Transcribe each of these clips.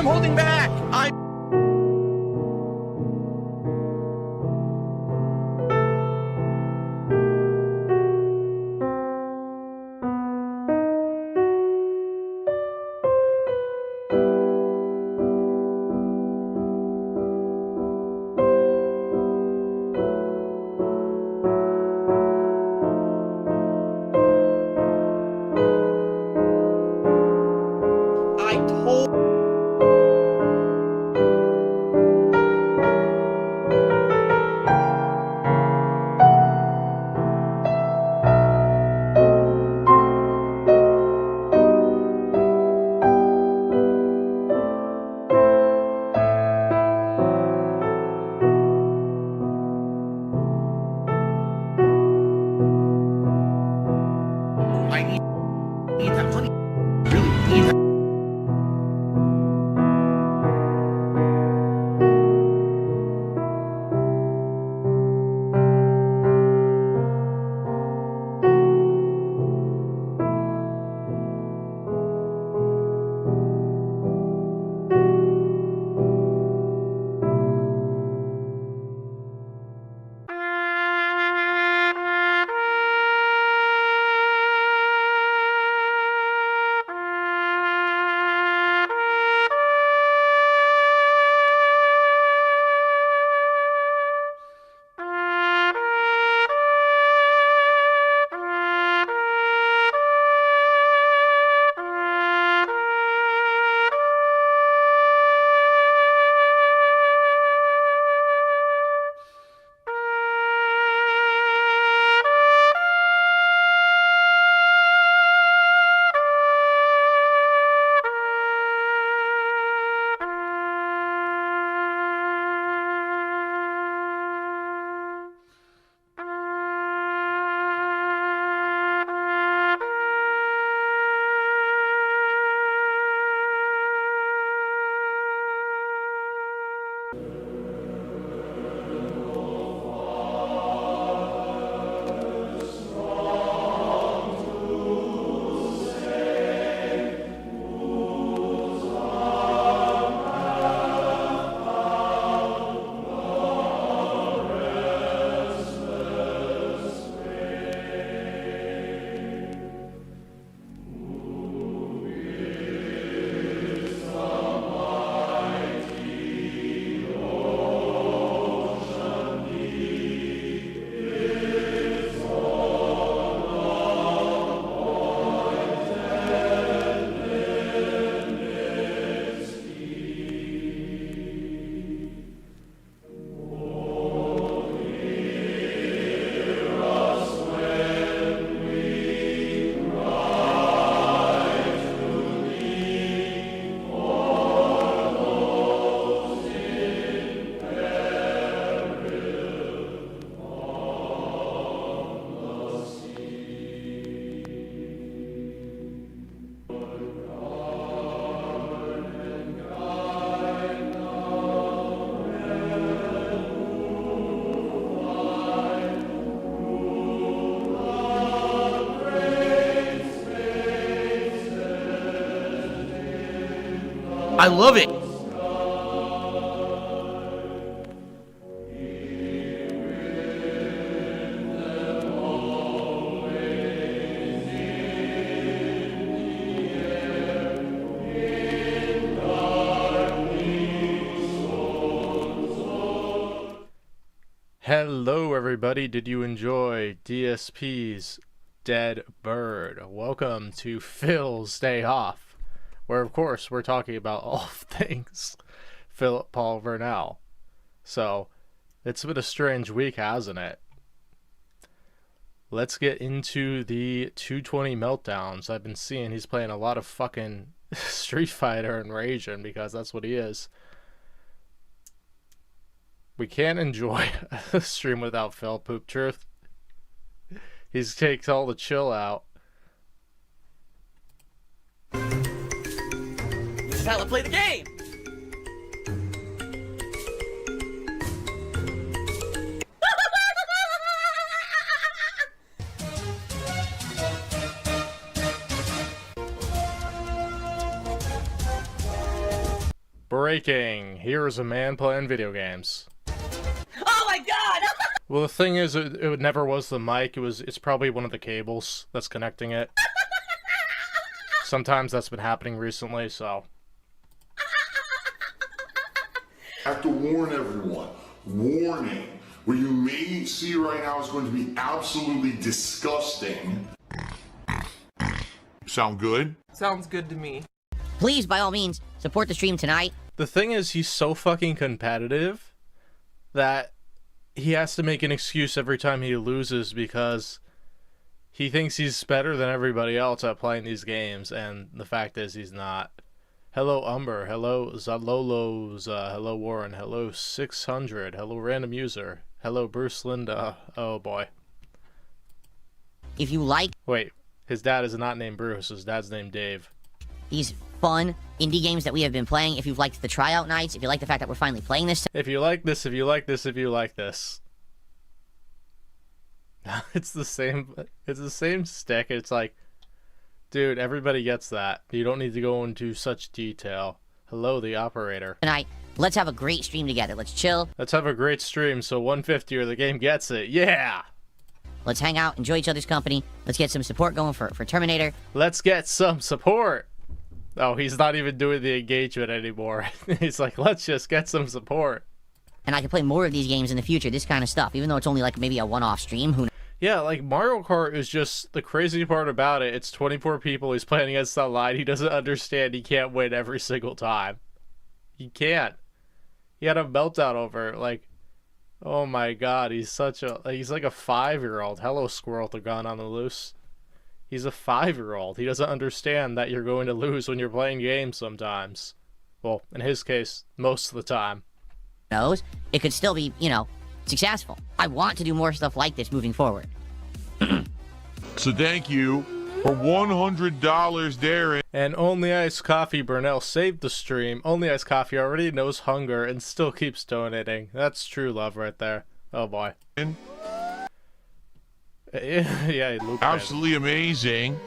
holding back. I need that money. Really need that. I love it. Hello everybody, did you enjoy DSP's Dead Bird? Welcome to Phil's Day Off, where of course we're talking about all things Philip Paul Vernal. So, it's been a strange week, hasn't it? Let's get into the 220 meltdowns. I've been seeing he's playing a lot of fucking Street Fighter and raging because that's what he is. We can't enjoy a stream without Phil, Poop Truth. He takes all the chill out. This is how to play the game. breaking. Here is a man playing video games. Oh my god! Well, the thing is, it never was the mic. It's probably one of the cables that's connecting it. Sometimes that's been happening recently, so. I have to warn everyone. Warning. What you may see right now is going to be absolutely disgusting. Sound good? Sounds good to me. Please, by all means, support the stream tonight. The thing is, he's so fucking competitive that he has to make an excuse every time he loses because he thinks he's better than everybody else at playing these games, and the fact is he's not. Hello Umber, hello Zalolos, hello Warren, hello 600, hello Random User, hello Bruce Linda. Oh boy. If you like Wait, his dad is not named Bruce, his dad's named Dave. these fun indie games that we have been playing, if you've liked the tryout nights, if you like the fact that we're finally playing this, If you like this, if you like this, if you like this. It's the same stick. It's like, dude, everybody gets that. You don't need to go into such detail. Hello, the operator. tonight, let's have a great stream together. Let's chill, Let's have a great stream so 150 or the game gets it. Yeah! let's hang out, enjoy each other's company, let's get some support going for Terminator. Let's get some support. Oh, he's not even doing the engagement anymore. He's like, let's just get some support. And I can play more of these games in the future, this kind of stuff, even though it's only like maybe a one-off stream. Who knows? Yeah, like Mario Kart is just the crazy part about it. It's 24 people. He's playing against online. He doesn't understand he can't win every single time. He can't. He had a meltdown over it. Like, oh my god, he's like a 5-year-old. Hello, Squirrel, the gun on the loose. He's a 5-year-old. He doesn't understand that you're going to lose when you're playing games sometimes. Well, in his case, most of the time. Knows, it could still be, you know, successful. I want to do more stuff like this moving forward. So thank you for $100, Darren. And Only Iced Coffee Burnell saved the stream. Only Iced Coffee already knows hunger and still keeps donating. That's true love right there. Oh boy. Yeah, Luke. Absolutely amazing.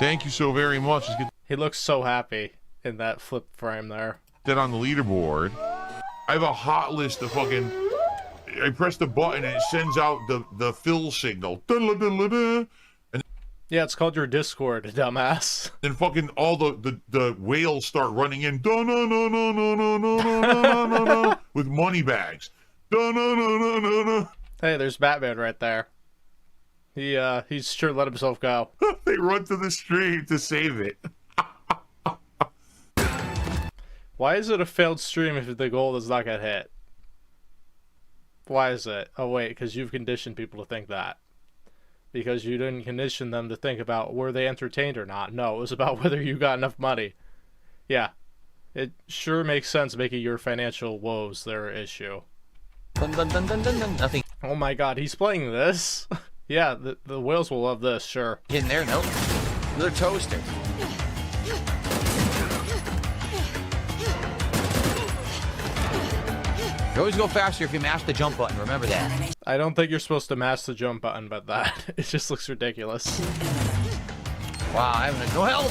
Thank you so very much. Let's get He looks so happy in that flip frame there. that on the leaderboard. I have a hot list of fucking... I press the button and it sends out the fill signal. And Yeah, it's called your Discord, dumbass. then fucking all the whales start running in. With money bags. Hey, there's Batman right there. He's sure let himself go. They run to the stream to save it. Why is it a failed stream if the goal does not get hit? Why is it? Oh wait, because you've conditioned people to think that. Because you didn't condition them to think about were they entertained or not. No, it was about whether you got enough money. Yeah. It sure makes sense making your financial woes their issue. Dun dun dun dun dun dun. Nothing Oh my god, he's playing this? Yeah, the whales will love this, sure. in there, nope. Another toaster. You always go faster if you mash the jump button, remember that. I don't think you're supposed to mash the jump button, but that, it just looks ridiculous. Wow, I have no help!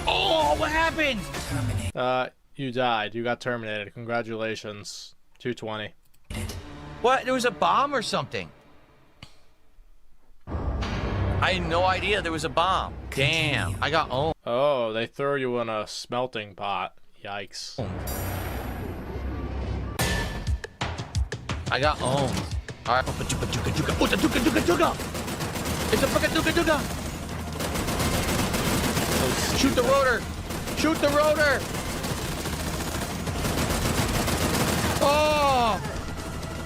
Oh, what happened? You died. You got terminated. Congratulations. 220. What? There was a bomb or something? I had no idea there was a bomb. Damn, I got owned. Oh, they throw you in a smelting pot. Yikes. I got owned. Alright. It's a fucking Shoot the rotor! Shoot the rotor! Oh!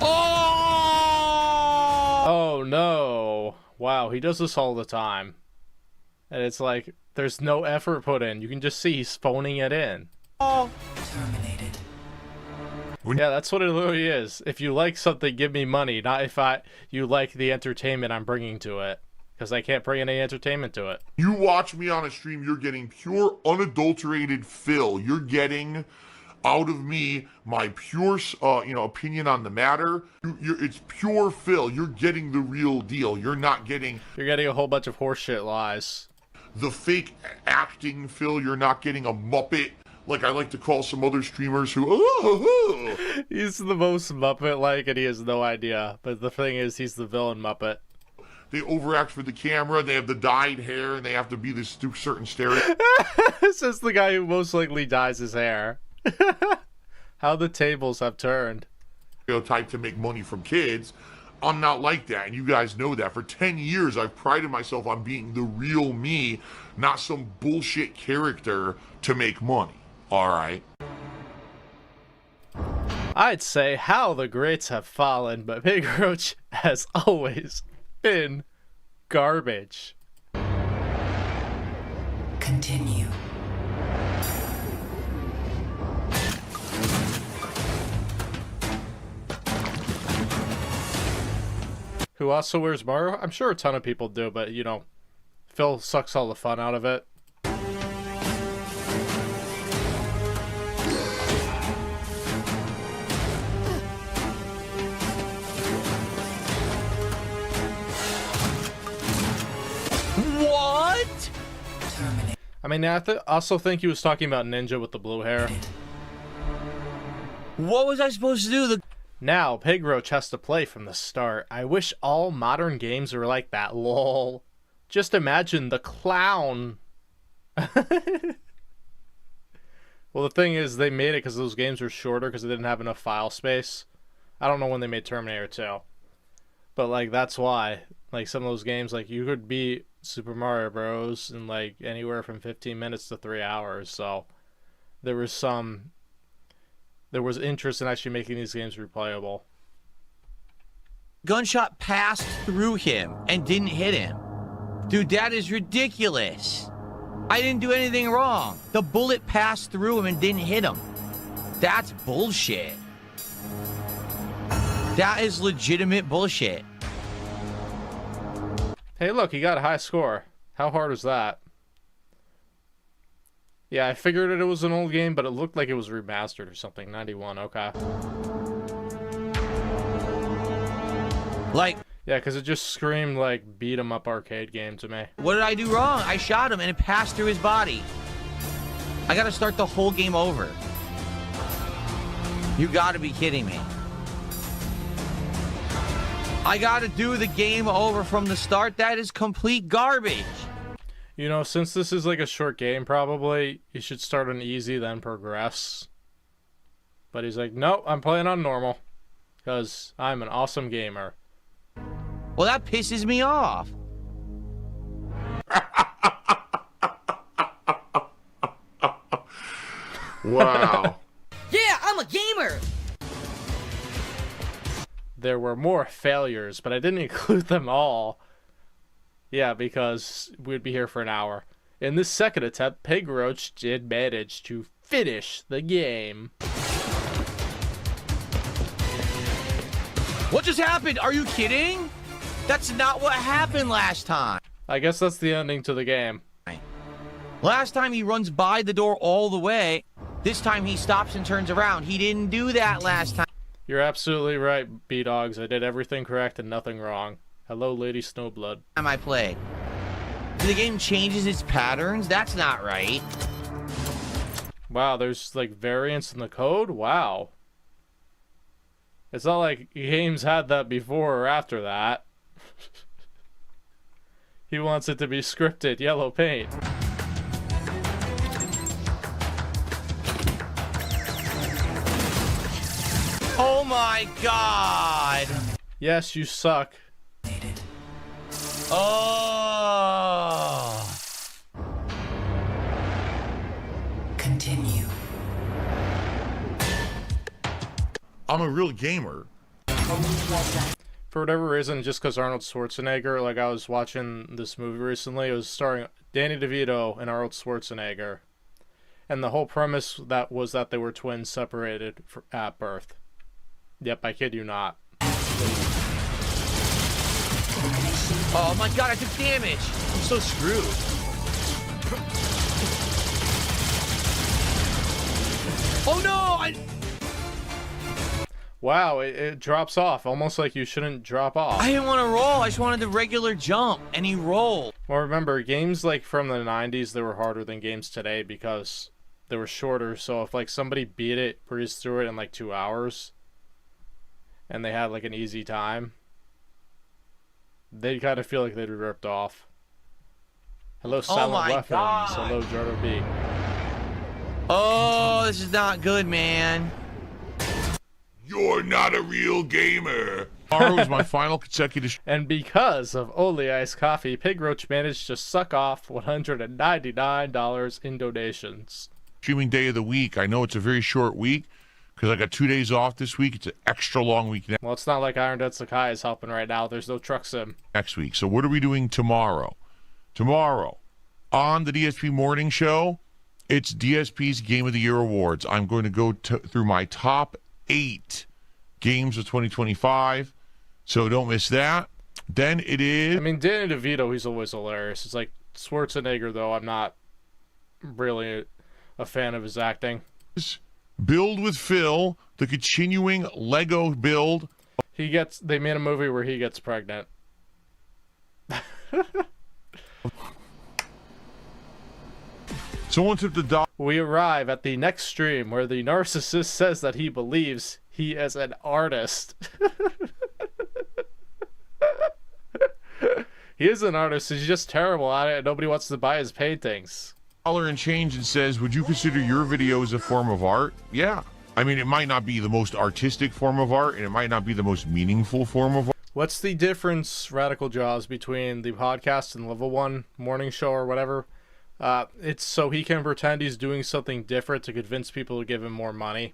Oh! Oh no. Wow, he does this all the time. And it's like, there's no effort put in. You can just see he's phoning it in. Oh! Yeah, that's what it literally is. If you like something, give me money. Not if you like the entertainment I'm bringing to it. Because I can't bring any entertainment to it. You watch me on a stream, you're getting pure, unadulterated fill. You're getting out of me my pure, opinion on the matter. It's pure fill. You're getting the real deal. You're not getting... You're getting a whole bunch of horseshit lies. the fake acting fill. You're not getting a Muppet like I like to call some other streamers who, He's the most Muppet-like, and he has no idea. But the thing is, he's the villain Muppet. they overact for the camera, they have the dyed hair, and they have to be this certain stereotype. This is the guy who most likely dyes his hair. How the tables have turned. To make money from kids. I'm not like that, and you guys know that. For 10 years, I've prided myself on being the real me, not some bullshit character to make money. All right? I'd say how the greats have fallen, but Big Roach has always been garbage. Continue. Who also wears Mario? I'm sure a ton of people do, but you know, Phil sucks all the fun out of it. What? Terminate. I mean, I also think he was talking about Ninja with the blue hair. What was I supposed to do? Now, Pig Roach has to play from the start. I wish all modern games were like that, lol. Just imagine the clown. Well, the thing is, they made it because those games were shorter because they didn't have enough file space. I don't know when they made Terminator 2. But, like, that's why. Like, some of those games, like, you could beat Super Mario Bros. In, like, anywhere from 15 minutes to 3 hours. So, there was interest in actually making these games replayable. Gunshot passed through him and didn't hit him. Dude, that is ridiculous. I didn't do anything wrong. The bullet passed through him and didn't hit him. That's bullshit. That is legitimate bullshit. Hey, look, he got a high score. How hard was that? Yeah, I figured it was an old game, but it looked like it was remastered or something. 91, okay. Like, Yeah, because it just screamed like beat 'em up arcade game to me. what did I do wrong? I shot him and it passed through his body. I gotta start the whole game over. You gotta be kidding me. I gotta do the game over from the start? That is complete garbage. You know, since this is like a short game, probably, you should start on easy, then progress. But he's like, nope, I'm playing on normal. Because I'm an awesome gamer. Well, that pisses me off. Wow. Yeah, I'm a gamer! There were more failures, but I didn't include them all. Yeah, because we'd be here for an hour. In this second attempt, Pig Roach did manage to finish the game. What just happened? Are you kidding? That's not what happened last time. I guess that's the ending to the game. Last time he runs by the door all the way. This time he stops and turns around. He didn't do that last time. You're absolutely right, B-Dogs. I did everything correct and nothing wrong. Hello, Lady Snowblood. I played. The game changes its patterns? That's not right. Wow, there's like variants in the code? Wow. It's not like games had that before or after that. He wants it to be scripted, yellow paint. Oh my god! Yes, you suck. Oh! Continue. I'm a real gamer. For whatever reason, just because Arnold Schwarzenegger, like I was watching this movie recently, it was starring Danny DeVito and Arnold Schwarzenegger. And the whole premise that was that they were twins separated at birth. Yep, I kid you not. Oh my god, I took damage! I'm so screwed. Oh no! Wow, it drops off, almost like you shouldn't drop off. I didn't want to roll, I just wanted the regular jump, and he rolled. Well, remember, games like from the 90s, they were harder than games today because they were shorter. So if like somebody beat it, breezed through it in like 2 hours, and they had like an easy time, they'd kind of feel like they'd be ripped off. Hello, Silent my Weapons. God. Hello, Jordan B. Oh, this is not good, man. You're not a real gamer. Tomorrow is my final consecutive And because of Only Iced Coffee, Pig Roach managed to suck off $199 in donations. streaming day of the week. I know it's a very short week because I got 2 days off this week. It's an extra long week Well, it's not like Iron Dead Sakai is helping right now. There's no truck sim. next week. So what are we doing tomorrow? Tomorrow on the DSP Morning Show, it's DSP's Game of the Year Awards. I'm going to go through my top 8 games of 2025. So don't miss that. Then it is... I mean, Danny DeVito, he's always hilarious. It's like Schwarzenegger, though. I'm not really a fan of his acting. Build with Phil, the continuing Lego build. They made a movie where he gets pregnant. Someone took the dog. We arrive at the next stream where the narcissist says that he believes he is an artist. He is an artist, he's just terrible at it, and nobody wants to buy his paintings. Dollar and change and says, would you consider your videos a form of art? Yeah. I mean, it might not be the most artistic form of art, and it might not be the most meaningful form of art. What's the difference, Radical Jaws, between the podcast and Level 1 morning show or whatever? It's so he can pretend he's doing something different to convince people to give him more money.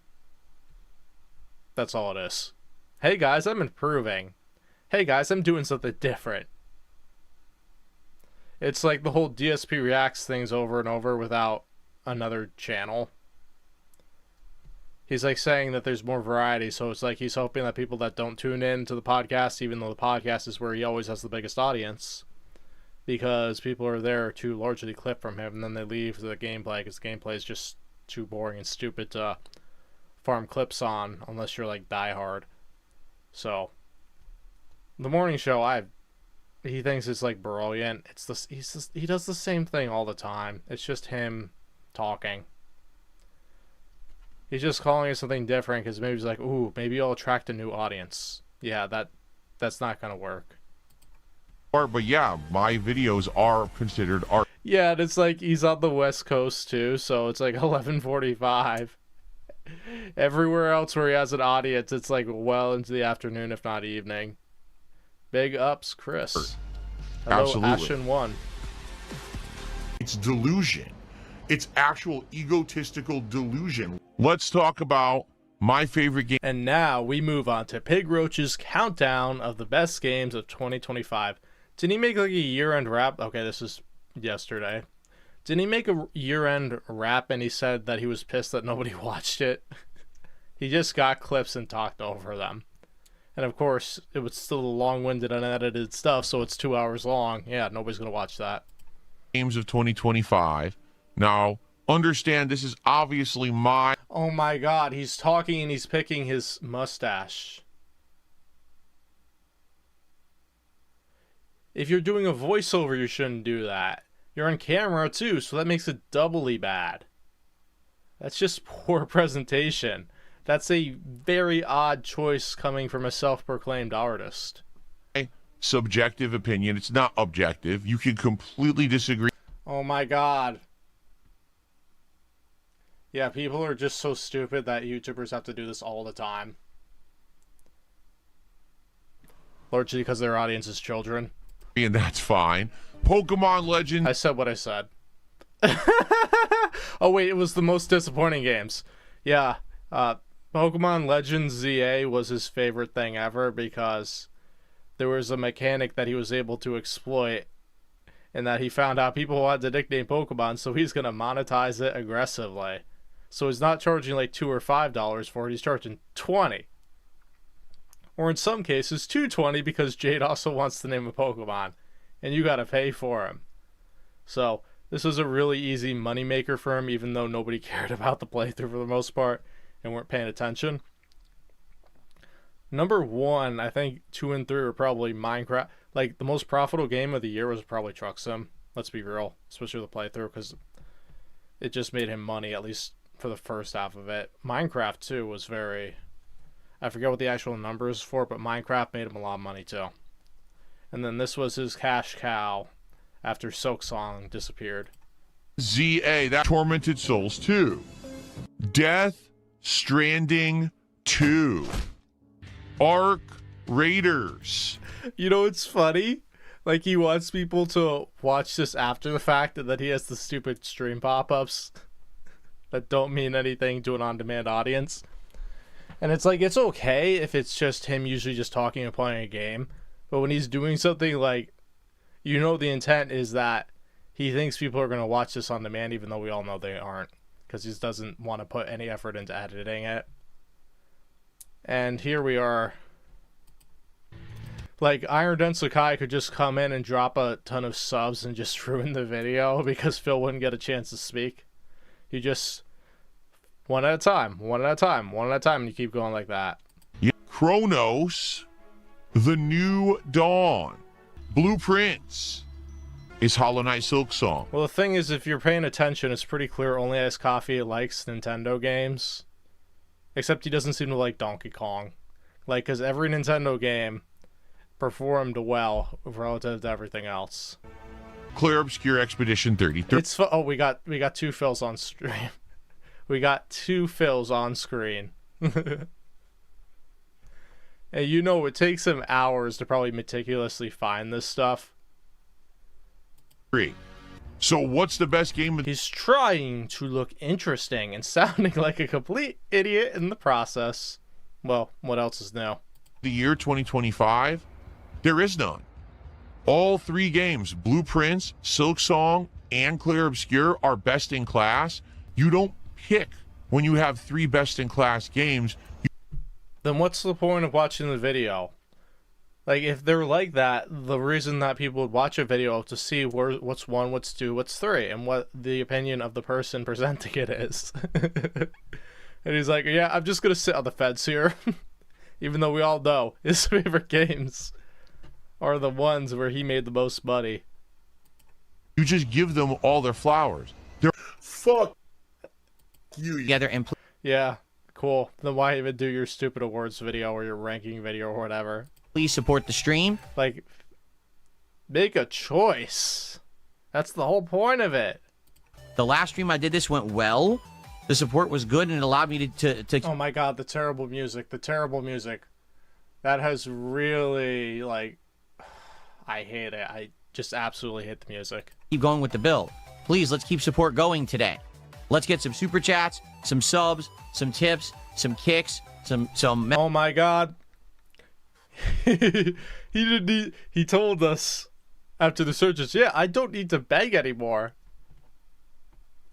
That's all it is. Hey guys, I'm improving. Hey guys, I'm doing something different. It's like the whole DSP reacts things over and over without another channel. He's like saying that there's more variety, so it's like he's hoping that people that don't tune in to the podcast, even though the podcast is where he always has the biggest audience, because people are there to largely clip from him, and then they leave the gameplay because the gameplay is just too boring and stupid to farm clips on unless you're like diehard. So the morning show, he thinks it's like brilliant. He does the same thing all the time. It's just him talking. He's just calling it something different because maybe he's like, ooh, maybe I'll attract a new audience. Yeah, that's not gonna work. But yeah, my videos are considered art. Yeah, and it's like he's on the West Coast too, so it's like 11:45. Everywhere else where he has an audience, it's like well into the afternoon, if not evening. Big ups, Chris. Hello, Absolutely. Ashen1. It's delusion. It's actual egotistical delusion. Let's talk about my favorite game. And now we move on to Pig Roach's countdown of the best games of 2025. Didn't he make like a year-end wrap? Okay, this is yesterday. Didn't he make a year-end wrap and he said that he was pissed that nobody watched it? He just got clips and talked over them. And of course, it was still long-winded, unedited stuff, so it's 2 hours long. Yeah, nobody's going to watch that. Games of 2025. Now, understand this is obviously my... Oh my god, he's talking and he's picking his mustache. If you're doing a voiceover, you shouldn't do that. You're on camera too, so that makes it doubly bad. That's just poor presentation. That's a very odd choice coming from a self-proclaimed artist. subjective opinion. It's not objective. You can completely disagree. Oh my god. Yeah, people are just so stupid that YouTubers have to do this all the time. Largely because their audience is children. And that's fine. Pokemon Legends. I said what I said. Oh wait, it was the most disappointing games. Yeah, Pokemon Legends ZA was his favorite thing ever because there was a mechanic that he was able to exploit and that he found out people wanted to nickname Pokemon, so he's going to monetize it aggressively. So he's not charging like $2 or $5 for it, he's charging $20. Or in some cases, $2.20 because Jade also wants to name a Pokemon, and you gotta pay for him. So this was a really easy moneymaker for him, even though nobody cared about the playthrough for the most part and weren't paying attention. Number one, I think 2 and 3 were probably Minecraft. Like, the most profitable game of the year was probably Truck Sim. Let's be real, especially the playthrough, because it just made him money, at least for the first half of it. Minecraft too was very, I forget what the actual number is for, but Minecraft made him a lot of money too. And then this was his cash cow after Silksong disappeared. ZA, that Tormented Souls 2. Death Stranding 2. Ark Raiders. You know, it's funny. Like, he wants people to watch this after the fact, and then he has the stupid stream pop-ups that don't mean anything to an on-demand audience. And it's like, it's okay if it's just him usually just talking and playing a game. But when he's doing something like, you know, the intent is that he thinks people are going to watch this on demand, even though we all know they aren't. Because he just doesn't want to put any effort into editing it. And here we are. Like, Iron Den Sakai could just come in and drop a ton of subs and just ruin the video because Phil wouldn't get a chance to speak. You just, one at a time, one at a time, one at a time, and you keep going like that. Chronos, The New Dawn. Blueprints is Hollow Knight Silksong. Well, the thing is, if you're paying attention, it's pretty clear only Ice Coffee likes Nintendo games. Except he doesn't seem to like Donkey Kong. Like, because every Nintendo game performed well relative to everything else. Clear Obscure Expedition 33. It's oh, we got two Phils on stream. We got two Phils on screen. And you know, it takes him hours to probably meticulously find this stuff. So what's the best game? He's trying to look interesting and sounding like a complete idiot in the process. Well, what else is new? The year 2025? There is none. All three games, Blueprints, Silksong, and Clear Obscure, are best in class. You don't pick when you have three best in class games. Then what's the point of watching the video? Like, if they're like that, the reason that people would watch a video to see what's 1, what's 2, what's 3, and what the opinion of the person presenting it is. And he's like, yeah, I'm just going to sit on the fence here. Even though we all know his favorite games are the ones where he made the most money. You just give them all their flowers. They're fuck you. Together and Yeah, cool. Then why even do your stupid awards video or your ranking video or whatever? please support the stream. Like, make a choice. That's the whole point of it. The last stream I did this went well. The support was good and it allowed me to Oh my god, the terrible music. The terrible music. That has really, like, I hate it. I just absolutely hate the music. keep going with the build. Please, let's keep support going today. Let's get some super chats, some subs, some tips, some kicks, some Oh my god. He told us after the searches, yeah, I don't need to beg anymore.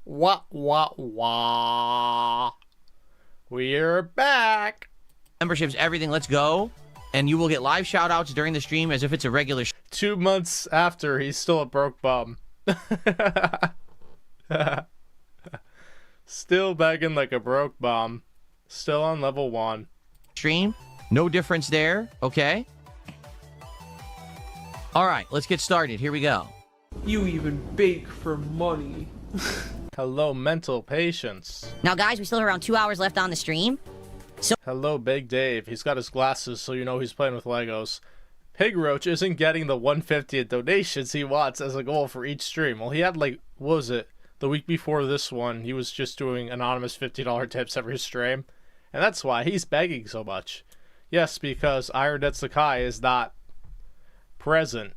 Wah, wah, wah. We're back. memberships, everything. Let's go. And you will get live shout outs during the stream as if it's a regular 2 months after, he's still a broke bum. Still begging like a broke bum. Still on level 1. stream. No difference there. Okay. All right, let's get started. Here we go. You even bake for money. Hello, mental patience. Now, guys, we still have around 2 hours left on the stream. Hello, Big Dave. He's got his glasses, so you know he's playing with Legos. Pig Roach isn't getting the 150 donations he wants as a goal for each stream. Well, he had, like, what was it? The week before this one, he was just doing anonymous $50 tips every stream. And that's why he's begging so much. Yes, because Iron Den Sakai is not present.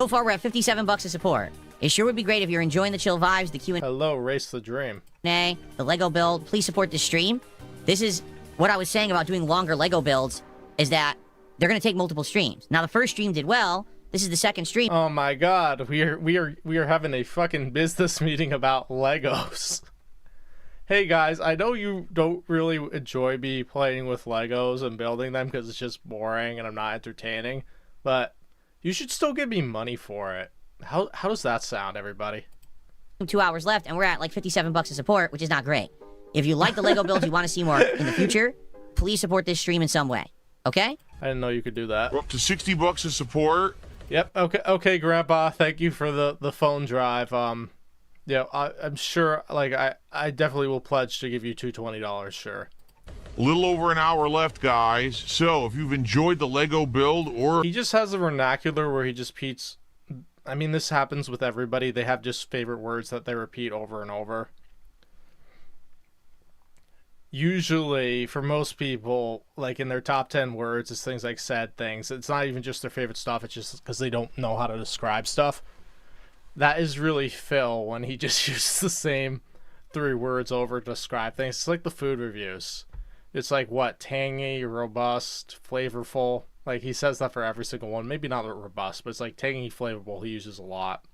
So far, we're at 57 bucks of support. It sure would be great if you're enjoying the chill vibes, the Q&A, Hello, Race the Dream. the Lego build. Please support the stream. This is what I was saying about doing longer Lego builds, is that they're going to take multiple streams. Now, the first stream did well. This is the second stream. Oh my god, we are having a fucking business meeting about Legos. Hey guys, I know you don't really enjoy me playing with Legos and building them because it's just boring and I'm not entertaining, but you should still give me money for it. How does that sound, everybody? 2 hours left, and we're at like 57 bucks of support, which is not great. If you like the Lego builds, you want to see more in the future, please support this stream in some way. Okay? I didn't know you could do that. We're up to $60 of support. Yep. Okay, Grandpa. Thank you for the phone drive. Yeah, I'm sure. Like, I definitely will pledge to give you $220. Sure. A little over an hour left, guys. So if you've enjoyed the Lego build or... He just has a vernacular where he just repeats. I mean, this happens with everybody. They have just favorite words that they repeat over and over. Usually, for most people, like in their top 10 words, it's things like sad things. It's not even just their favorite stuff. It's just because they don't know how to describe stuff. That is really Phil when he just uses the same 3 words over to describe things. It's like the food reviews. It's like, what, tangy, robust, flavorful. Like, he says that for every single one. Maybe not robust, but it's like tangy, flavorful. He uses a lot.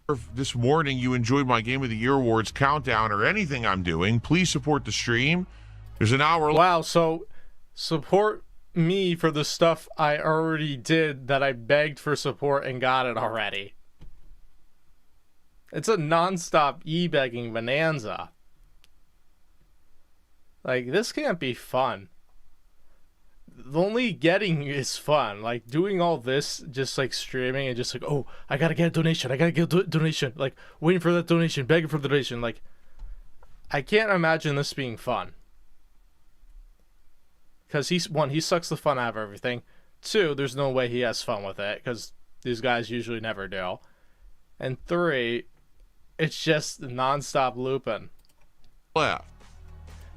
If this morning you enjoyed my Game of the Year Awards countdown or anything I'm doing, please support the stream. There's an hour left. Wow, so support me for the stuff I already did that I begged for support and got it already. It's a non-stop e-begging bonanza. Like, this can't be fun. Only getting is fun. Like, doing all this, just like streaming and just like, oh, I gotta get a donation. I gotta get a donation. Like, waiting for that donation, begging for the donation. Like, I can't imagine this being fun. Because he sucks the fun out of everything. 2, there's no way he has fun with it, because these guys usually never do. And 3, it's just non-stop looping. Left.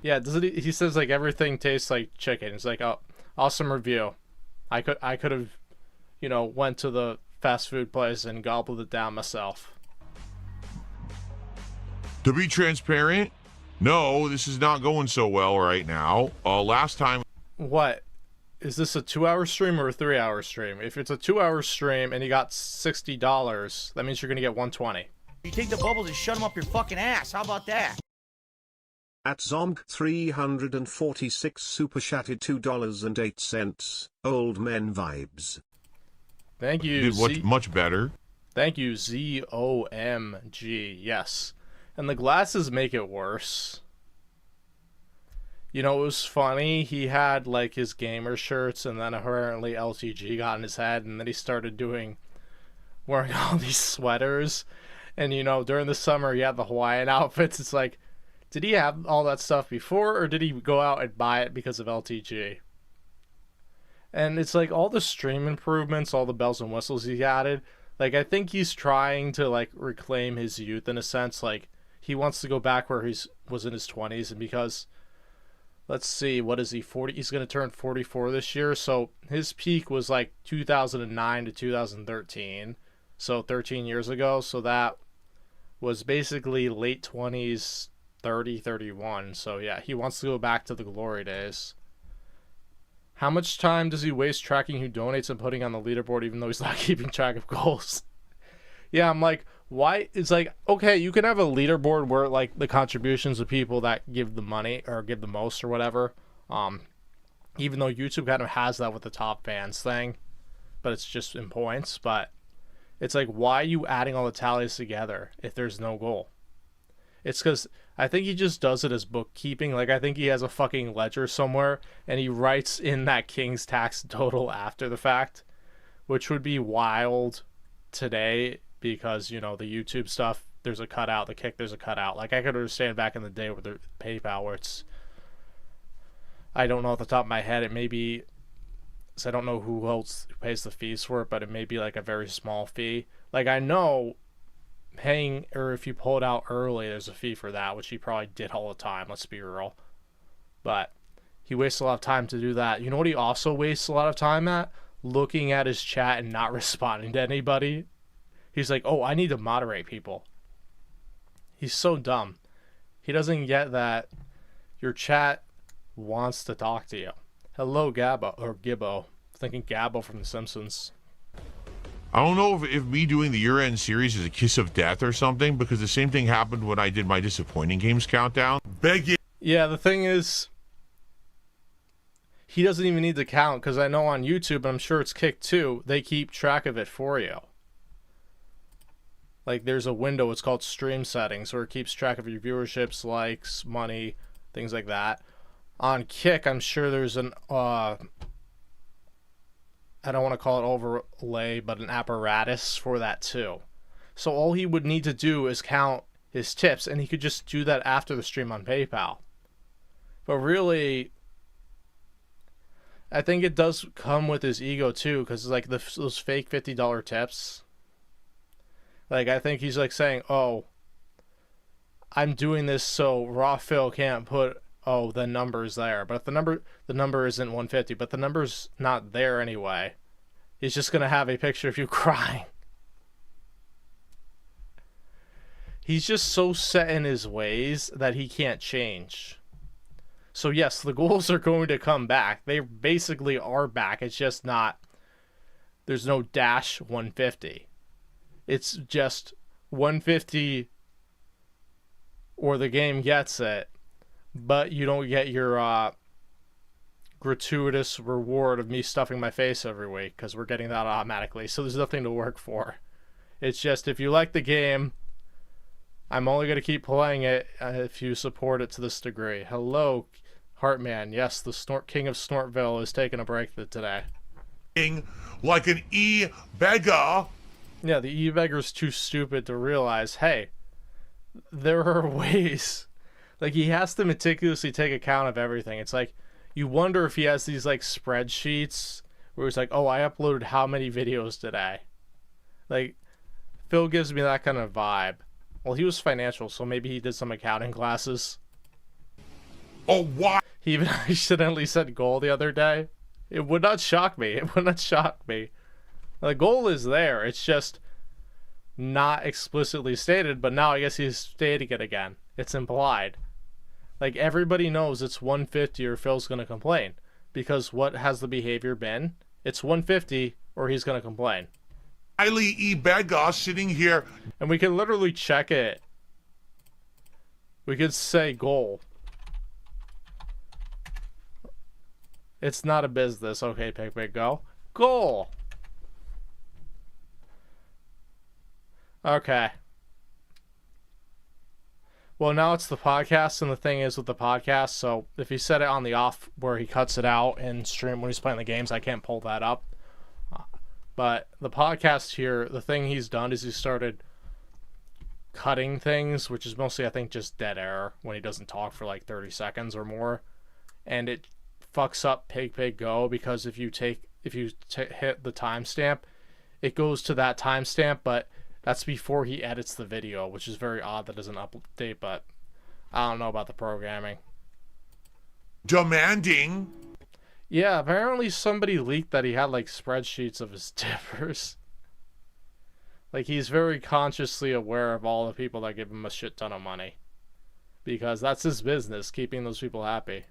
Yeah, he says like everything tastes like chicken. It's like, oh, awesome review. I could have, you know, went to the fast food place and gobbled it down myself. To be transparent, no, this is not going so well right now. Last time... What? Is this a 2-hour stream or a 3-hour stream? If it's a 2-hour stream and you got $60, that means you're going to get $120. You take the bubbles and shut them up your fucking ass. How about that? At Zomg 346 super chatted $2.08. Old men vibes. Thank you. Did much better. Thank you, ZOMG. Yes. And the glasses make it worse. You know, it was funny. He had like his gamer shirts, and then apparently LTG got in his head, and then he started wearing all these sweaters. And you know, during the summer, he had the Hawaiian outfits. It's like, did he have all that stuff before, or did he go out and buy it because of LTG? And it's like all the stream improvements, all the bells and whistles he added. Like, I think he's trying to like reclaim his youth in a sense. Like, he wants to go back where he was in his 20s, and because, let's see, what is he, 40? He's going to turn 44 this year. So his peak was like 2009 to 2013. So 13 years ago. So that was basically late 20s, 30, 31. So yeah, he wants to go back to the glory days. How much time does he waste tracking who donates and putting on the leaderboard even though he's not keeping track of goals? Yeah, I'm like, why? It's like, okay, you can have a leaderboard where like the contributions of people that give the money or give the most or whatever. Even though YouTube kind of has that with the top fans thing, but it's just in points. But it's like, why are you adding all the tallies together if there's no goal? It's because I think he just does it as bookkeeping. Like, I think he has a fucking ledger somewhere and he writes in that King's tax total after the fact, which would be wild today because, you know, the YouTube stuff, there's a cutout, the Kick, there's a cutout. Like, I could understand back in the day with the PayPal where it's, I don't know off the top of my head, it may be, so I don't know who pays the fees for it, but it may be like a very small fee. Like, I know paying, or if you pull it out early, there's a fee for that, which he probably did all the time, let's be real. But he wastes a lot of time to do that. You know what he also wastes a lot of time at? Looking at his chat and not responding to anybody. He's like, oh, I need to moderate people. He's so dumb. He doesn't get that your chat wants to talk to you. Hello, Gabbo, or Gibbo. Thinking Gabbo from The Simpsons. I don't know if me doing the year-end series is a kiss of death or something, because the same thing happened when I did my disappointing games countdown. Beg it. Yeah, the thing is, he doesn't even need to count, because I know on YouTube, and I'm sure it's Kick too, they keep track of it for you. Like, there's a window, it's called stream settings, where it keeps track of your viewerships, likes, money, things like that. On Kick, I'm sure there's an, I don't want to call it overlay, but an apparatus for that too. So all he would need to do is count his tips, and he could just do that after the stream on PayPal. But really, I think it does come with his ego too, because like those fake $50 tips. Like, I think he's like saying, "Oh, I'm doing this so Raw Phil can't put the number's there." But if the number isn't 150, but the number's not there anyway, he's just gonna have a picture of you crying. He's just so set in his ways that he can't change. So yes, the goals are going to come back. They basically are back. It's just not, there's no dash 150. It's just 150 or the game gets it, but you don't get your gratuitous reward of me stuffing my face every week, because we're getting that automatically. So there's nothing to work for. It's just, if you like the game, I'm only going to keep playing it if you support it to this degree. Hello, Heartman. Yes, the King of Snortville is taking a break today. Like an e-beggar. Yeah, the e-beggar's too stupid to realize, hey, there are ways. Like, he has to meticulously take account of everything. It's like, you wonder if he has these, like, spreadsheets where he's like, oh, I uploaded how many videos today? Like, Phil gives me that kind of vibe. Well, he was financial, so maybe he did some accounting classes. Oh, what? He even accidentally said goal the other day. It would not shock me. It would not shock me. The goal is there. It's just not explicitly stated, but now I guess he's stating it again. It's implied. Like, everybody knows it's 150 or Phil's going to complain. Because what has the behavior been? It's 150 or he's going to complain. Riley E. Beggar sitting here. And we can literally check it. We could say goal. It's not a business. Okay, Pig, go. Goal. Okay. Well, now it's the podcast, and the thing is with the podcast, so if he set it on the off where he cuts it out and stream when he's playing the games, I can't pull that up. But the podcast here, the thing he's done is he started cutting things, which is mostly, I think, just dead air when he doesn't talk for like 30 seconds or more. And it fucks up Pig Go, because if you hit the timestamp, it goes to that timestamp, but that's before he edits the video, which is very odd that doesn't update, but I don't know about the programming. Demanding. Yeah, apparently somebody leaked that he had like spreadsheets of his tippers. Like, he's very consciously aware of all the people that give him a shit ton of money. Because that's his business, keeping those people happy.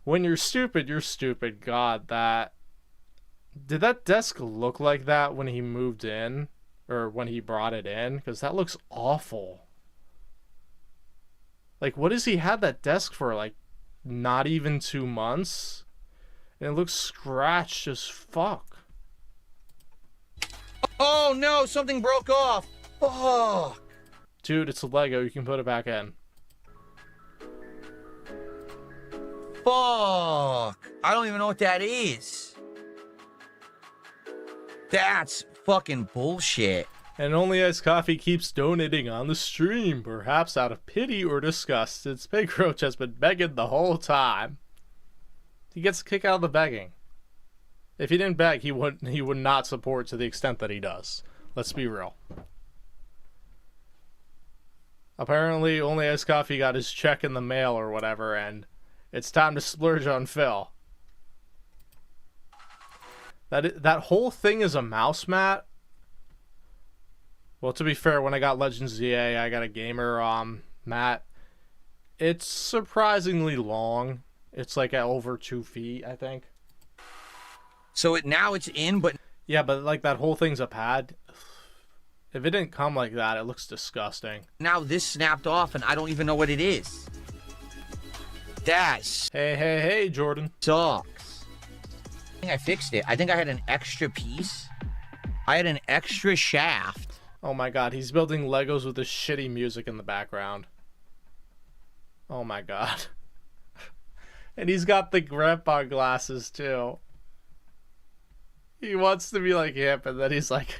When you're stupid, you're stupid. God, that... Did that desk look like that when he moved in? Or when he brought it in? Because that looks awful. Like, what has he had that desk for? Like, not even 2 months? And it looks scratched as fuck. Oh no, something broke off. Fuck. Dude, it's a Lego. You can put it back in. Fuck. I don't even know what that is. That's fucking bullshit. And Only Iced Coffee keeps donating on the stream, perhaps out of pity or disgust, since Big Roach has been begging the whole time. He gets a kick out of the begging. If he didn't beg, he would not support to the extent that he does. Let's be real. Apparently, Only Iced Coffee got his check in the mail or whatever, and it's time to splurge on Phil. That whole thing is a mouse mat. Well, to be fair, when I got Legends ZA, I got a gamer mat. It's surprisingly long. It's like at over 2 feet, I think. So now it's in, but... Yeah, but like that whole thing's a pad. If it didn't come like that, it looks disgusting. Now this snapped off and I don't even know what it is. That's... Hey, Jordan. Sucks. I think I fixed it. I think I had an extra piece. I had an extra shaft. Oh my god, he's building Legos with this shitty music in the background. Oh my god. And he's got the grandpa glasses too. He wants to be like hip, and then he's like,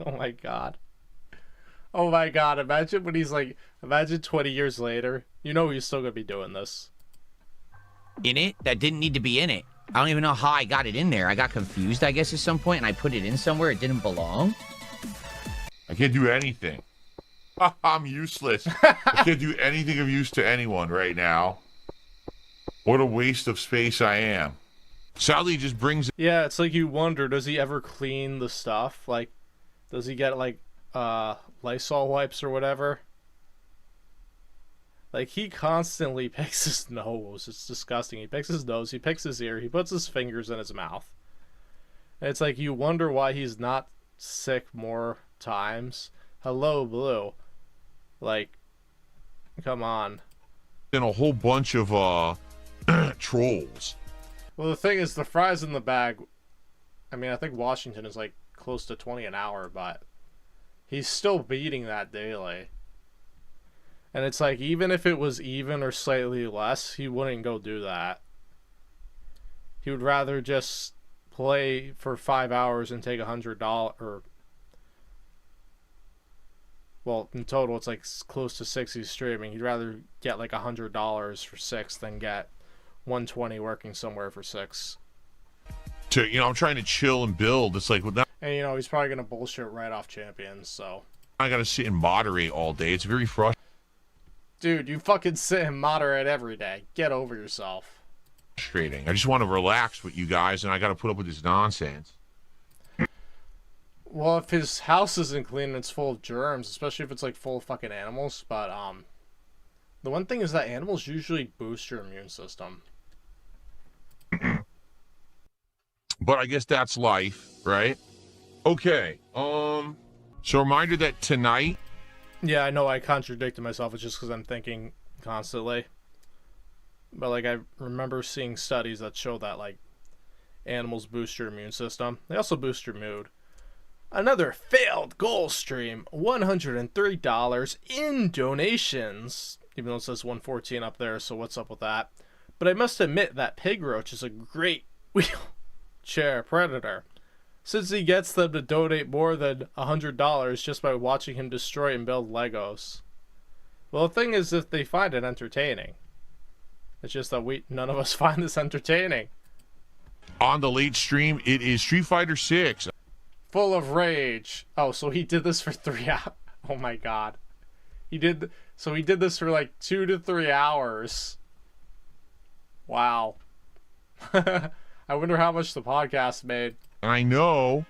Oh my god. Oh my god, imagine when he's like, imagine 20 years later. You know he's still gonna be doing this. In it that didn't need to be in it. I don't even know how I got it in there. I got confused, I guess, at some point, and I put it in somewhere it didn't belong. I can't do anything. I'm useless. I can't do anything of use to anyone right now. What a waste of space I am. Sadly, it just brings... Yeah, it's like you wonder, does he ever clean the stuff? Like, does he get, like, Lysol wipes or whatever? Like, he constantly picks his nose. It's disgusting. He picks his nose, he picks his ear, he puts his fingers in his mouth. And it's like, you wonder why he's not sick more times. Hello, Blue. Like, come on. In a whole bunch of, trolls. Well, the thing is, the fries in the bag, I mean, I think Washington is, like, close to 20 an hour, but he's still beating that daily. And it's like, even if it was even or slightly less, he wouldn't go do that. He would rather just play for 5 hours and take $100, or... Well, in total, it's like close to 60 streaming. He'd rather get like $100 for 6 than get 120 working somewhere for 6. I'm trying to chill and build. It's like, well, now And, you know, he's probably going to bullshit right off champions, so... I gotta sit and moderate all day. It's very Dude, you fucking sit and moderate every day. Get over yourself. frustrating. I just want to relax with you guys, and I gotta put up with this nonsense. Well, if his house isn't clean and it's full of germs, especially if it's, like, full of fucking animals, but, the one thing is that animals usually boost your immune system. But I guess that's life, right? Okay. So reminder that tonight... Yeah, I know I contradicted myself. It's just because I'm thinking constantly. But, like, I remember seeing studies that show that, like, animals boost your immune system. They also boost your mood. Another failed goal stream. $103 in donations. Even though it says 114 up there, so what's up with that? But I must admit that Pig Roach is a great wheelchair predator, since he gets them to donate more than $100 just by watching him destroy and build Legos. Well, the thing is, if they find it entertaining. It's just that none of us find this entertaining. On the late stream, it is Street Fighter 6. Full of rage. Oh, so he did this for 3 hours. Oh my god. He did this for like 2 to 3 hours. Wow. I wonder how much the podcast made. And I know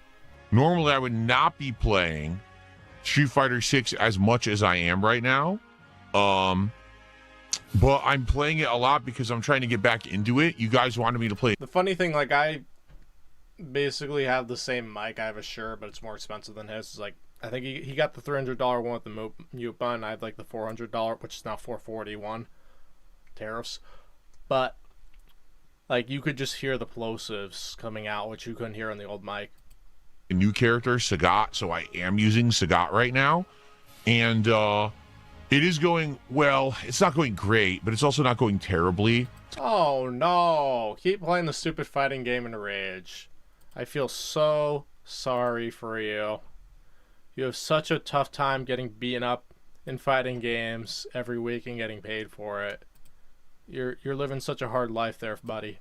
normally I would not be playing Street Fighter 6 as much as I am right now. But I'm playing it a lot because I'm trying to get back into it. You guys wanted me to play. The funny thing, like, I basically have the same mic. I have a Shure, but it's more expensive than his. It's like, I think he got the $300 one with the mute button. I have like the $400, which is now $441 tariffs. But like, you could just hear the plosives coming out, which you couldn't hear on the old mic. A new character, Sagat, so I am using Sagat right now. And it is going, well, it's not going great, but it's also not going terribly. Oh no, keep playing the stupid fighting game in rage. I feel so sorry for you. You have such a tough time getting beaten up in fighting games every week and getting paid for it. You're living such a hard life there, buddy.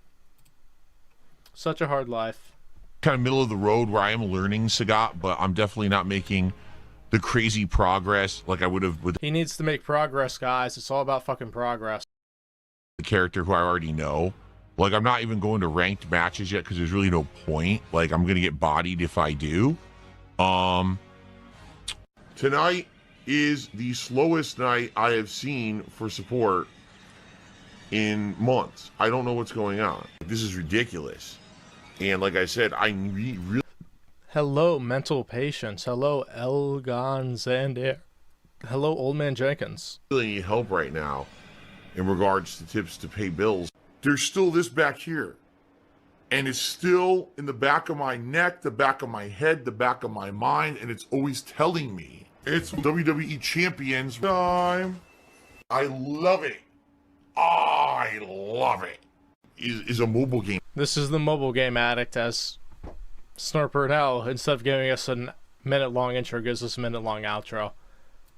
Such a hard life. Kind of middle of the road where I am learning Sagat, but I'm definitely not making the crazy progress like I would have with He needs to make progress, guys. It's all about fucking progress. the character who I already know. Like, I'm not even going to ranked matches yet because there's really no point. Like, I'm gonna get bodied if I do. Tonight is the slowest night I have seen for support in months. I don't know what's going on. This is ridiculous. And like I said, I really Hello, mental patients. Hello, Elgon Zander. Hello, Old Man Jenkins. need help right now in regards to tips to pay bills. There's still this back here. And it's still in the back of my neck, the back of my head, the back of my mind, and it's always telling me it's WWE Champions time. I love it. I love it. Is a mobile game. This is the mobile game addict, as Snurper Hell, instead of giving us an minute-long intro gives us a minute-long outro.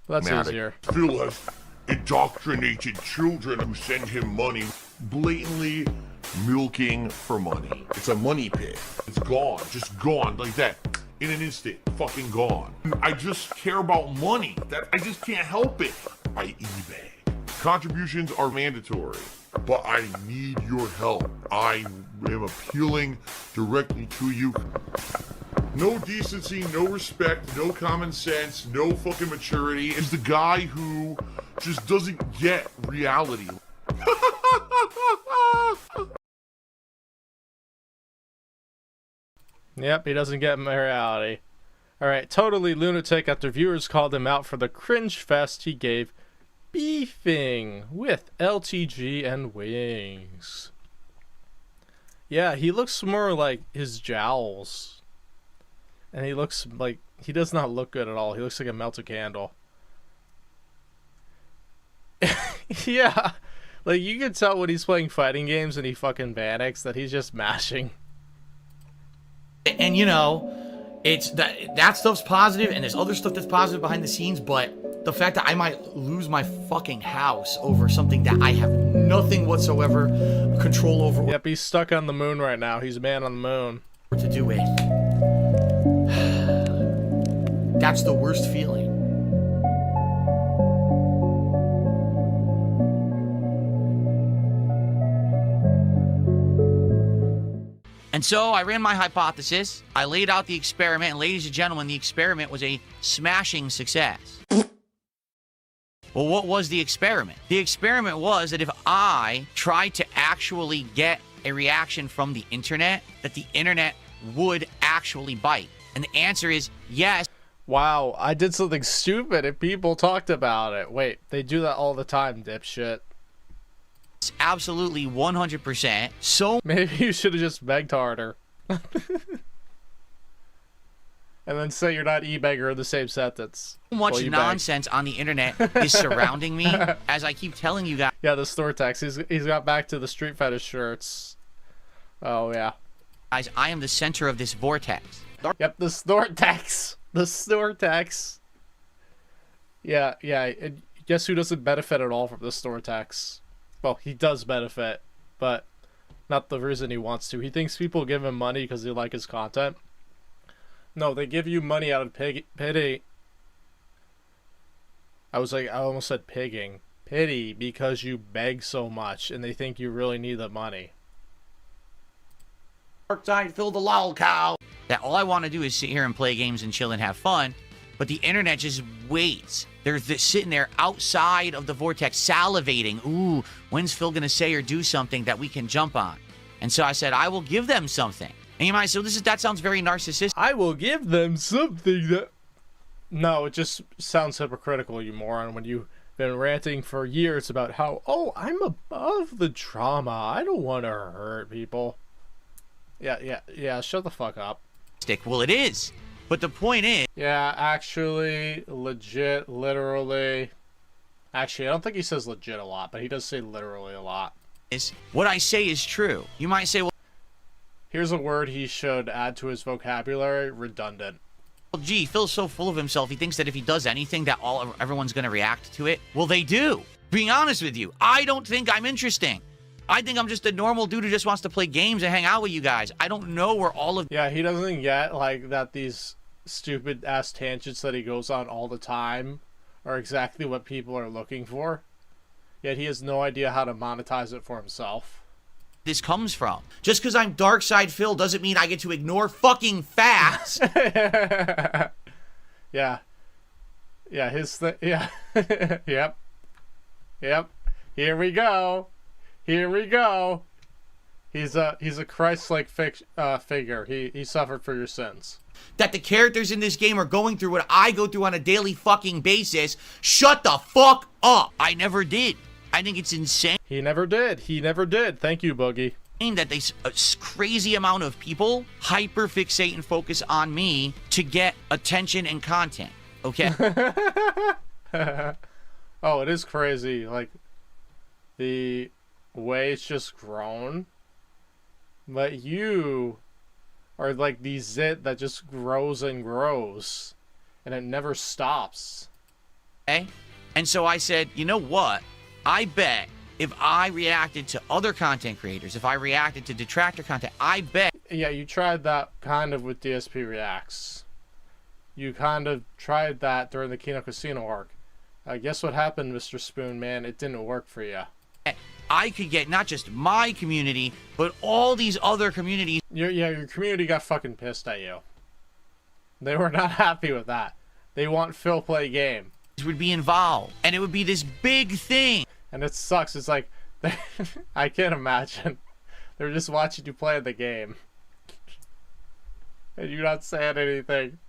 That's easier. Phil has indoctrinated children who send him money, blatantly milking for money. It's a money pit. It's gone, just gone like that. In an instant, fucking gone. I just care about money. I just can't help it. I eBay. Contributions are mandatory, but I need your help. I am appealing directly to you. No decency, no respect, no common sense, no fucking maturity. Is the guy who just doesn't get reality. Yep, he doesn't get reality. Alright, totally lunatic after viewers called him out for the cringe fest he gave beefing with LTG and wings. Yeah, he looks more like his jowls. And he looks like, he does not look good at all. He looks like a melted candle. Yeah, like you can tell when he's playing fighting games and he fucking panics that he's just mashing. And you know, it's that stuff's positive, and there's other stuff that's positive behind the scenes, but the fact that I might lose my fucking house over something that I have nothing whatsoever control over. Yep, he's stuck on the moon right now. He's a man on the moon. To do it. That's the worst feeling. And so I ran my hypothesis, I laid out the experiment, and ladies and gentlemen, the experiment was a smashing success. Well, what was the experiment? The experiment was that if I tried to actually get a reaction from the internet, that the internet would actually bite. And the answer is yes. Wow, I did something stupid and people talked about it. Wait, they do that all the time, dipshit. It's absolutely 100%. So maybe you should have just begged harder. And then say you're not e-beggar in the same sentence. much nonsense on the internet is surrounding me, as I keep telling you guys. Yeah, the store tax. He's got back to the street fetish shirts. Oh, yeah. Guys, I am the center of this vortex. Yep, the store tax. The store tax. Yeah. And guess who doesn't benefit at all from the store tax? Well, he does benefit, but not the reason he wants to. He thinks people give him money because they like his content. No, they give you money out of pity. I almost said pigging. Pity because you beg so much and they think you really need the money. Dark side, fill the lol cow. That all I want to do is sit here and play games and chill and have fun, but the internet just waits. They're sitting there outside of the vortex salivating. Ooh, when's Phil going to say or do something that we can jump on? And so I said, I will give them something. And you might say, that sounds very narcissistic. I will give them something that... No, it just sounds hypocritical, you moron, when you've been ranting for years about how, oh, I'm above the trauma. I don't want to hurt people. Yeah, shut the fuck up. Well, it is. But the point is... Yeah, actually, legit, literally... Actually, I don't think he says legit a lot, but he does say literally a lot. What I say is true. You might say, well... Here's a word he should add to his vocabulary. Redundant. Well, gee, Phil's so full of himself, he thinks that if he does anything that everyone's going to react to it. Well, they do. Being honest with you, I don't think I'm interesting. I think I'm just a normal dude who just wants to play games and hang out with you guys. I don't know where all of... Yeah, he doesn't get, like, that these stupid-ass tangents that he goes on all the time are exactly what people are looking for. Yet he has no idea how to monetize it for himself. This comes from. Just because I'm Dark Side Phil doesn't mean I get to ignore fucking facts. Yeah. Yeah, his thing. Yeah. Yep. Here we go. He's a Christ-like figure. He suffered for your sins. That the characters in this game are going through what I go through on a daily fucking basis. Shut the fuck up. I never did. I think it's insane. He never did. Thank you, Boogie. That a crazy amount of people hyper-fixate and focus on me to get attention and content. Okay? Oh, it is crazy. Like, the way it's just grown. But you Or like the zit that just grows and grows. And it never stops. Okay? And so I said, you know what? I bet if I reacted to other content creators, if I reacted to detractor content, I bet. Yeah, you tried that kind of with DSP Reacts. You kind of tried that during the Kino Casino arc. Guess what happened, Mr. Spoon, man? It didn't work for you. I could get not just my community, but all these other communities. Your community got fucking pissed at you. They were not happy with that. They want Phil play game. Would be involved, and it would be this big thing. And it sucks. It's like, I can't imagine. They're just watching you play the game. And you're not saying anything.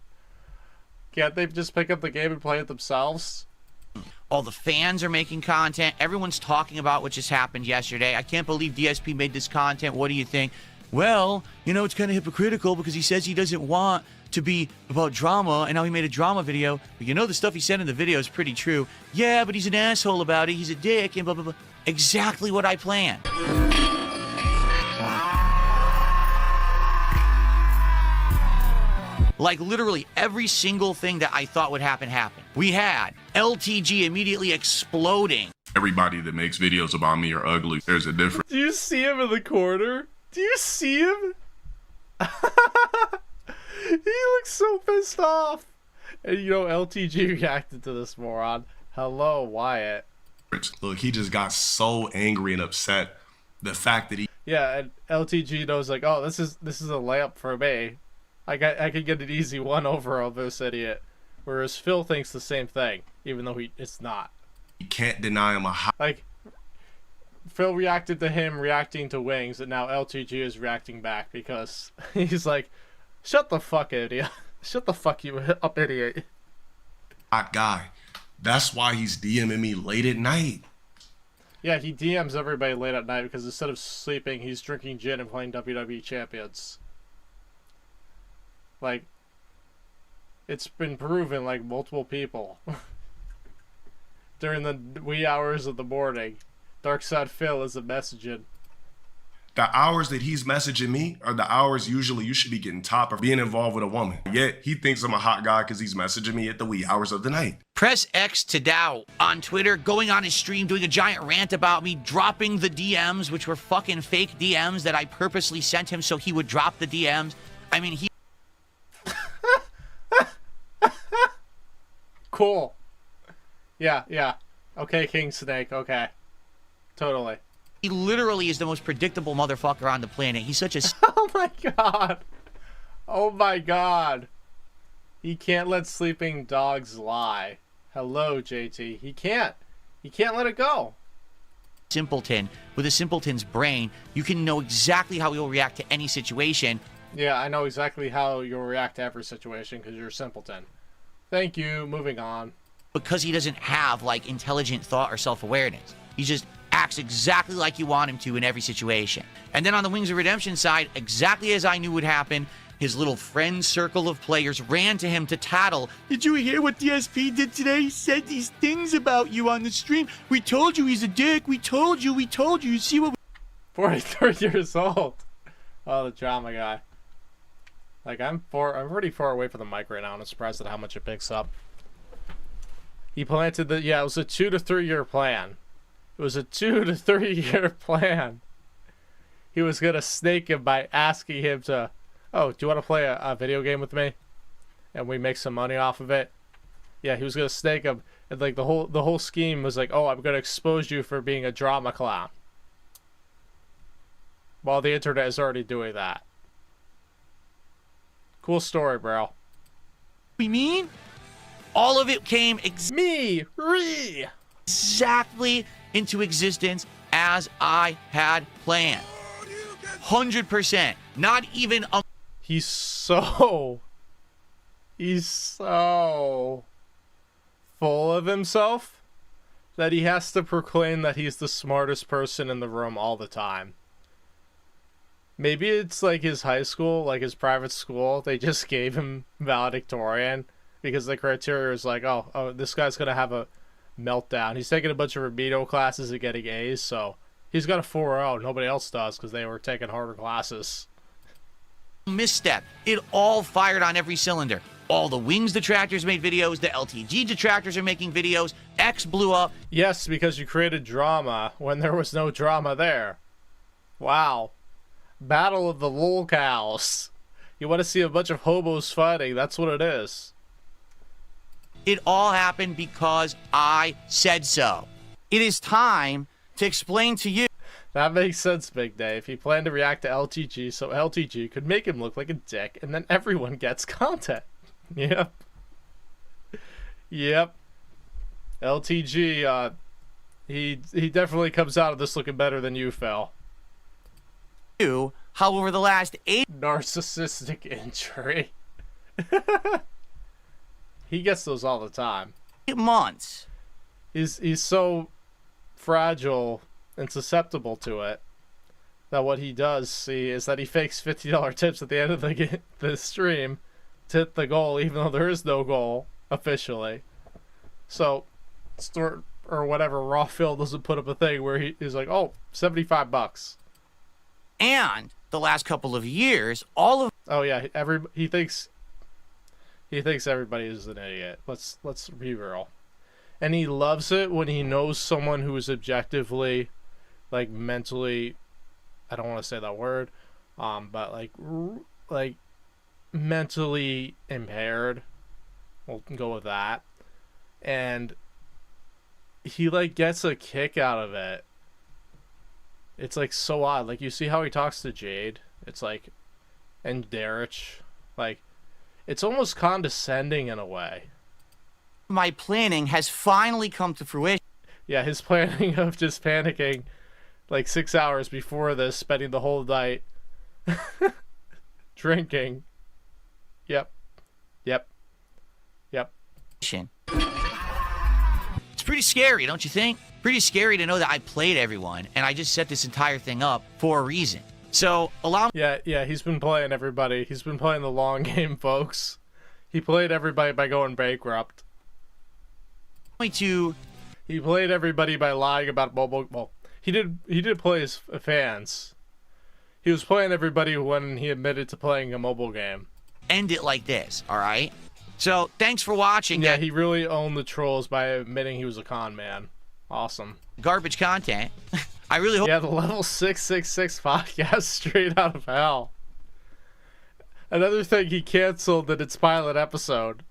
Can't they just pick up the game and play it themselves? All the fans are making content. Everyone's talking about what just happened yesterday. I can't believe DSP made this content. What do you think? Well, you know, it's kind of hypocritical because he says he doesn't want to be about drama, and now he made a drama video. But you know, the stuff he said in the video is pretty true. Yeah, but he's an asshole about it. He's a dick, and blah, blah, blah. Exactly what I planned. Like, literally every single thing that I thought would happen, happened. We had LTG immediately exploding. Everybody that makes videos about me are ugly. There's a difference. Do you see him in the corner? Do you see him? He looks so pissed off. And you know, LTG reacted to this moron. Hello, Wyatt. Look, he just got so angry and upset. The fact that he... Yeah, and LTG knows, like, oh, this is a layup for me. I could get an easy one over on this idiot. Whereas Phil thinks the same thing, even though it's not. You can't deny him a high... Like, Phil reacted to him reacting to Wings, and now LTG is reacting back because he's like, shut the fuck, idiot. Shut the fuck you up, idiot. Hot guy. That's why he's DMing me late at night. Yeah, he DMs everybody late at night because instead of sleeping, he's drinking gin and playing WWE Champions. Like, it's been proven, like, multiple people. During the wee hours of the morning, Darkside Phil is messaging. The hours that he's messaging me are the hours usually you should be getting top or being involved with a woman. Yet, he thinks I'm a hot guy because he's messaging me at the wee hours of the night. Press X to doubt on Twitter, going on his stream, doing a giant rant about me, dropping the DMs, which were fucking fake DMs that I purposely sent him so he would drop the DMs. I mean, he... Cool. Yeah. Okay, King Snake, okay. Totally. He literally is the most predictable motherfucker on the planet. He's such a... Oh my god. Oh my god. He can't let sleeping dogs lie. Hello, JT. He can't. He can't let it go. Simpleton. With a simpleton's brain, you can know exactly how he'll react to any situation. Yeah, I know exactly how you'll react to every situation because you're a simpleton. Thank you. Moving on. Because he doesn't have, like, intelligent thought or self-awareness. He just acts exactly like you want him to in every situation. And then on the Wings of Redemption side, exactly as I knew would happen, his little friend circle of players ran to him to tattle. Did you hear what DSP did today? He said these things about you on the stream. We told you he's a dick. We told you. You see what... 43 years old. Oh, the drama guy. Like, I'm pretty far away from the mic right now, and I'm surprised at how much it picks up. He planted the... Yeah, it was a 2 to 3 year plan. It was a 2 to 3 year plan. He was going to snake him by asking him to... Oh, do you want to play a video game with me? And we make some money off of it? Yeah, he was going to snake him. And, like, the whole scheme was like, oh, I'm going to expose you for being a drama clown. While the internet is already doing that. Cool story, bro. We mean? All of it came exactly into existence as I had planned. 100%. Not even a... He's so full of himself that he has to proclaim that he's the smartest person in the room all the time. Maybe it's like his high school, like his private school. They just gave him valedictorian because the criteria is like, oh, this guy's going to have a meltdown. He's taking a bunch of remedial classes and getting A's, so he's got a 4.0. Nobody else does because they were taking harder classes. misstep. It all fired on every cylinder. All the Wings detractors made videos. The LTG detractors are making videos. X blew up. Yes, because you created drama when there was no drama there. Wow. Battle of the lol cows. You want to see a bunch of hobos fighting, that's what it is. It all happened because I said so. It is time to explain to you. That makes sense, Big Dave. He planned to react to LTG so LTG could make him look like a dick, and then everyone gets content. Yep. Yep. LTG, he definitely comes out of this looking better than you, Phil. How over the last 8 Narcissistic injury. He gets those all the time. months. He's so fragile and susceptible to it that what he does see is that he fakes $50 tips at the end of the stream to hit the goal, even though there is no goal officially. So, or whatever, Raw Phil doesn't put up a thing where he's like, oh, $75. And the last couple of years, all of Oh yeah, he thinks everybody is an idiot. Let's be real. And he loves it when he knows someone who is objectively, like, mentally, I don't want to say that word, but like mentally impaired. We'll go with that. And he like gets a kick out of it. It's like so odd. Like, you see how he talks to Jade? It's like, and Darich, like, it's almost condescending in a way. my planning has finally come to fruition. Yeah, his planning of just panicking like 6 hours before this, spending the whole night drinking. Yep. It's pretty scary, don't you think? Pretty scary to know that I played everyone, and I just set this entire thing up for a reason. So, allow me... Yeah, he's been playing everybody. He's been playing the long game, folks. He played everybody by going bankrupt. to... He played everybody by lying about mobile... Well, he did play his fans. He was playing everybody when he admitted to playing a mobile game. end it like this, all right? So, thanks for watching. Yeah, he really owned the trolls by admitting he was a con man. Awesome. Garbage content. I really hope... Yeah, the level 666 podcast straight out of hell. Another thing he canceled in its pilot episode.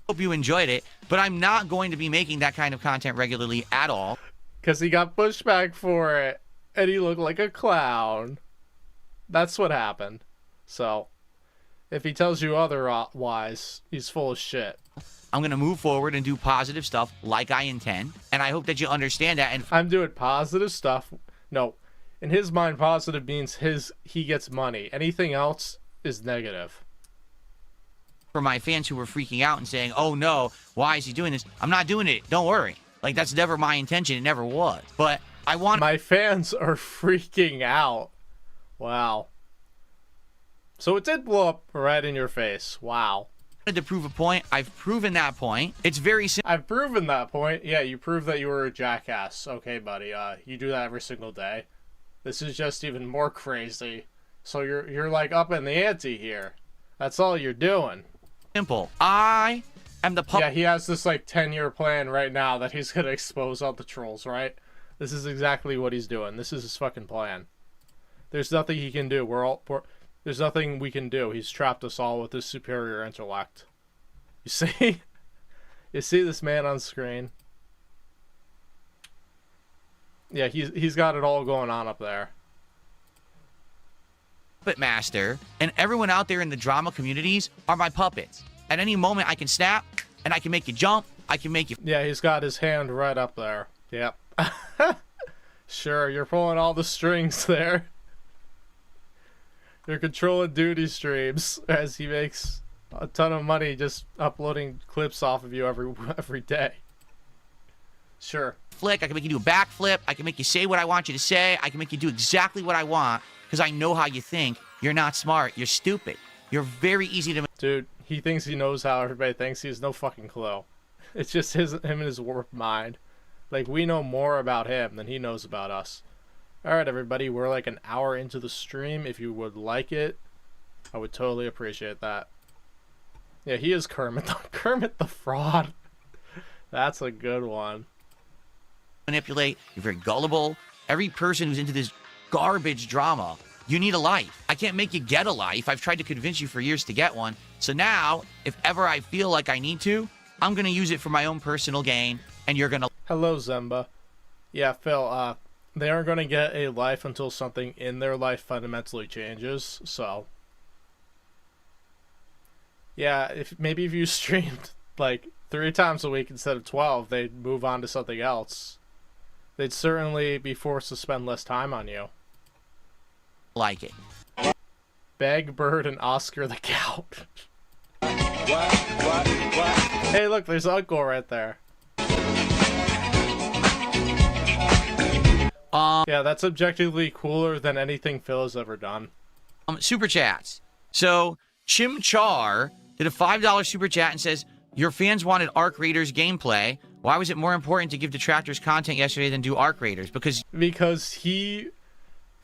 hope you enjoyed it, but I'm not going to be making that kind of content regularly at all. Because he got pushback for it, and he looked like a clown. That's what happened. So, if he tells you otherwise, he's full of shit. I'm going to move forward and do positive stuff like I intend, and I hope that you understand that. And I'm doing positive stuff. No, in his mind, positive means he gets money. Anything else is negative. for my fans who were freaking out and saying, oh no, why is he doing this? I'm not doing it. Don't worry. Like, that's never my intention. It never was. But I want... My fans are freaking out. Wow. So it did blow up right in your face. Wow. to prove a point. I've proven that point. It's very simple. I've proven that point. Yeah, you proved that you were a jackass. Okay, buddy. You do that every single day. This is just even more crazy. So you're like up in the ante here. That's all you're doing. Simple. I am the Yeah, he has this like 10-year plan right now that he's gonna expose all the trolls, right? This is exactly what he's doing. This is his fucking plan. There's nothing he can do. There's nothing we can do. He's trapped us all with his superior intellect. You see? You see this man on screen? Yeah, he's got it all going on up there. puppet master, and everyone out there in the drama communities are my puppets. At any moment, I can snap, and I can make you jump. I can make you... Yeah, he's got his hand right up there. Yep. Sure, you're pulling all the strings there. You're controlling duty streams as he makes a ton of money just uploading clips off of you every day. Sure. Flick, I can make you do a backflip. I can make you say what I want you to say. I can make you do exactly what I want because I know how you think. You're not smart. You're stupid. You're very easy to... Dude, he thinks he knows how everybody thinks. He has no fucking clue. It's just him and his warped mind. Like, we know more about him than he knows about us. Alright, everybody, we're like an hour into the stream. If you would like it, I would totally appreciate that. Yeah, he is Kermit the Fraud. That's a good one. Manipulate. You're very gullible. Every person who's into this garbage drama, you need a life. I can't make you get a life. I've tried to convince you for years to get one. So now, if ever I feel like I need to, I'm going to use it for my own personal gain, and you're going to... Hello, Zemba. Yeah, Phil, they aren't going to get a life until something in their life fundamentally changes, so... Yeah, maybe if you streamed, like, 3 times a week instead of 12, they'd move on to something else. They'd certainly be forced to spend less time on you. Like it. Bag Bird and Oscar the Gout. Hey, look, there's Uncle right there. Yeah, that's objectively cooler than anything Phil has ever done. Super chats. So, Chimchar did a $5 super chat and says, your fans wanted Arc Raiders gameplay. Why was it more important to give detractors content yesterday than do Arc Raiders? Because he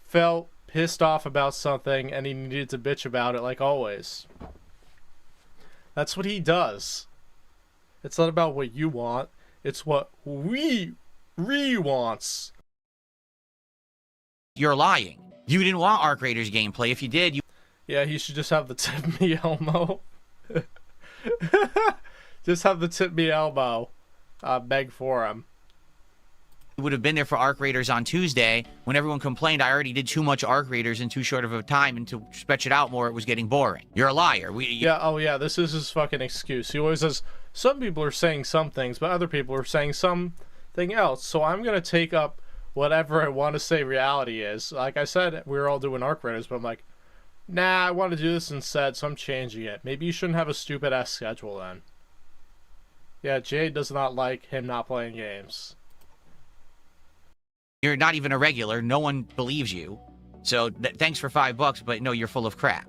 felt pissed off about something and he needed to bitch about it like always. That's what he does. It's not about what you want. It's what we wants. You're lying. You didn't want Arc Raiders gameplay. If you did, you... Yeah, he should just have the tip me Elmo. Just have the tip me Elmo beg for him. would have been there for Arc Raiders on Tuesday. When everyone complained I already did too much Arc Raiders in too short of a time, and to stretch it out more, it was getting boring. You're a liar. Yeah, this is his fucking excuse. He always says, some people are saying some things, but other people are saying something else. So I'm going to take up whatever I want to say reality is. Like I said, we were all doing Arc Raiders, but I'm like, nah, I want to do this instead, so I'm changing it. Maybe you shouldn't have a stupid-ass schedule then. Yeah, Jade does not like him not playing games. You're not even a regular. No one believes you. So thanks for $5, but no, you're full of crap.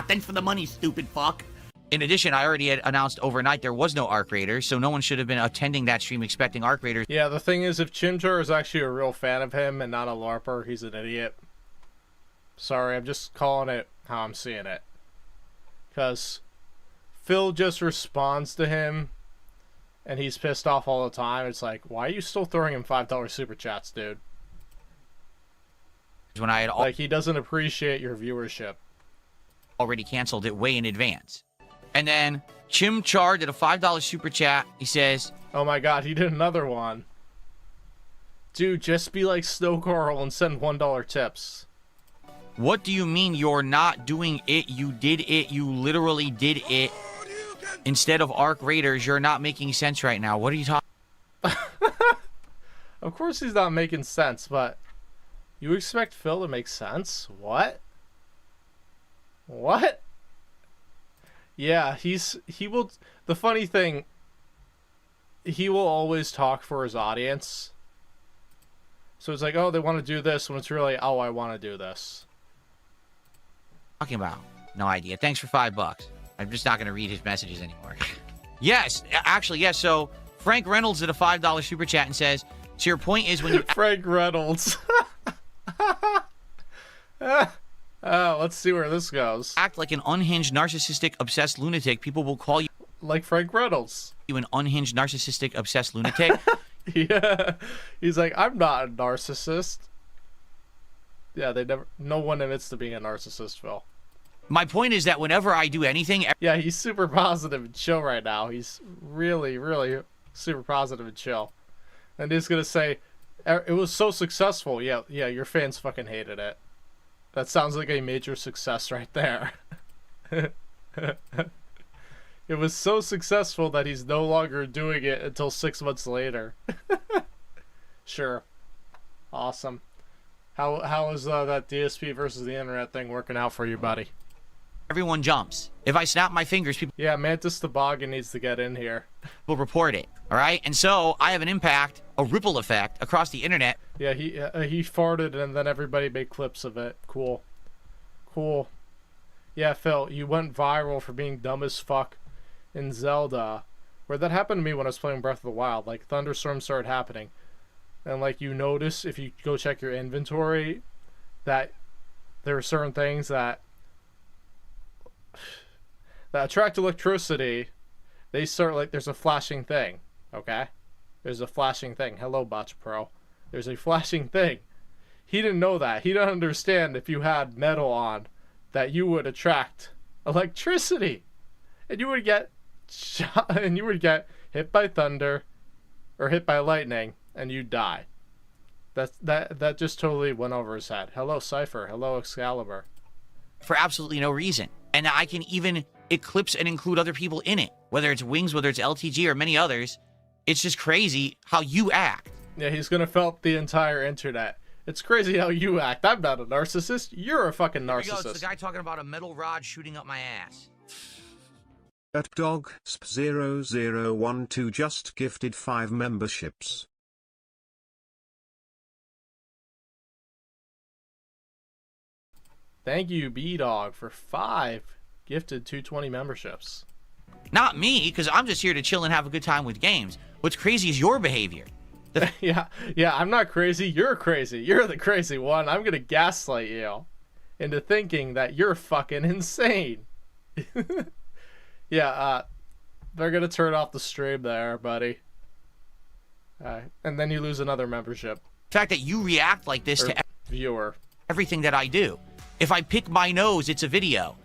Thanks for the money, stupid fuck. In addition, I already had announced overnight there was no Arc Raiders, so no one should have been attending that stream expecting Arc Raiders. Yeah, the thing is, if Chimchar is actually a real fan of him and not a LARPer, he's an idiot. Sorry, I'm just calling it how I'm seeing it. Because Phil just responds to him, and he's pissed off all the time. It's like, why are you still throwing him $5 super chats, dude? When I had like, he doesn't appreciate your viewership. Already canceled it way in advance. And then Chimchar did a $5 super chat. He says, oh my god, he did another one. Dude, just be like Snow Carl and send $1 tips. What do you mean you're not doing it? You did it. You literally did it. Instead of Arc Raiders, you're not making sense right now. What are you talking? Of course he's not making sense, but you expect Phil to make sense? What? What? Yeah, he will. The funny thing, he will always talk for his audience. So it's like, oh, they want to do this, when it's really, oh, I want to do this. Talking about? No idea. Thanks for $5. I'm just not going to read his messages anymore. Yes, actually, yes. So Frank Reynolds did a $5 super chat and says, so your point is when you... Frank Reynolds. Let's see where this goes. Act like an unhinged, narcissistic, obsessed lunatic, people will call you... Like Frank Reynolds. You an unhinged, narcissistic, obsessed lunatic. Yeah. He's like, I'm not a narcissist. Yeah, no one admits to being a narcissist, Phil. My point is that whenever I do anything... Yeah, he's super positive and chill right now. He's really, really super positive and chill. And he's going to say, it was so successful. Yeah, your fans fucking hated it. That sounds like a major success right there. It was so successful that he's no longer doing it until 6 months later. Sure. Awesome. How is that DSP versus the internet thing working out for you, buddy? Everyone jumps. If I snap my fingers, people... Yeah, Mantis Toboggan needs to get in here. Will report it, all right? And so I have an impact, a ripple effect across the internet. Yeah, he farted and then everybody made clips of it. Cool. Cool. Yeah, Phil, you went viral for being dumb as fuck in Zelda. Where that happened to me when I was playing Breath of the Wild. Like, thunderstorms started happening. and like you notice if you go check your inventory that there are certain things that attract electricity, they start like there's a flashing thing, okay? There's a flashing thing. Hello, Botch Pro. There's a flashing thing. He didn't know that. He didn't understand if you had metal on that you would attract electricity. And you would get shot, and you would get hit by thunder or hit by lightning and you'd die. That just totally went over his head. Hello, Cypher. Hello, Excalibur. For absolutely no reason. And I can even eclipse and include other people in it, whether it's Wings, whether it's LTG, or many others. It's just crazy how you act. Yeah, he's gonna felt the entire internet. It's crazy how you act. I'm not a narcissist. You're a fucking narcissist. Here we go. It's the guy talking about a metal rod shooting up my ass. At dog sp0012 just gifted 5 memberships. Thank you, B-Dog, for 5 gifted 220 memberships. Not me, because I'm just here to chill and have a good time with games. What's crazy is your behavior. Yeah, I'm not crazy. You're crazy. You're the crazy one. I'm gonna gaslight you into thinking that you're fucking insane. Yeah, they're gonna turn off the stream there, buddy. And then you lose another membership. The fact that you react like this to viewer. Everything that I do. If I pick my nose, it's a video.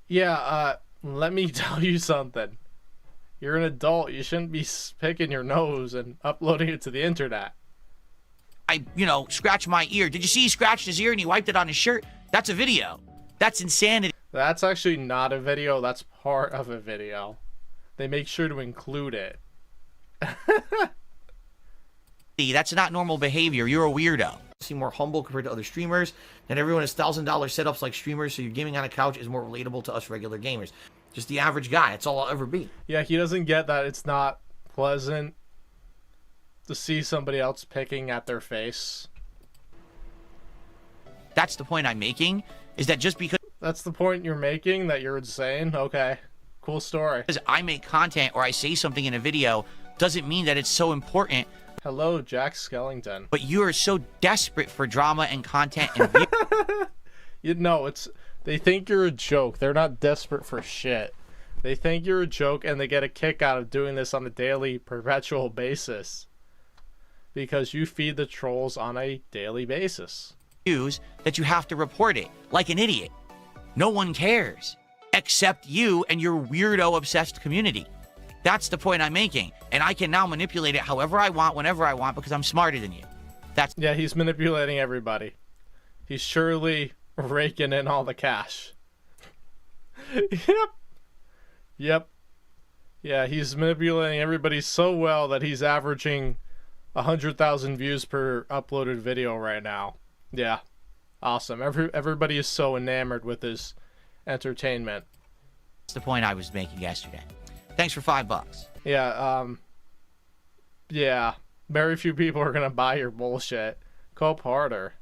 Yeah, let me tell you something. You're an adult. You shouldn't be picking your nose and uploading it to the internet. I scratch my ear. Did you see he scratched his ear and he wiped it on his shirt? That's a video. That's insanity. That's actually not a video. That's part of a video. They make sure to include it. That's not normal behavior. You're a weirdo. Seem more humble compared to other streamers. And everyone has $1,000 setups like streamers, so your gaming on a couch is more relatable to us regular gamers. Just the average guy. That's all I'll ever be. Yeah, he doesn't get that it's not pleasant to see somebody else picking at their face. That's the point I'm making, is that just because... That's the point you're making, that you're insane? Okay. Cool story. Because I make content or I say something in a video doesn't mean that it's so important. Hello, Jack Skellington. But you are so desperate for drama and content and they think you're a joke. They're not desperate for shit. They think you're a joke and they get a kick out of doing this on a daily, perpetual basis. Because you feed the trolls on a daily basis. That you have to report it like an idiot. No one cares except you and your weirdo obsessed community. That's the point I'm making. And I can now manipulate it however I want, whenever I want, because I'm smarter than you. Yeah, he's manipulating everybody. He's surely raking in all the cash. Yep. Yeah, he's manipulating everybody so well that he's averaging 100,000 views per uploaded video right now. Yeah. Awesome. Everybody is so enamored with his entertainment. That's the point I was making yesterday. Thanks for $5. Yeah, very few people are gonna buy your bullshit. Cope harder.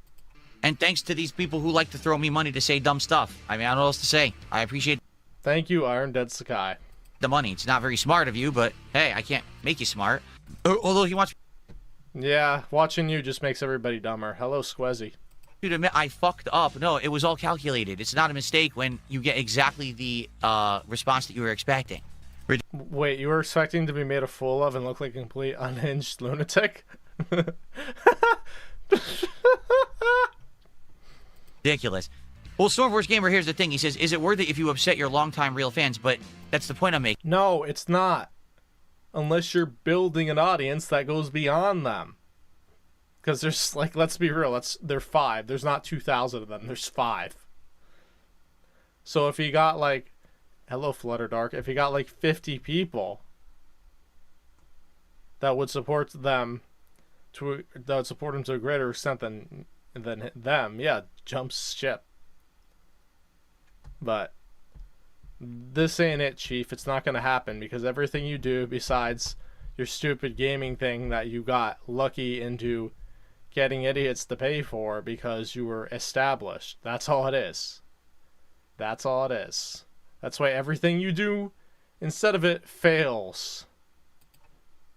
And thanks to these people who like to throw me money to say dumb stuff. I mean, I don't know what else to say. I appreciate... Thank you, Iron Dead Sakai. The money. It's not very smart of you, but hey, I can't make you smart. Although he wants... Yeah, watching you just makes everybody dumber. Hello, Squezzy. To admit I fucked up. No, it was all calculated. It's not a mistake when you get exactly the response that you were expecting. Wait, you were expecting to be made a fool of and look like a complete unhinged lunatic? Ridiculous. Well, Stormforce Gamer, here's the thing. He says, is it worth it if you upset your longtime real fans? But that's the point I'm making. No, it's not. Unless you're building an audience that goes beyond them. Because there's, like, let's be real, there are 5. There's not 2,000 of them. There's 5. So if you got, like... Hello, Flutterdark. If you got, like, 50 people that would support them to a greater extent than them, yeah, jump ship. But this ain't it, Chief. It's not gonna happen because everything you do besides your stupid gaming thing that you got lucky into getting idiots to pay for because you were established. That's all it is. That's all it is. That's why everything you do instead of it fails.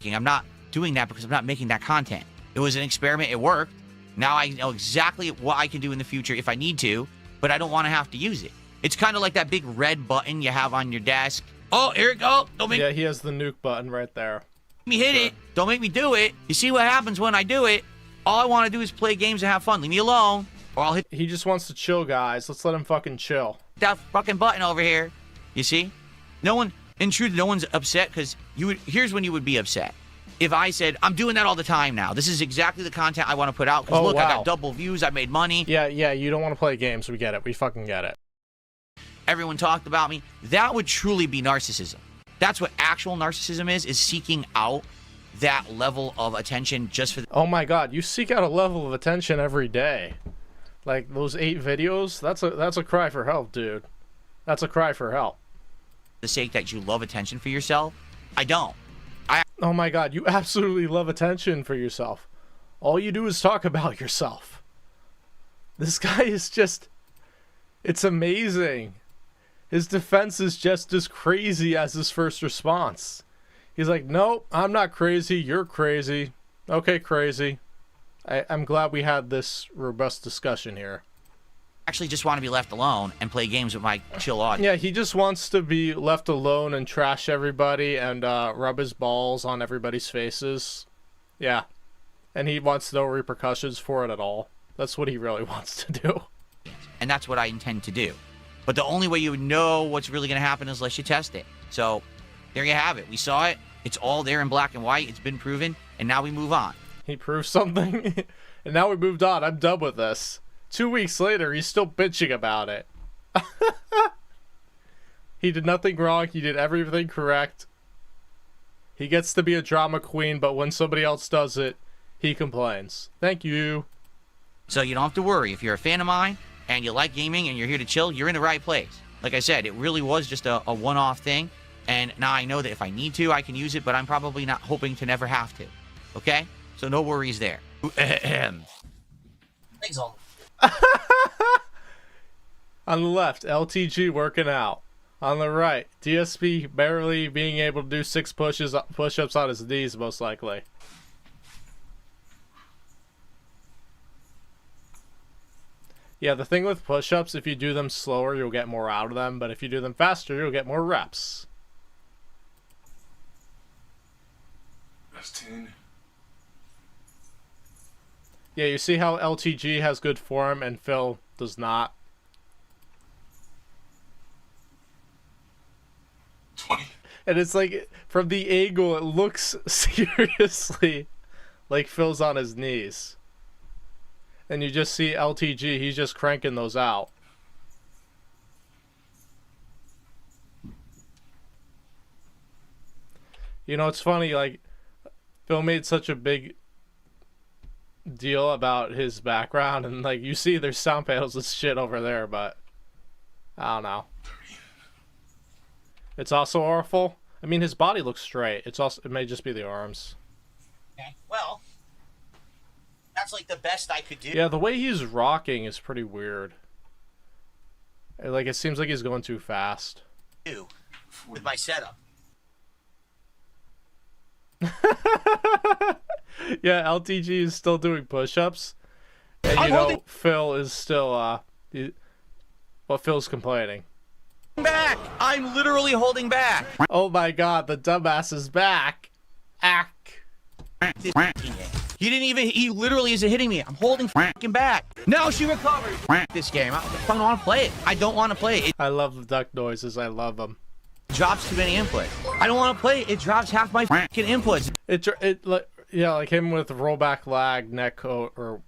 I'm not doing that because I'm not making that content. It was an experiment. It worked. Now I know exactly what I can do in the future if I need to, but I don't want to have to use it. It's kind of like that big red button you have on your desk. Oh, here it goes. Don't make Yeah, he has the nuke button right there. me hit it. Don't make me do it. You see what happens when I do it? All I want to do is play games and have fun. Leave me alone, or I'll hit He just wants to chill, guys. Let's let him fucking chill. that fucking button over here. You see? No one, in truth, no one's upset because here's when you would be upset. If I said, I'm doing that all the time now. This is exactly the content I want to put out. Because look, I got double views. I made money. Yeah, you don't want to play games. We get it. We fucking get it. Everyone talked about me. That would truly be narcissism. That's what actual narcissism is seeking out that level of attention just for Oh my god, you seek out a level of attention every day. Like those 8 videos, that's a cry for help, dude. That's a cry for help. the sake that you love attention for yourself. I don't. Oh my god, you absolutely love attention for yourself. All you do is talk about yourself. This guy is just... It's amazing. His defense is just as crazy as his first response. He's like, nope, I'm not crazy, you're crazy. Okay, crazy. I'm glad we had this robust discussion here. Actually just want to be left alone and play games with my chill audience. Yeah, he just wants to be left alone and trash everybody and rub his balls on everybody's faces. Yeah. And he wants no repercussions for it at all. That's what he really wants to do. And that's what I intend to do. But the only way you would know what's really going to happen is unless you test it. So there you have it. We saw it. It's all there in black and white. It's been proven. And now we move on. He proved something. And now we moved on. I'm done with this. 2 weeks later, he's still bitching about it. He did nothing wrong. He did everything correct. He gets to be a drama queen, but when somebody else does it, he complains. Thank you. So you don't have to worry. If you're a fan of mine and you like gaming and you're here to chill, you're in the right place. Like I said, it really was just a one-off thing. And now I know that if I need to, I can use it, but I'm probably not hoping to never have to. Okay? So no worries there. Thanks all. On the left, LTG working out. On the right, DSP barely being able to do 6 push-ups on his knees, most likely. Yeah, the thing with push-ups, if you do them slower, you'll get more out of them, but if you do them faster, you'll get more reps. That's 10. Yeah, you see how LTG has good form and Phil does not? 20. And it's like, from the angle, it looks seriously like Phil's on his knees. And you just see LTG, he's just cranking those out. You know, it's funny, like, Phil made such a big deal about his background, and, like, you see there's sound panels and shit over there, but I don't know. It's also awful. I mean, his body looks straight. It may just be the arms. Okay, well, that's like the best I could do. Yeah, the way he's rocking is pretty weird. Like, it seems like he's going too fast. With my setup. Yeah, LTG is still doing push-ups. And, you know, Phil is still, well, Phil's complaining. Back! I'm literally holding back. Oh my god, the dumbass is back. Ack. He literally isn't hitting me. I'm holding fucking back. No, she recovered. This game. I don't want to play it. I don't want to play it. I love the duck noises. I love them. It drops too many inputs. I don't want to play it. It drops half my fucking inputs. Yeah, like him with rollback lag netcode or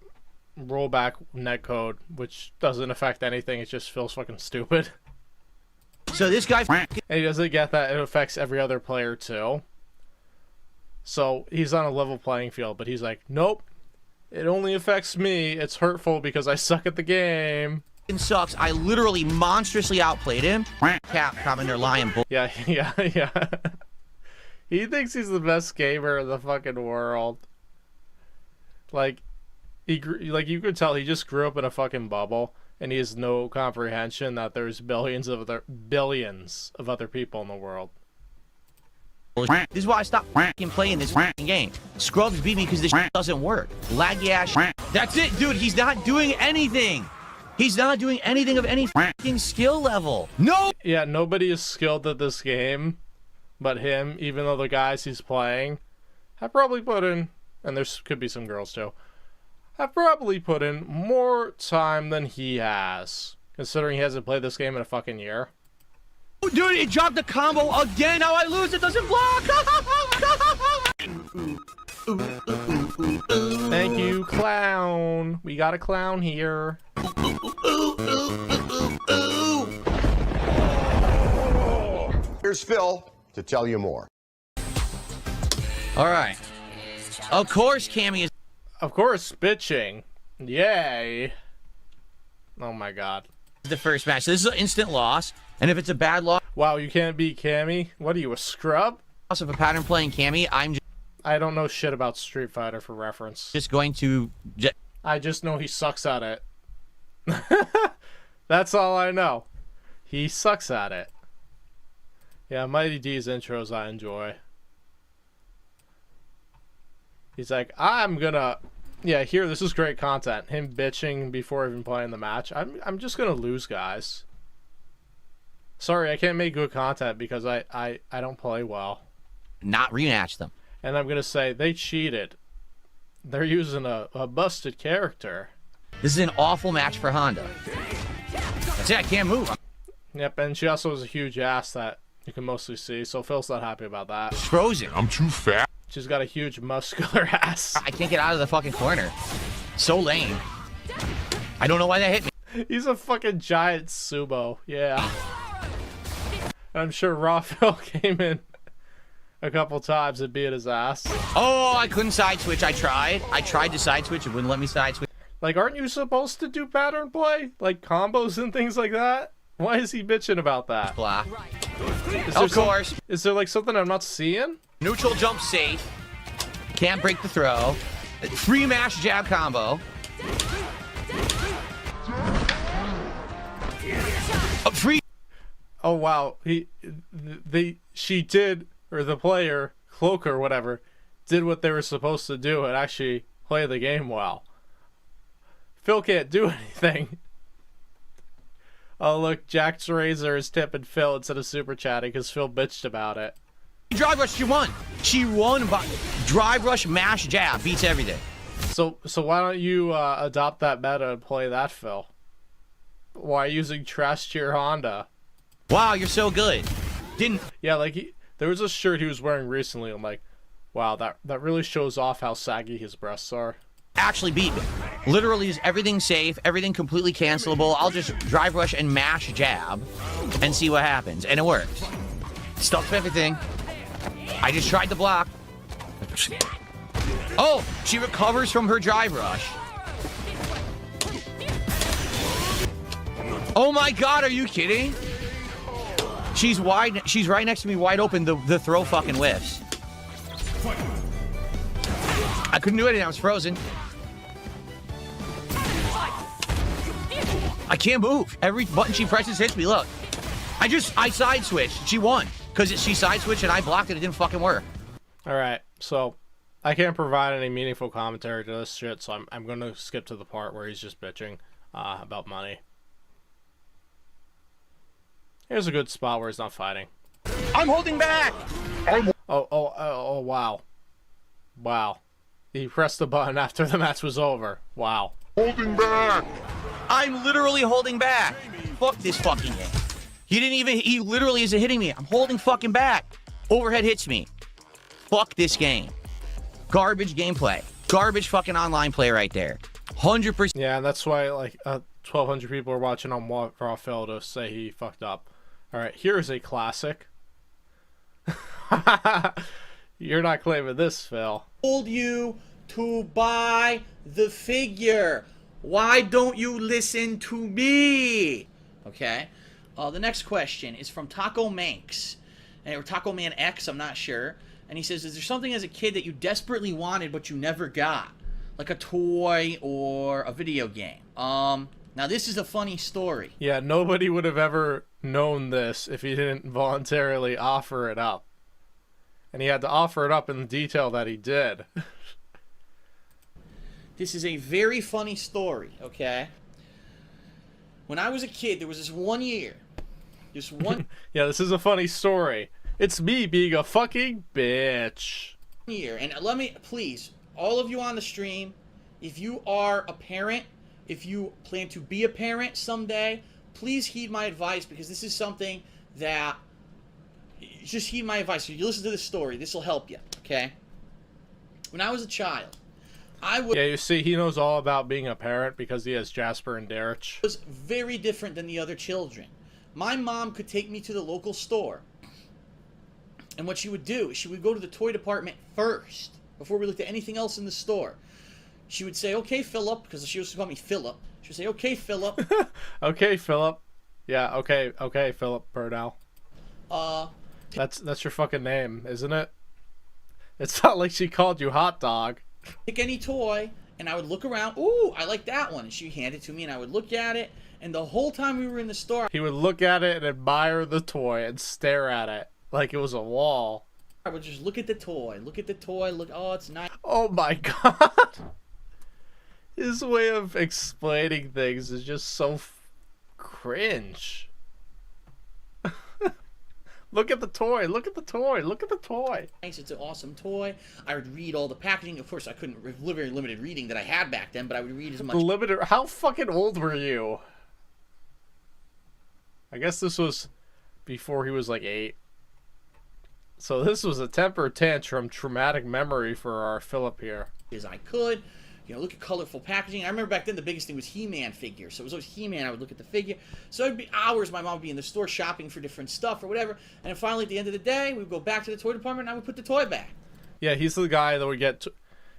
rollback netcode, which doesn't affect anything. It just feels fucking stupid. So this guy and he doesn't get that it affects every other player too. So he's on a level playing field, but he's like, nope, it only affects me. It's hurtful because I suck at the game. It sucks. I literally monstrously outplayed him. Cap coming there lying bull. Yeah. He thinks he's the best gamer in the fucking world. Like, you could tell he just grew up in a fucking bubble, and he has no comprehension that there's billions of other people in the world. This is why I stopped fucking playing this fucking game. Scrubs beat me because this doesn't work. Laggy ass. That's it, dude. He's not doing anything. He's not doing anything of any fucking skill level. No. Yeah, nobody is skilled at this game but him, even though the guys he's playing have probably put in, and there could be some girls too, have probably put in more time than he has, considering he hasn't played this game in a fucking year. Dude, it dropped the combo again. Now I lose. It doesn't block. Thank you, clown. We got a clown here. Here's Phil to tell you more. All right. Of course, Cammy is. Of course, bitching. Yay. Oh my god. The first match. This is an instant loss. And if it's a bad loss Wow, you can't beat Cammy? What are you, a scrub? of a pattern playing Cammy, I don't know shit about Street Fighter for reference. just going to. I just know he sucks at it. That's all I know. He sucks at it. Yeah, Mighty D's intros I enjoy. He's like, I'm gonna... Yeah, here, this is great content. Him bitching before even playing the match. I'm just gonna lose, guys. Sorry, I can't make good content because I don't play well. Not rematch them. And I'm gonna say, they cheated. They're using a busted character. This is an awful match for Honda. That's it, I can't move. Yep, and she also has a huge ass that you can mostly see, so Phil's not happy about that. Frozen. I'm too fat. She's got a huge muscular ass. I can't get out of the fucking corner. So lame. I don't know why that hit me. He's a fucking giant sumo, yeah. I'm sure Raw Phil came in a couple times and beat his ass. Oh, I couldn't side switch. I tried to side switch. It wouldn't let me side switch. Like, aren't you supposed to do pattern play? Like combos and things like that? Why is he bitching about that? Blah. Is Of course. Is there like something I'm not seeing? Neutral jump safe. Can't break the throw. Free mash jab combo. Free. Oh wow, she did, or the player, Cloak or whatever, did what they were supposed to do and actually play the game well. Phil can't do anything. Oh look, Jack's Razor is tipping Phil instead of super chatting because Phil bitched about it. Drive rush, she won. She won by drive rush mash jab. Beats everything. So why don't you adopt that meta and play that, Phil? Why using trash tier Honda? Wow, you're so good. Yeah, like there was a shirt he was wearing recently. I'm like, wow, that really shows off how saggy his breasts are. Actually beat me. Literally is everything safe, everything completely cancelable. I'll just drive rush and mash jab and see what happens. And it works. Stuff everything. I just tried to block. Oh, she recovers from her drive rush. Oh my god, are you kidding? She's wide. She's right next to me, wide open. The throw fucking whiffs. I couldn't do anything. I was frozen. I can't move. Every button she presses hits me. Look. I side switched. She won. Because she side switched and I blocked it. It didn't fucking work. Alright, so I can't provide any meaningful commentary to this shit, so I'm going to skip to the part where he's just bitching about money. Here's a good spot where he's not fighting. I'm holding back. Oh, wow. Wow. He pressed the button after the match was over. Wow. Holding back. I'm literally holding back. Fuck this fucking game. He literally isn't hitting me. I'm holding fucking back. Overhead hits me. Fuck this game. Garbage gameplay. Garbage fucking online play right there. 100%. Yeah, and that's why like 1,200 people are watching on Raw Phil to say he fucked up. Alright, here's a classic. You're not claiming this, Phil. Told you to buy the figure. Why don't you listen to me? Okay. The next question is from Taco Manx, or Taco Man X, I'm not sure. And he says, is there something as a kid that you desperately wanted but you never got? Like a toy or a video game? Now this is a funny story. Yeah, nobody would have ever known this if he didn't voluntarily offer it up. And he had to offer it up in the detail that he did. This is a very funny story, okay? When I was a kid, there was this one year. This one Yeah, this is a funny story. It's me being a fucking bitch. year. And let me, please, all of you on the stream, if you are a parent, if you plan to be a parent someday, please heed my advice, because this is something that, just heed my advice. If you listen to this story, this will help you, okay? When I was a child, Yeah, you see, he knows all about being a parent because he has Jasper and Derek. was very different than the other children. My mom could take me to the local store, and what she would do is she would go to the toy department first before we looked at anything else in the store. She would say, "Okay, Philip," because she used to call me Philip. She would say, "Okay, Philip." Okay, Philip. Yeah, okay, Philip Burdell. That's your fucking name, isn't it? It's not like she called you hot dog. Pick any toy, and I would look around. Ooh, I like that one. And she handed it to me, and I would look at it. And the whole time we were in the store, He would look at it and admire the toy and stare at it like it was a wall. I would just look at the toy, look, oh, it's nice. Oh my god. His way of explaining things is just so cringe. Look at the toy, look at the toy, look at the toy. It's an awesome toy. I would read all the packaging. Of course, I couldn't, very limited reading that I had back then, but I would read as much. Limited. How fucking old were you? I guess this was before he was like 8. So this was a temper tantrum traumatic memory for our Philip here. As I could. You know, look at colorful packaging. I remember back then the biggest thing was He-Man figures. So it was always He-Man. I would look at the figure. So it'd be hours my mom would be in the store shopping for different stuff or whatever. And then finally at the end of the day, we'd go back to the toy department and I would put the toy back. Yeah, he's the guy that would get...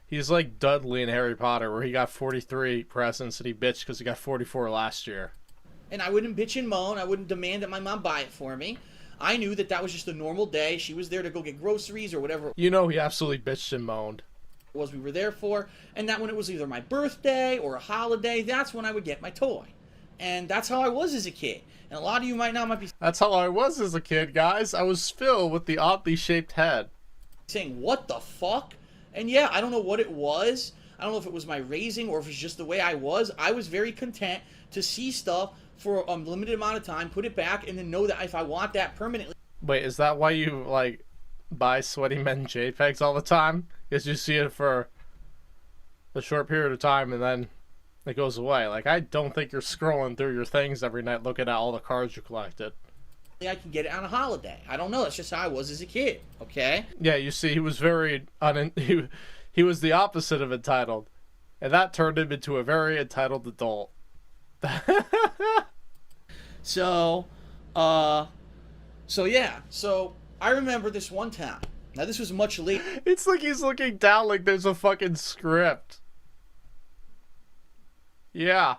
He's like Dudley in Harry Potter, where he got 43 presents and he bitched because he got 44 last year. And I wouldn't bitch and moan. I wouldn't demand that my mom buy it for me. I knew that that was just a normal day. She was there to go get groceries or whatever. You know he absolutely bitched and moaned. Was we were there for, and that when it was either my birthday or a holiday, that's when I would get my toy. And that's how I was as a kid. And a lot of you might be that's how I was as a kid, guys. I was Phil with the oddly shaped head. Saying, what the fuck? And yeah, I don't know what it was. I don't know if it was my raising or if it's just the way I was. I was very content to see stuff for a limited amount of time, put it back, and then know that if I want that permanently. Wait, is that why you, like, buy Sweaty Men JPEGs all the time? Because you see it for a short period of time and then it goes away. Like, I don't think you're scrolling through your things every night looking at all the cards you collected. I can get it on a holiday. I don't know. That's just how I was as a kid, okay? Yeah, you see, he was very... he was the opposite of entitled. And that turned him into a very entitled adult. So yeah. So I remember this one time. Now this was much later. It's like he's looking down like there's a fucking script. Yeah.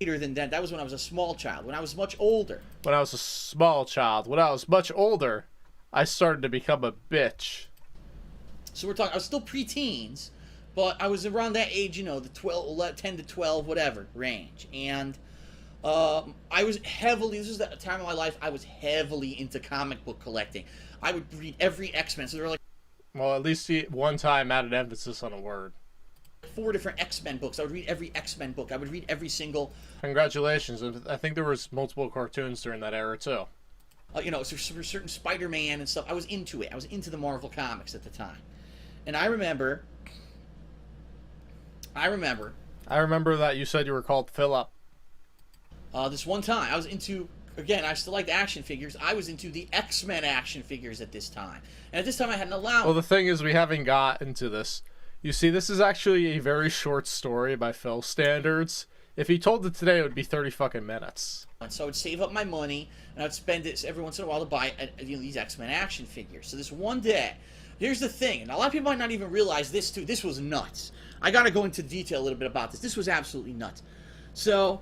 Later than that. That was when I was a small child. When I was much older. When I was a small child. When I was much older, I started to become a bitch. So we're talking, I was still pre-teens, but I was around that age, you know, the 10 to 12, whatever, range. And I was heavily, this was the time of my life, I was heavily into comic book collecting. I would read every X-Men, so there were like... Well, at least he one time added emphasis on a word. 4 different X-Men books. I would read every X-Men book. I would read every single... Congratulations. I think there was multiple cartoons during that era, too. You know, so for certain Spider-Man and stuff, I was into it. I was into the Marvel comics at the time. And I remember that you said you were called Philip. This one time, I was into... Again, I still liked action figures. I was into the X-Men action figures at this time. And at this time, I hadn't allowed... Well, the thing is, we haven't got into this. You see, this is actually a very short story by Phil standards. If he told it today, it would be 30 fucking minutes. So I would save up my money, and I'd spend it every once in a while to buy these X-Men action figures. So this one day, here's the thing, and a lot of people might not even realize this, too. This was nuts. I got to go into detail a little bit about this. This was absolutely nuts. So...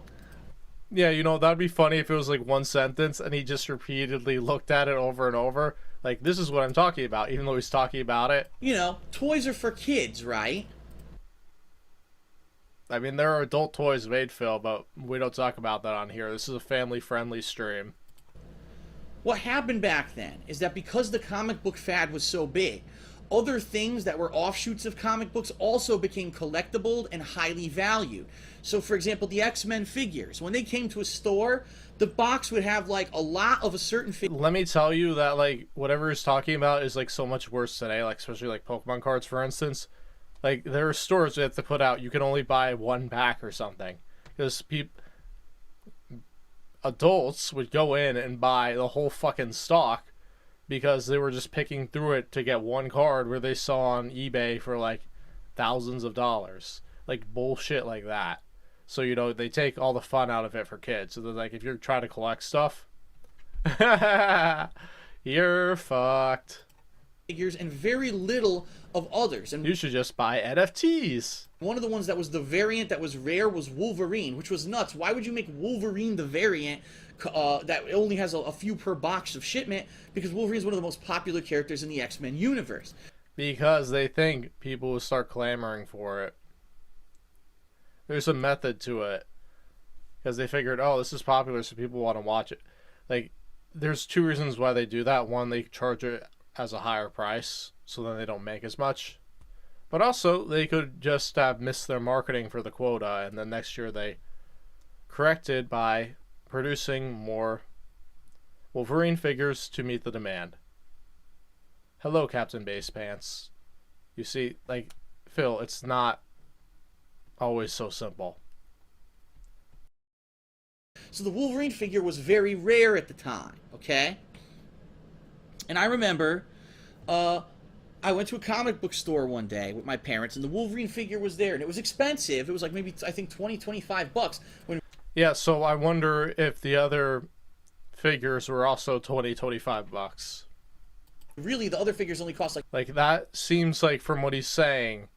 Yeah, you know, that'd be funny if it was like one sentence and he just repeatedly looked at it over and over. Like, this is what I'm talking about, even though he's talking about it. You know, toys are for kids, right? I mean, there are adult toys made, Phil, but we don't talk about that on here. This is a family-friendly stream. what happened back then is that because the comic book fad was so big, other things that were offshoots of comic books also became collectible and highly valued. So, for example, the X-Men figures, when they came to a store, the box would have like a lot of a certain figure. Let me tell you that like whatever he's talking about is like so much worse today, like especially like Pokemon cards, for instance. Like there are stores that have to put out you can only buy one pack or something because adults would go in and buy the whole fucking stock because they were just picking through it to get one card where they saw on eBay for like thousands of dollars, like bullshit like that. So, you know, they take all the fun out of it for kids. So they're like, if you're trying to collect stuff, you're fucked. Figures and very little of others. And you should just buy NFTs. One of the ones that was the variant that was rare was Wolverine, which was nuts. Why would you make Wolverine the variant that only has a few per box of shipment? Because Wolverine is one of the most popular characters in the X-Men universe. Because they think people will start clamoring for it. There's a method to it. Because they figured, oh, this is popular, so people want to watch it. Like, there's two reasons why they do that. One, they charge it as a higher price, so then they don't make as much. But also, they could just have missed their marketing for the quota, and then next year they corrected by producing more Wolverine figures to meet the demand. Hello, Captain Basepants. You see, like, Phil, it's not always so simple. So the Wolverine figure was very rare at the time, okay? And I remember, I went to a comic book store one day with my parents, and the Wolverine figure was there, and it was expensive. It was like maybe, I think, 20, 25 bucks. Yeah, so I wonder if the other figures were also 20, 25 bucks. Really, the other figures only cost like that seems like from what he's saying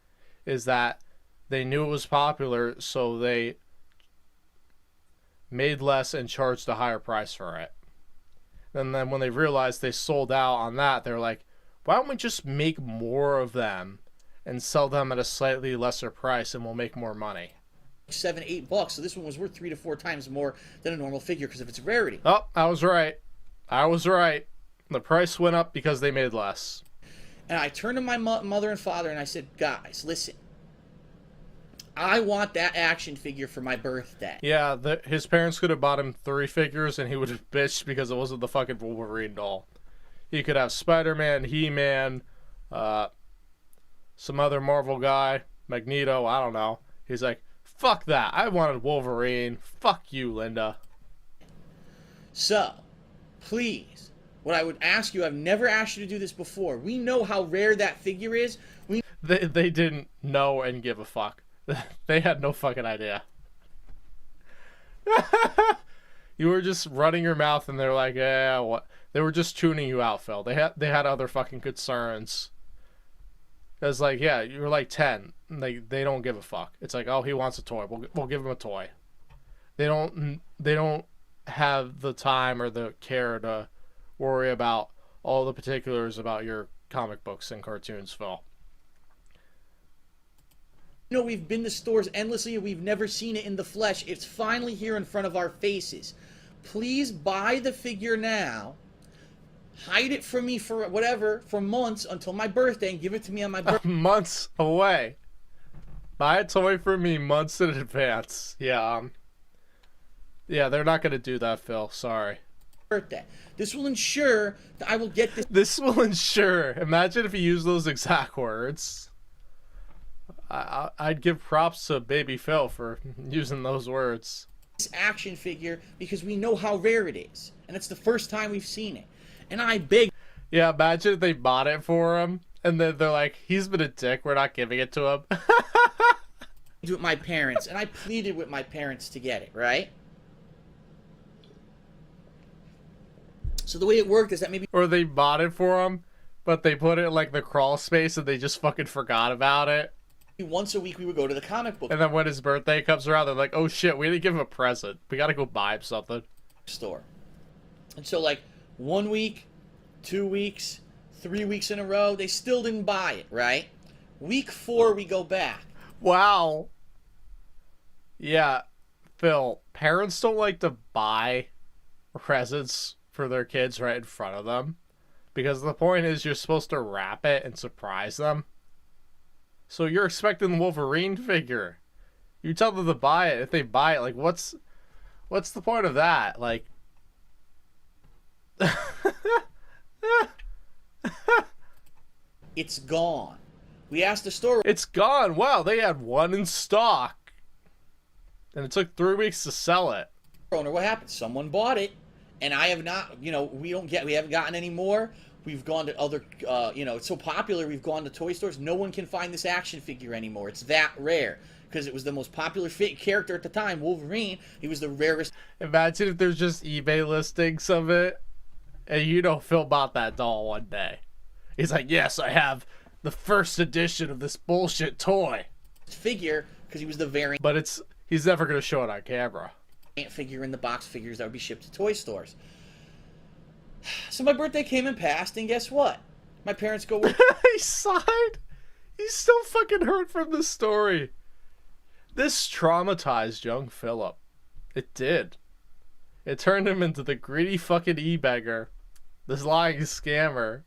is that they knew it was popular, so they made less and charged a higher price for it. And then when they realized they sold out on that, they're like, why don't we just make more of them and sell them at a slightly lesser price and we'll make more money? $7, $8. So this one was worth 3 to 4 times more than a normal figure because of its rarity. Oh, I was right. I was right. The price went up because they made less. And I turned to my mother and father and I said, guys, listen. I want that action figure for my birthday. Yeah, his parents could have bought him 3 figures and he would have bitched because it wasn't the fucking Wolverine doll. He could have Spider-Man, He-Man, some other Marvel guy, Magneto, I don't know. He's like, fuck that. I wanted Wolverine. Fuck you, Linda. So, please, what I would ask you, I've never asked you to do this before. We know how rare that figure is. They didn't know and give a fuck. They had no fucking idea. You were just running your mouth and they're like, yeah, what? They were just tuning you out, Phil. They had other fucking concerns. It's like, yeah, you were like 10. They don't give a fuck. It's like, oh, he wants a toy. We'll give him a toy. They don't have the time or the care to worry about all the particulars about your comic books and cartoons, Phil. You know, we've been to stores endlessly and we've never seen it in the flesh. It's finally here in front of our faces. Please buy the figure now. Hide it from me for whatever, for months until my birthday and give it to me on my birthday. Months away. Buy a toy for me months in advance. Yeah, they're not going to do that, Phil. Sorry. Birthday. This will ensure that I will get this. This will ensure. Imagine if you use those exact words. I'd give props to Baby Phil for using those words. This action figure because we know how rare it is. And it's the first time we've seen it. And I beg. Yeah, imagine if they bought it for him and then they're like, he's been a dick, we're not giving it to him. With my parents, and I pleaded with my parents to get it, right? So the way it worked is that maybe. Or they bought it for him, but they put it in like the crawl space and they just fucking forgot about it. Once a week we would go to the comic book. And then when his birthday comes around, they're like, oh shit, we didn't give him a present. We gotta go buy him something. Store. And so like 1 week, 2 weeks, 3 weeks in a row, they still didn't buy it, right? Week 4 we go back. Wow. Yeah, Phil, parents don't like to buy presents for their kids right in front of them. Because the point is you're supposed to wrap it and surprise them. So you're expecting the Wolverine figure. You tell them to buy it. If they buy it, like, what's the point of that? Like, it's gone. We asked the store. It's gone. Wow, they had one in stock. And it took 3 weeks to sell it. Owner, what happened? Someone bought it, and I have not, we haven't gotten any more. We've gone to other, it's so popular, we've gone to toy stores. No one can find this action figure anymore. It's that rare. Because it was the most popular character at the time, Wolverine. He was the rarest. Imagine if there's just eBay listings of it, and Phil bought that doll one day. He's like, yes, I have the first edition of this bullshit toy. Figure, because he was the variant. But he's never going to show it on camera. Figure in the box figures that would be shipped to toy stores. So my birthday came and passed, and guess what? My parents go... He sighed. He's still fucking hurt from the story. This traumatized young Philip. It did. It turned him into the greedy fucking e-beggar, this lying scammer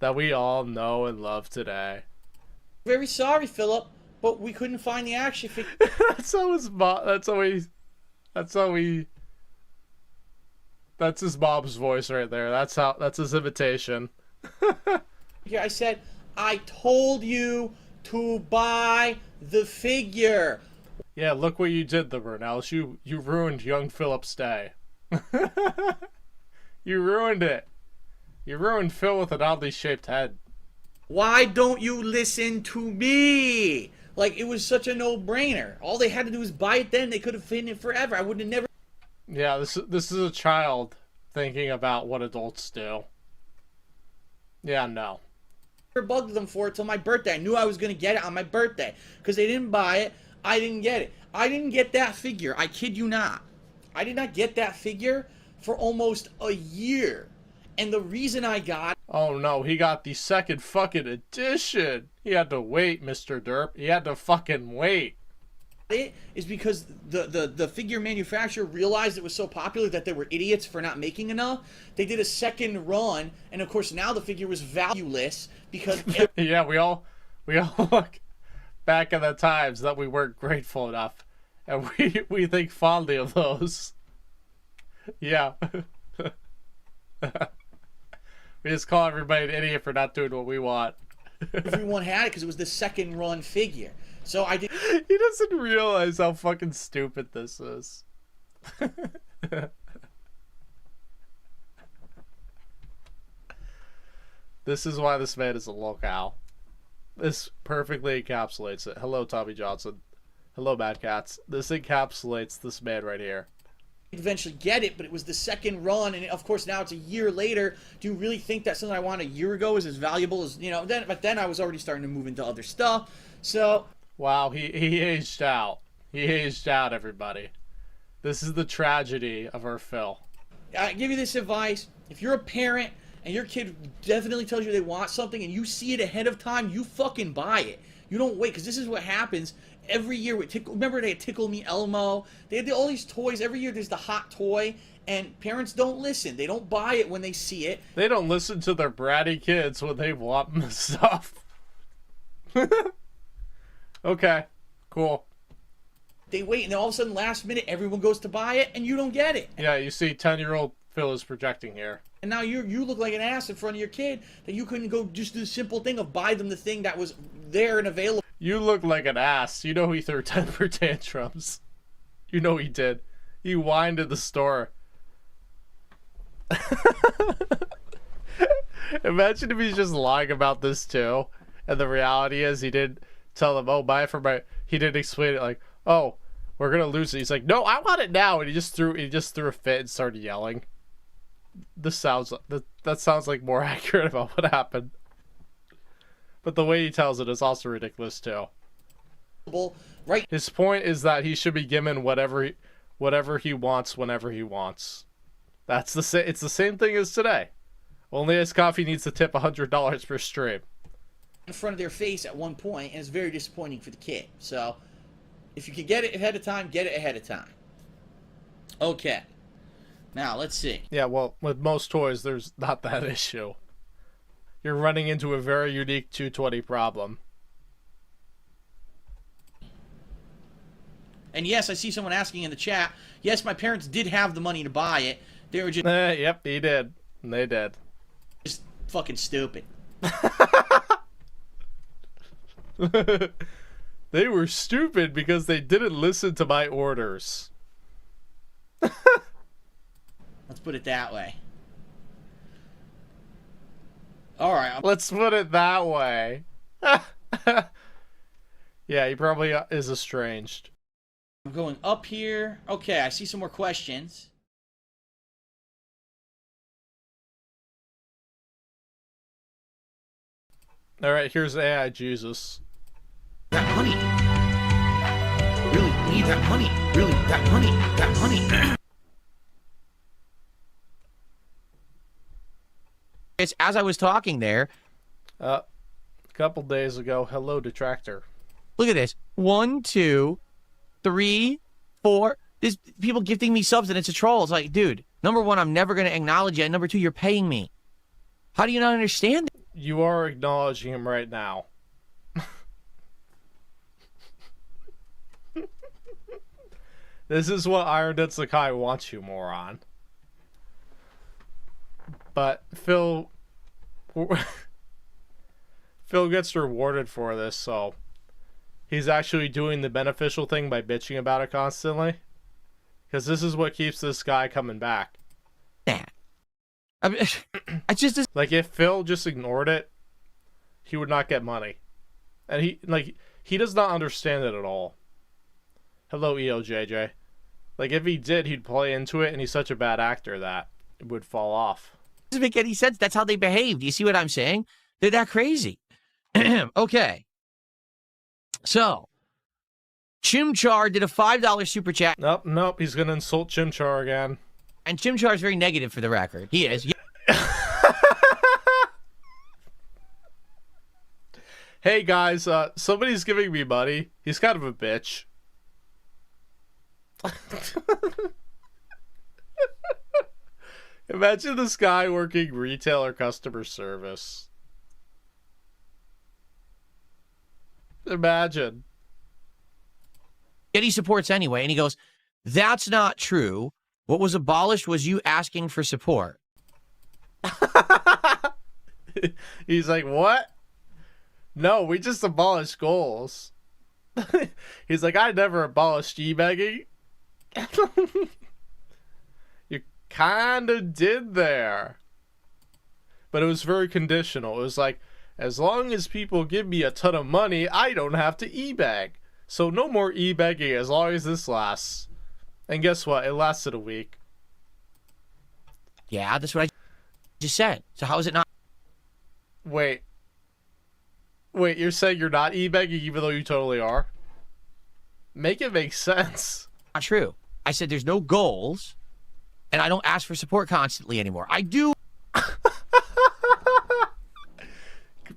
that we all know and love today. Very sorry, Philip, but we couldn't find the action figure. That's his mom's voice right there. That's his invitation. Yeah, I said, I told you to buy the figure. Yeah, look what you did, the Burnells. You ruined young Philip's day. You ruined it. You ruined Phil with an oddly shaped head. Why don't you listen to me? Like, it was such a no-brainer. All they had to do was buy it then. They could have hidden it forever. I would have never... Yeah, this is a child thinking about what adults do. Yeah, no. Bugged them for it till my birthday. I knew I was going to get it on my birthday. Because they didn't buy it. I didn't get it. I didn't get that figure. I kid you not. I did not get that figure for almost a year. And the reason I got... Oh no, he got the second fucking edition. He had to wait, Mr. Derp. He had to fucking wait. It is because the figure manufacturer realized it was so popular that they were idiots for not making enough. They did a second run, and of course now the figure was valueless because... Yeah, we all look back at the times that we weren't grateful enough, and we think fondly of those. Yeah. We just call everybody an idiot for not doing what we want. Everyone had it because it was the second run figure. So I did. He doesn't realize how fucking stupid this is. This is why this man is a locale. This perfectly encapsulates it. Hello, Tommy Johnson. Hello, Mad Cats. This encapsulates this man right here. Eventually get it, but it was the second run, and of course now it's a year later. Do you really think that something I wanted a year ago is as valuable as, but then I was already starting to move into other stuff. So wow, he aged out. He aged out, everybody. This is the tragedy of our Phil. I give you this advice. If you're a parent and your kid definitely tells you they want something and you see it ahead of time, you fucking buy it. You don't wait, because this is what happens every year with remember they had Tickle Me Elmo? They had all these toys. Every year there's the hot toy, and parents don't listen. They don't buy it when they see it. They don't listen to their bratty kids when they want the stuff. Okay, cool. They wait, and then all of a sudden, last minute, everyone goes to buy it, and you don't get it. Yeah, you see 10-year-old Phil is projecting here. And now you look like an ass in front of your kid that you couldn't go just do the simple thing of buy them the thing that was there and available. You look like an ass. You know he threw temper tantrums. You know he did. He whined at the store. Imagine if he's just lying about this too, and the reality is he didn't tell them, oh, buy it for my... He didn't explain it like, oh, we're gonna lose it. He's like, no, I want it now, and he just threw a fit and started yelling. That sounds like more accurate about what happened. But the way he tells it is also ridiculous too. Right. His point is that he should be given whatever he wants whenever he wants. It's the same thing as today. Only Ice Coffee needs to tip $100 per stream. In front of their face at one point, and it's very disappointing for the kid. So, if you can get it ahead of time, get it ahead of time. Okay. Now, let's see. Yeah, well, with most toys, there's not that issue. You're running into a very unique 220 problem. And yes, I see someone asking in the chat. Yes, my parents did have the money to buy it. They were just Yep, he did. They did. just fucking stupid. They were stupid because they didn't listen to my orders. Let's put it that way. All right. Let's put it that way. Yeah, he probably is estranged. I'm going up here. Okay, I see some more questions. All right, here's AI Jesus. That money. Really need that money. Really, that money. That money. It's as I was talking there. A couple days ago, hello detractor. Look at this. 1, 2, 3, 4. There's people gifting me subs and it's a troll. It's like, dude, number one, I'm never going to acknowledge you. And number two, you're paying me. How do you not understand that? You are acknowledging him right now. This is what Iron Dead Sakai wants you, moron. But Phil gets rewarded for this, so he's actually doing the beneficial thing by bitching about it constantly. Because this is what keeps this guy coming back. I mean, I just like if Phil just ignored it, he would not get money. And he does not understand it at all. Hello, EOJJ. Like if he did, he'd play into it, and he's such a bad actor that it would fall off. doesn't make any sense. That's how they behave. Do you see what I'm saying? They're that crazy. Okay. So, Chimchar did a $5 super chat. Nope. He's gonna insult Chimchar again. And Chimchar is very negative for the record. He is. Hey guys, somebody's giving me money. He's kind of a bitch. Imagine this guy working retail or customer service. Imagine. Yet he supports anyway, and he goes, that's not true. What was abolished was you asking for support. He's like, what? No, we just abolished goals. He's like, I never abolished e-begging. You kind of did there. But it was very conditional. It was like, as long as people give me a ton of money, I don't have to e-beg. So no more e-begging as long as this lasts. And guess what? It lasted a week. Yeah, that's what I just said. So how is it not? Wait, you're saying you're not e-begging even though you totally are? Make it make sense. Not true. I said there's no goals, and I don't ask for support constantly anymore. I do.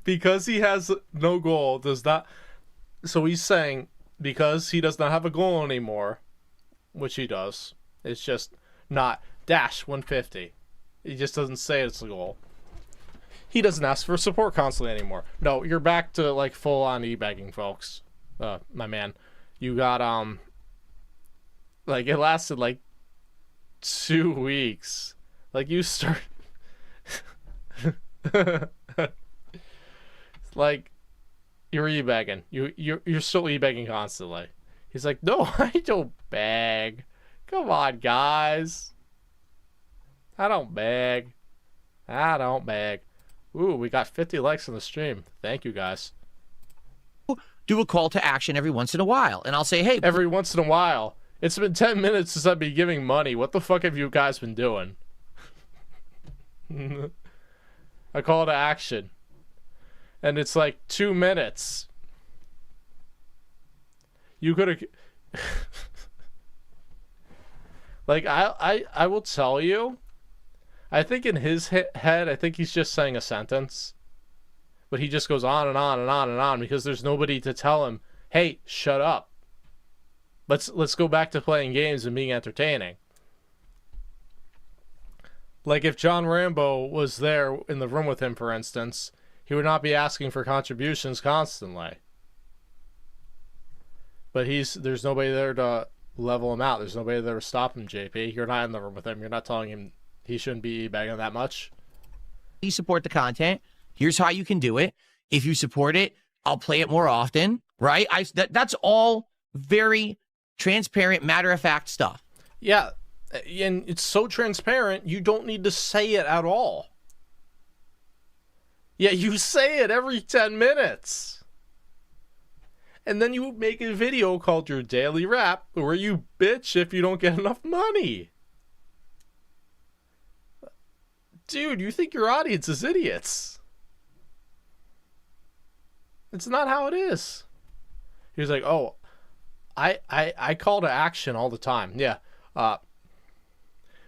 Because he has no goal does not... So he's saying because he does not have a goal anymore, which he does, it's just not dash 150. He just doesn't say it's a goal. He doesn't ask for support constantly anymore. No, you're back to like full on e-begging, folks. My man. You got like it lasted like 2 weeks. Like you start like you're e-begging. You're still e-begging constantly. He's like, no, I don't beg. Come on, guys. I don't beg. Ooh, we got 50 likes on the stream. Thank you, guys. Do a call to action every once in a while, and I'll say, hey. Every once in a while. It's been 10 minutes since I've been giving money. What the fuck have you guys been doing? A call to action. And it's like 2 minutes. You could have... Like, I will tell you, I think in his head, I think he's just saying a sentence. But he just goes on and on and on and on because there's nobody to tell him, hey, shut up. Let's go back to playing games and being entertaining. Like if John Rambo was there in the room with him, for instance, he would not be asking for contributions constantly. But there's nobody there to level him out. There's nobody there to stop him, JP. You're not in the room with him. You're not telling him he shouldn't be begging that much. You support the content. Here's how you can do it. If you support it, I'll play it more often, right? That's all very transparent, matter-of-fact stuff. Yeah, and it's so transparent, you don't need to say it at all. Yeah, you say it every 10 minutes. And then you make a video called Your Daily Rap where you bitch if you don't get enough money. Dude, you think your audience is idiots. It's not how it is. He was like, oh, I call to action all the time. Yeah.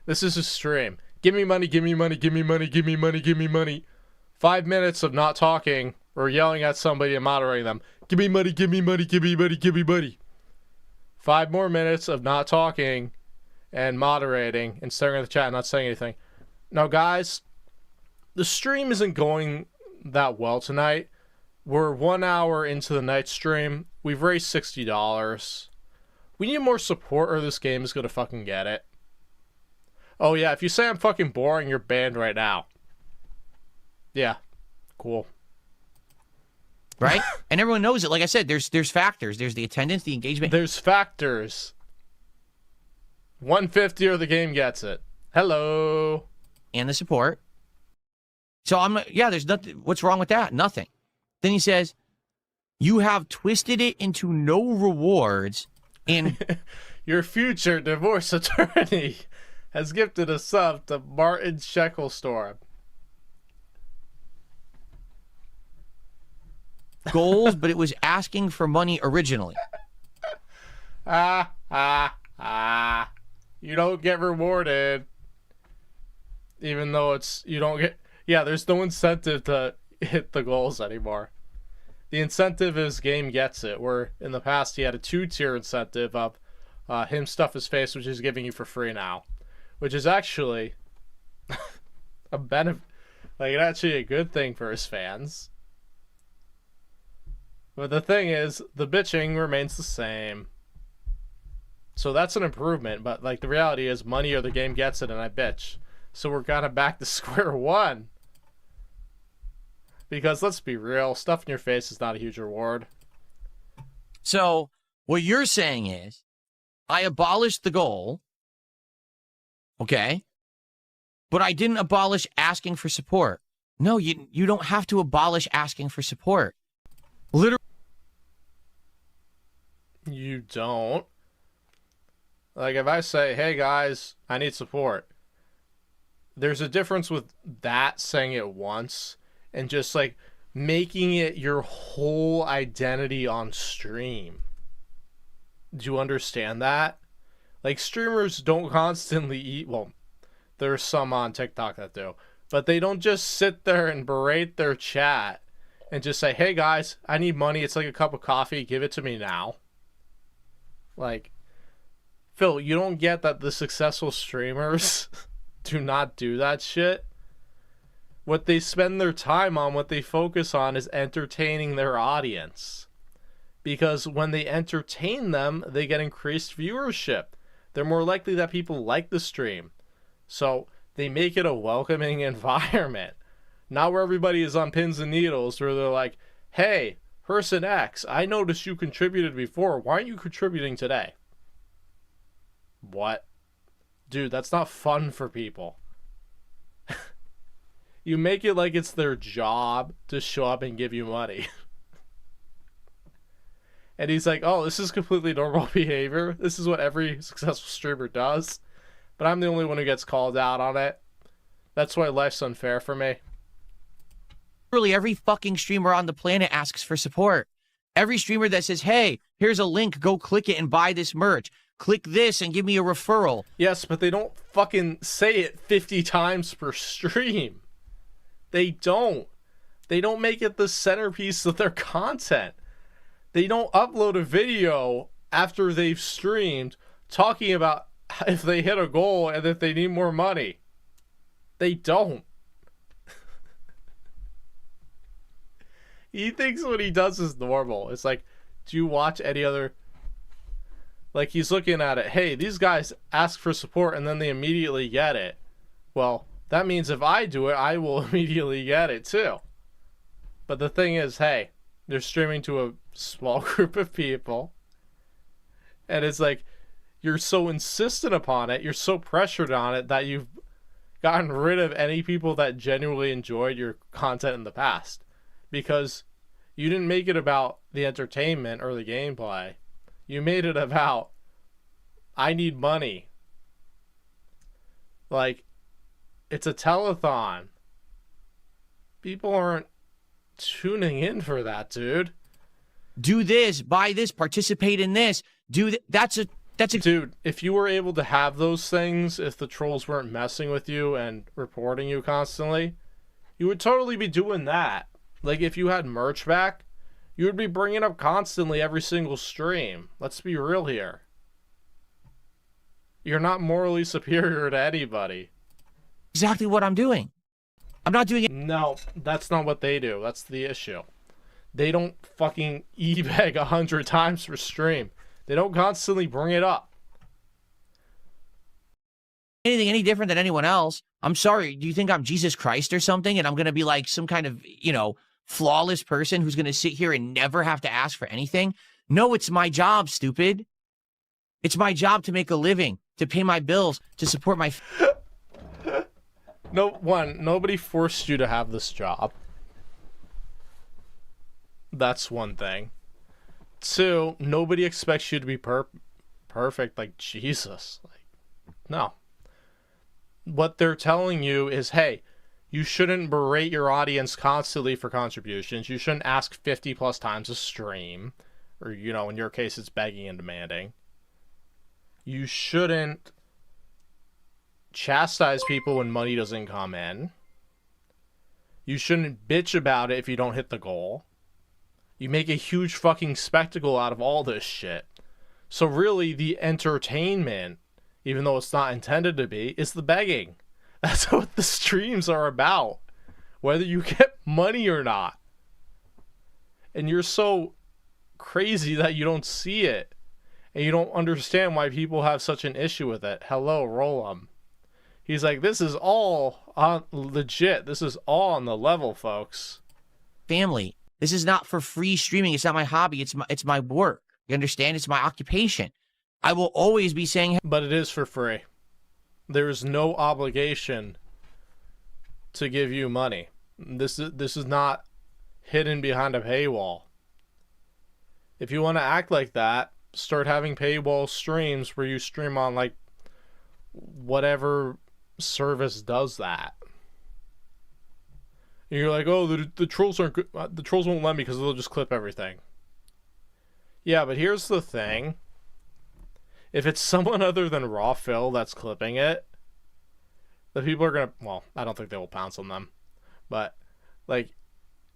This is a stream. Give me money, give me money, give me money, give me money, give me money. 5 minutes of not talking or yelling at somebody and moderating them. Give me money, give me money, give me money, give me money. 5 more minutes of not talking and moderating and staring at the chat and not saying anything. Now, guys, the stream isn't going that well tonight. We're 1 hour into the night stream. We've raised $60. We need more support or this game is going to fucking get it. Oh, yeah, if you say I'm fucking boring, you're banned right now. Yeah, cool. Right? And everyone knows it. Like I said, there's factors. There's the attendance, the engagement. There's factors. 150 or the game gets it. Hello. And the support. So I'm like, yeah, there's nothing. What's wrong with that? Nothing. Then he says, you have twisted it into no rewards and your future divorce attorney has gifted a sub to Martin Shecklestorm. Goals, but it was asking for money originally. You don't get rewarded. Even though you don't get... Yeah, there's no incentive to hit the goals anymore. The incentive is game gets it, where in the past he had a 2-tier incentive of him stuff his face, which is giving you for free now. Which is actually a benefit. Like, actually a good thing for his fans. But the thing is, the bitching remains the same. So that's an improvement, but like the reality is money or the game gets it and I bitch. So we're kind of back to square one. Because let's be real, stuff in your face is not a huge reward. So what you're saying is, I abolished the goal, okay, but I didn't abolish asking for support. No, you don't have to abolish asking for support. Literally. You don't. Like if I say, hey guys, I need support. There's a difference with that saying it once and just like making it your whole identity on stream. Do you understand that? Like streamers don't constantly eat. Well, there's some on TikTok that do, but they don't just sit there and berate their chat and just say, hey guys, I need money. It's like a cup of coffee. Give it to me now. Like, Phil, you don't get that the successful streamers do not do that shit? What they spend their time on, what they focus on is entertaining their audience. Because when they entertain them, they get increased viewership. They're more likely that people like the stream. So they make it a welcoming environment. Not where everybody is on pins and needles, where they're like, hey, person X, I noticed you contributed before. Why aren't you contributing today? What? Dude, that's not fun for people. You make it like it's their job to show up and give you money. And he's like, oh, this is completely normal behavior. This is what every successful streamer does. But I'm the only one who gets called out on it. That's why life's unfair for me. Literally every fucking streamer on the planet asks for support. Every streamer that says, hey, here's a link, go click it and buy this merch. Click this and give me a referral. Yes, but they don't fucking say it 50 times per stream. They don't. They don't make it the centerpiece of their content. They don't upload a video after they've streamed talking about if they hit a goal and if they need more money. They don't. He thinks what he does is normal. It's like, do you watch any other... Like, he's looking at it, hey, these guys ask for support and then they immediately get it. Well, that means if I do it, I will immediately get it too. But the thing is, hey, they're streaming to a small group of people. And it's like, you're so insistent upon it, you're so pressured on it that you've gotten rid of any people that genuinely enjoyed your content in the past. Because you didn't make it about the entertainment or the gameplay. You made it about, I need money. Like, it's a telethon. People aren't tuning in for that, dude. Do this, buy this, participate in this. That's a Dude, if you were able to have those things, if the trolls weren't messing with you and reporting you constantly, you would totally be doing that. Like, if you had merch back, you would be bringing up constantly every single stream. Let's be real here. You're not morally superior to anybody. exactly what I'm doing. I'm not doing it. No, that's not what they do. That's the issue. They don't fucking e-beg 100 times per stream. They don't constantly bring it up. Anything any different than anyone else. I'm sorry. Do you think I'm Jesus Christ or something? And I'm going to be like some kind of, flawless person who's going to sit here and never have to ask for anything? No, it's my job, stupid. It's my job to make a living, to pay my bills, to support my... Nobody forced you to have this job. That's one thing. Two, nobody expects you to be perfect like Jesus. No. What they're telling you is, hey, you shouldn't berate your audience constantly for contributions. You shouldn't ask 50 plus times a stream. Or, in your case, it's begging and demanding. You shouldn't chastise people when money doesn't come in. You shouldn't bitch about it if you don't hit the goal. You make a huge fucking spectacle out of all this shit. So really, the entertainment, even though it's not intended to be, is the begging. That's what the streams are about. Whether you get money or not. And you're so crazy that you don't see it. And you don't understand why people have such an issue with it. Hello, Rollum. He's like, this is all on legit. This is all on the level, folks. Family. This is not for free streaming. It's not my hobby. It's my work. You understand? It's my occupation. I will always be saying... But it is for free. There is no obligation to give you money. This is not hidden behind a paywall. If you want to act like that, start having paywall streams where you stream on like whatever service does that. And you're like, oh, the trolls aren't good. The trolls won't let me because they'll just clip everything. Yeah, but here's the thing. If it's someone other than Raw Phil that's clipping it, the people are going to... Well, I don't think they will pounce on them. But, like,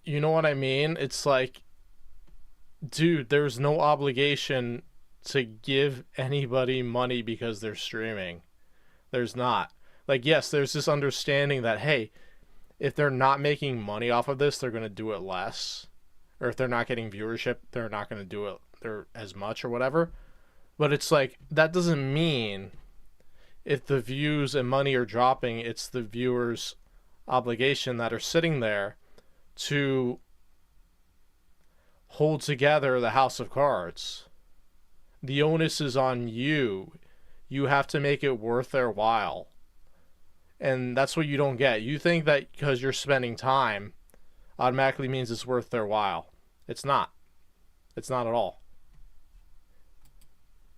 you know what I mean? It's like, dude, there's no obligation to give anybody money because they're streaming. There's not. Like, yes, there's this understanding that, hey, if they're not making money off of this, they're going to do it less. Or if they're not getting viewership, they're not going to do it as much or whatever. But it's like, that doesn't mean if the views and money are dropping, it's the viewers' obligation that are sitting there to hold together the house of cards. The onus is on you. You have to make it worth their while. And that's what you don't get. You think that because you're spending time automatically means it's worth their while. It's not. It's not at all.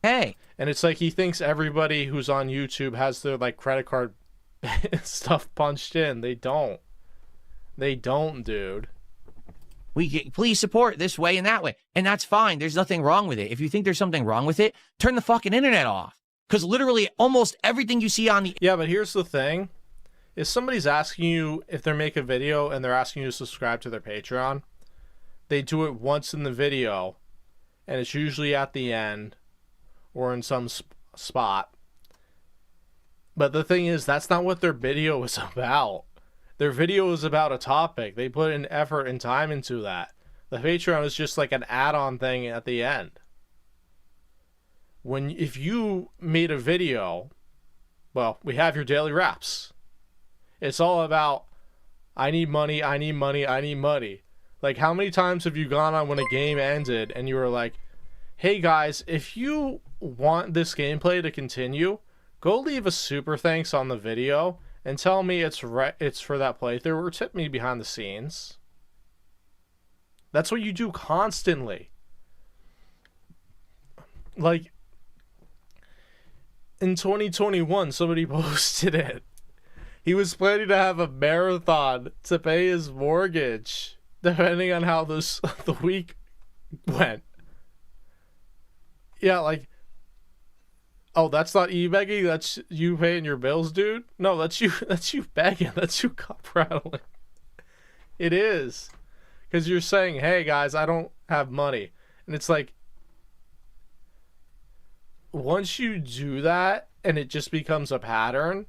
Hey. And it's like he thinks everybody who's on YouTube has their like credit card stuff punched in. They don't. They don't, dude. Please support this way and that way. And that's fine. There's nothing wrong with it. If you think there's something wrong with it, turn the fucking internet off. Because literally almost everything you see on the... Yeah, but here's the thing. If somebody's asking you, if they make a video and they're asking you to subscribe to their Patreon, they do it once in the video. And it's usually at the end or in some spot. But the thing is, that's not what their video is about. Their video is about a topic. They put in effort and time into that. The Patreon is just like an add-on thing at the end. If you made a video, well, we have your daily raps. It's all about, I need money, I need money, I need money. Like, how many times have you gone on when a game ended and you were like, hey guys, if you want this gameplay to continue, go leave a super thanks on the video and tell me it's for that playthrough, or tip me behind the scenes. That's what you do constantly. Like, in 2021, somebody posted it. He was planning to have a marathon to pay his mortgage, depending on how the week went. Yeah, like, oh, that's not e-begging? That's you paying your bills, dude? No, that's you begging. That's you cup rattling. It is. Because you're saying, hey, guys, I don't have money. And it's like, once you do that and it just becomes a pattern,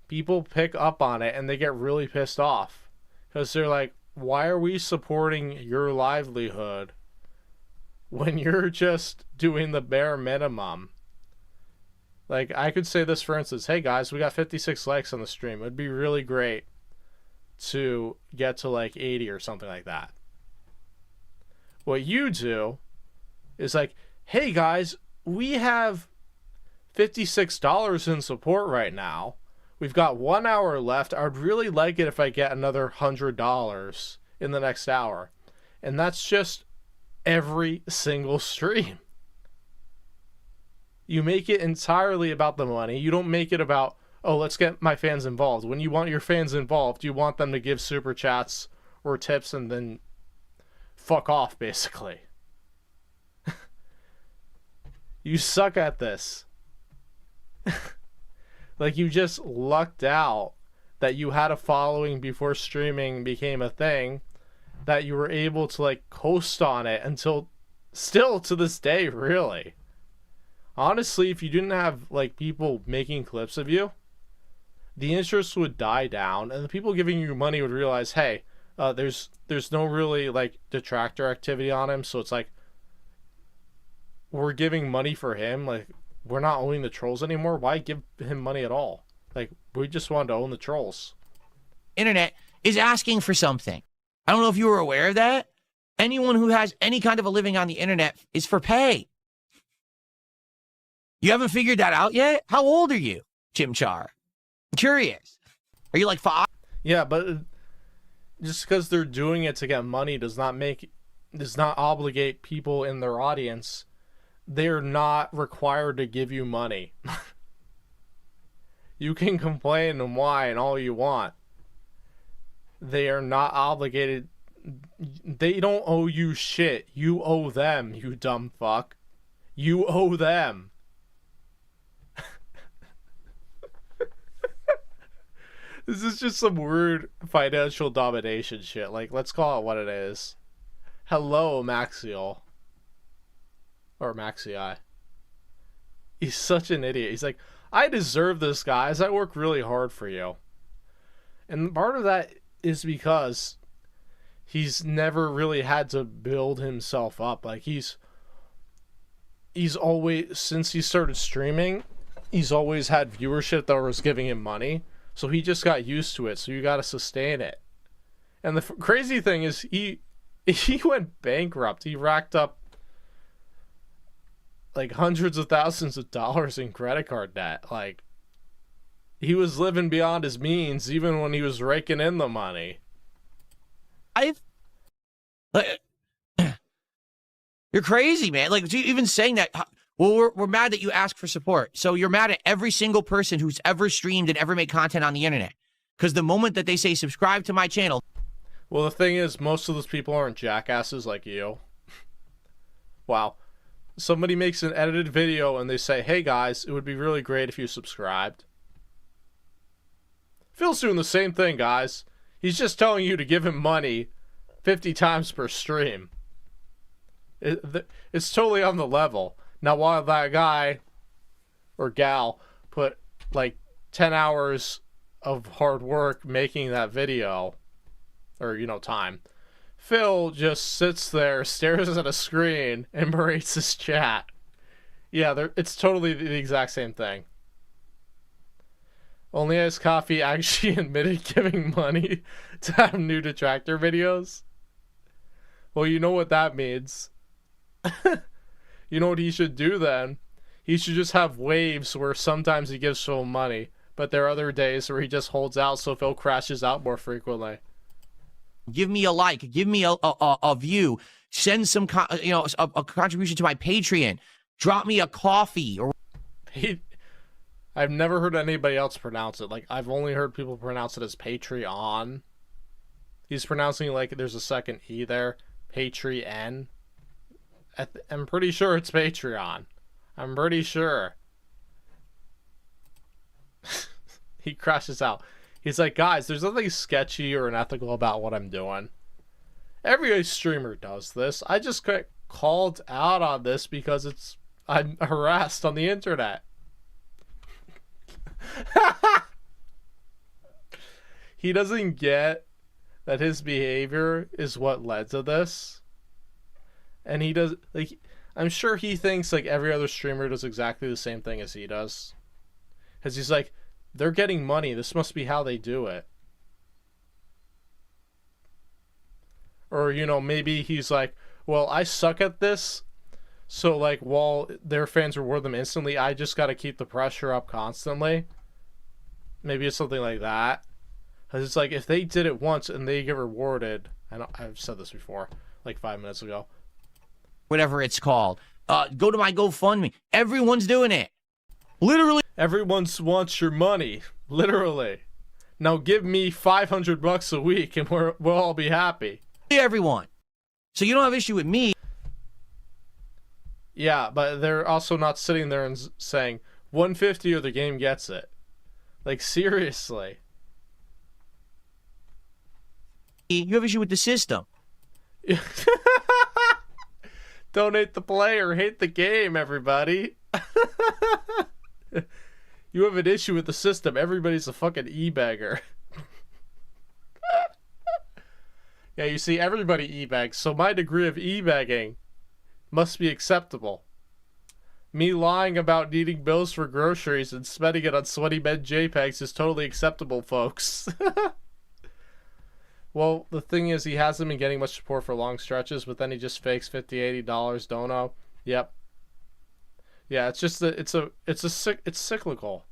people pick up on it and they get really pissed off. Because they're like, why are we supporting your livelihood when you're just doing the bare minimum? Like, I could say this, for instance, hey guys, we got 56 likes on the stream. It would be really great to get to like 80 or something like that. What you do is like, hey guys, we have $56 in support right now. We've got 1 hour left. I'd really like it if I get another $100 in the next hour. And that's just every single stream. You make it entirely about the money. You don't make it about, oh, let's get my fans involved. When you want your fans involved, you want them to give super chats or tips and then fuck off, basically. You suck at this. Like, you just lucked out that you had a following before streaming became a thing, that you were able to, like, coast on it until, still to this day, really. Honestly, if you didn't have, like, people making clips of you, the interest would die down, and the people giving you money would realize, hey, there's no really, like, detractor activity on him, so it's like, we're giving money for him, like, we're not owning the trolls anymore. Why give him money at all? Like, we just wanted to own the trolls. Internet is asking for something. I don't know if you were aware of that. Anyone who has any kind of a living on the internet is for pay. You haven't figured that out yet? How old are you, Chimchar? I'm curious. Are you like 5? Yeah, but just because they're doing it to get money does not obligate people in their audience. They're not required to give you money. You can complain and whine all you want. They are not obligated. They don't owe you shit. You owe them, you dumb fuck. You owe them. This is just some weird financial domination shit. Like, let's call it what it is. Hello, Maxiel. Or Maxii. He's such an idiot. He's like, I deserve this, guys. I work really hard for you. And part of that is because he's never really had to build himself up. Like, he's always, since he started streaming, he's always had viewership that was giving him money. So he just got used to it. So you got to sustain it. And the crazy thing is he went bankrupt. He racked up like hundreds of thousands of dollars in credit card debt. Like, he was living beyond his means even when he was raking in the money. You're crazy, man. Like, even saying that, well, we're mad that you ask for support. So you're mad at every single person who's ever streamed and ever made content on the internet. Because the moment that they say, subscribe to my channel. Well, the thing is, most of those people aren't jackasses like you. Wow. Somebody makes an edited video and they say, hey guys, it would be really great if you subscribed. Phil's doing the same thing, guys. He's just telling you to give him money 50 times per stream. It's totally on the level. Now, while that guy or gal put like 10 hours of hard work making that video, or, time. Phil just sits there, stares at a screen, and berates his chat. Yeah, it's totally the exact same thing. Only Iced Coffee actually admitted giving money to have new detractor videos. Well, you know what that means. You know what he should do then? He should just have waves where sometimes he gives Phil money, but there are other days where he just holds out so Phil crashes out more frequently. Give me a like. Give me a view. Send some, a contribution to my Patreon. Drop me a coffee. Or I've never heard anybody else pronounce it. Like, I've only heard people pronounce it as Patreon. He's pronouncing like there's a second E there. Patreon. I'm pretty sure it's Patreon. I'm pretty sure. He crashes out. He's like, guys, there's nothing sketchy or unethical about what I'm doing. Every streamer does this. I just got called out on this because I'm harassed on the internet. He doesn't get that his behavior is what led to this. And he does, like, I'm sure he thinks like every other streamer does exactly the same thing as he does. Because he's like, they're getting money. This must be how they do it. Or, maybe he's like, well, I suck at this. So, like, while their fans reward them instantly, I just got to keep the pressure up constantly. Maybe it's something like that. Because it's like, if they did it once and they get rewarded, I've said this before, like 5 minutes ago. Whatever it's called. Go to my GoFundMe. Everyone's doing it. Literally. Everyone wants your money. Literally. Now give me $500 a week and we'll all be happy. Everyone. So you don't have issue with me. Yeah, but they're also not sitting there and saying, 150 or the game gets it. Like, seriously. You have issue with the system. Don't hate the player, hate the game, everybody. You have an issue with the system. Everybody's a fucking e-bagger. Yeah, you see, everybody e-bags, so my degree of e-bagging must be acceptable. Me lying about needing bills for groceries and spending it on sweaty bed JPEGs is totally acceptable, folks. Well, the thing is, he hasn't been getting much support for long stretches, but then he just fakes $50, $80 dono. Yep. Yeah, it's just it's cyclical.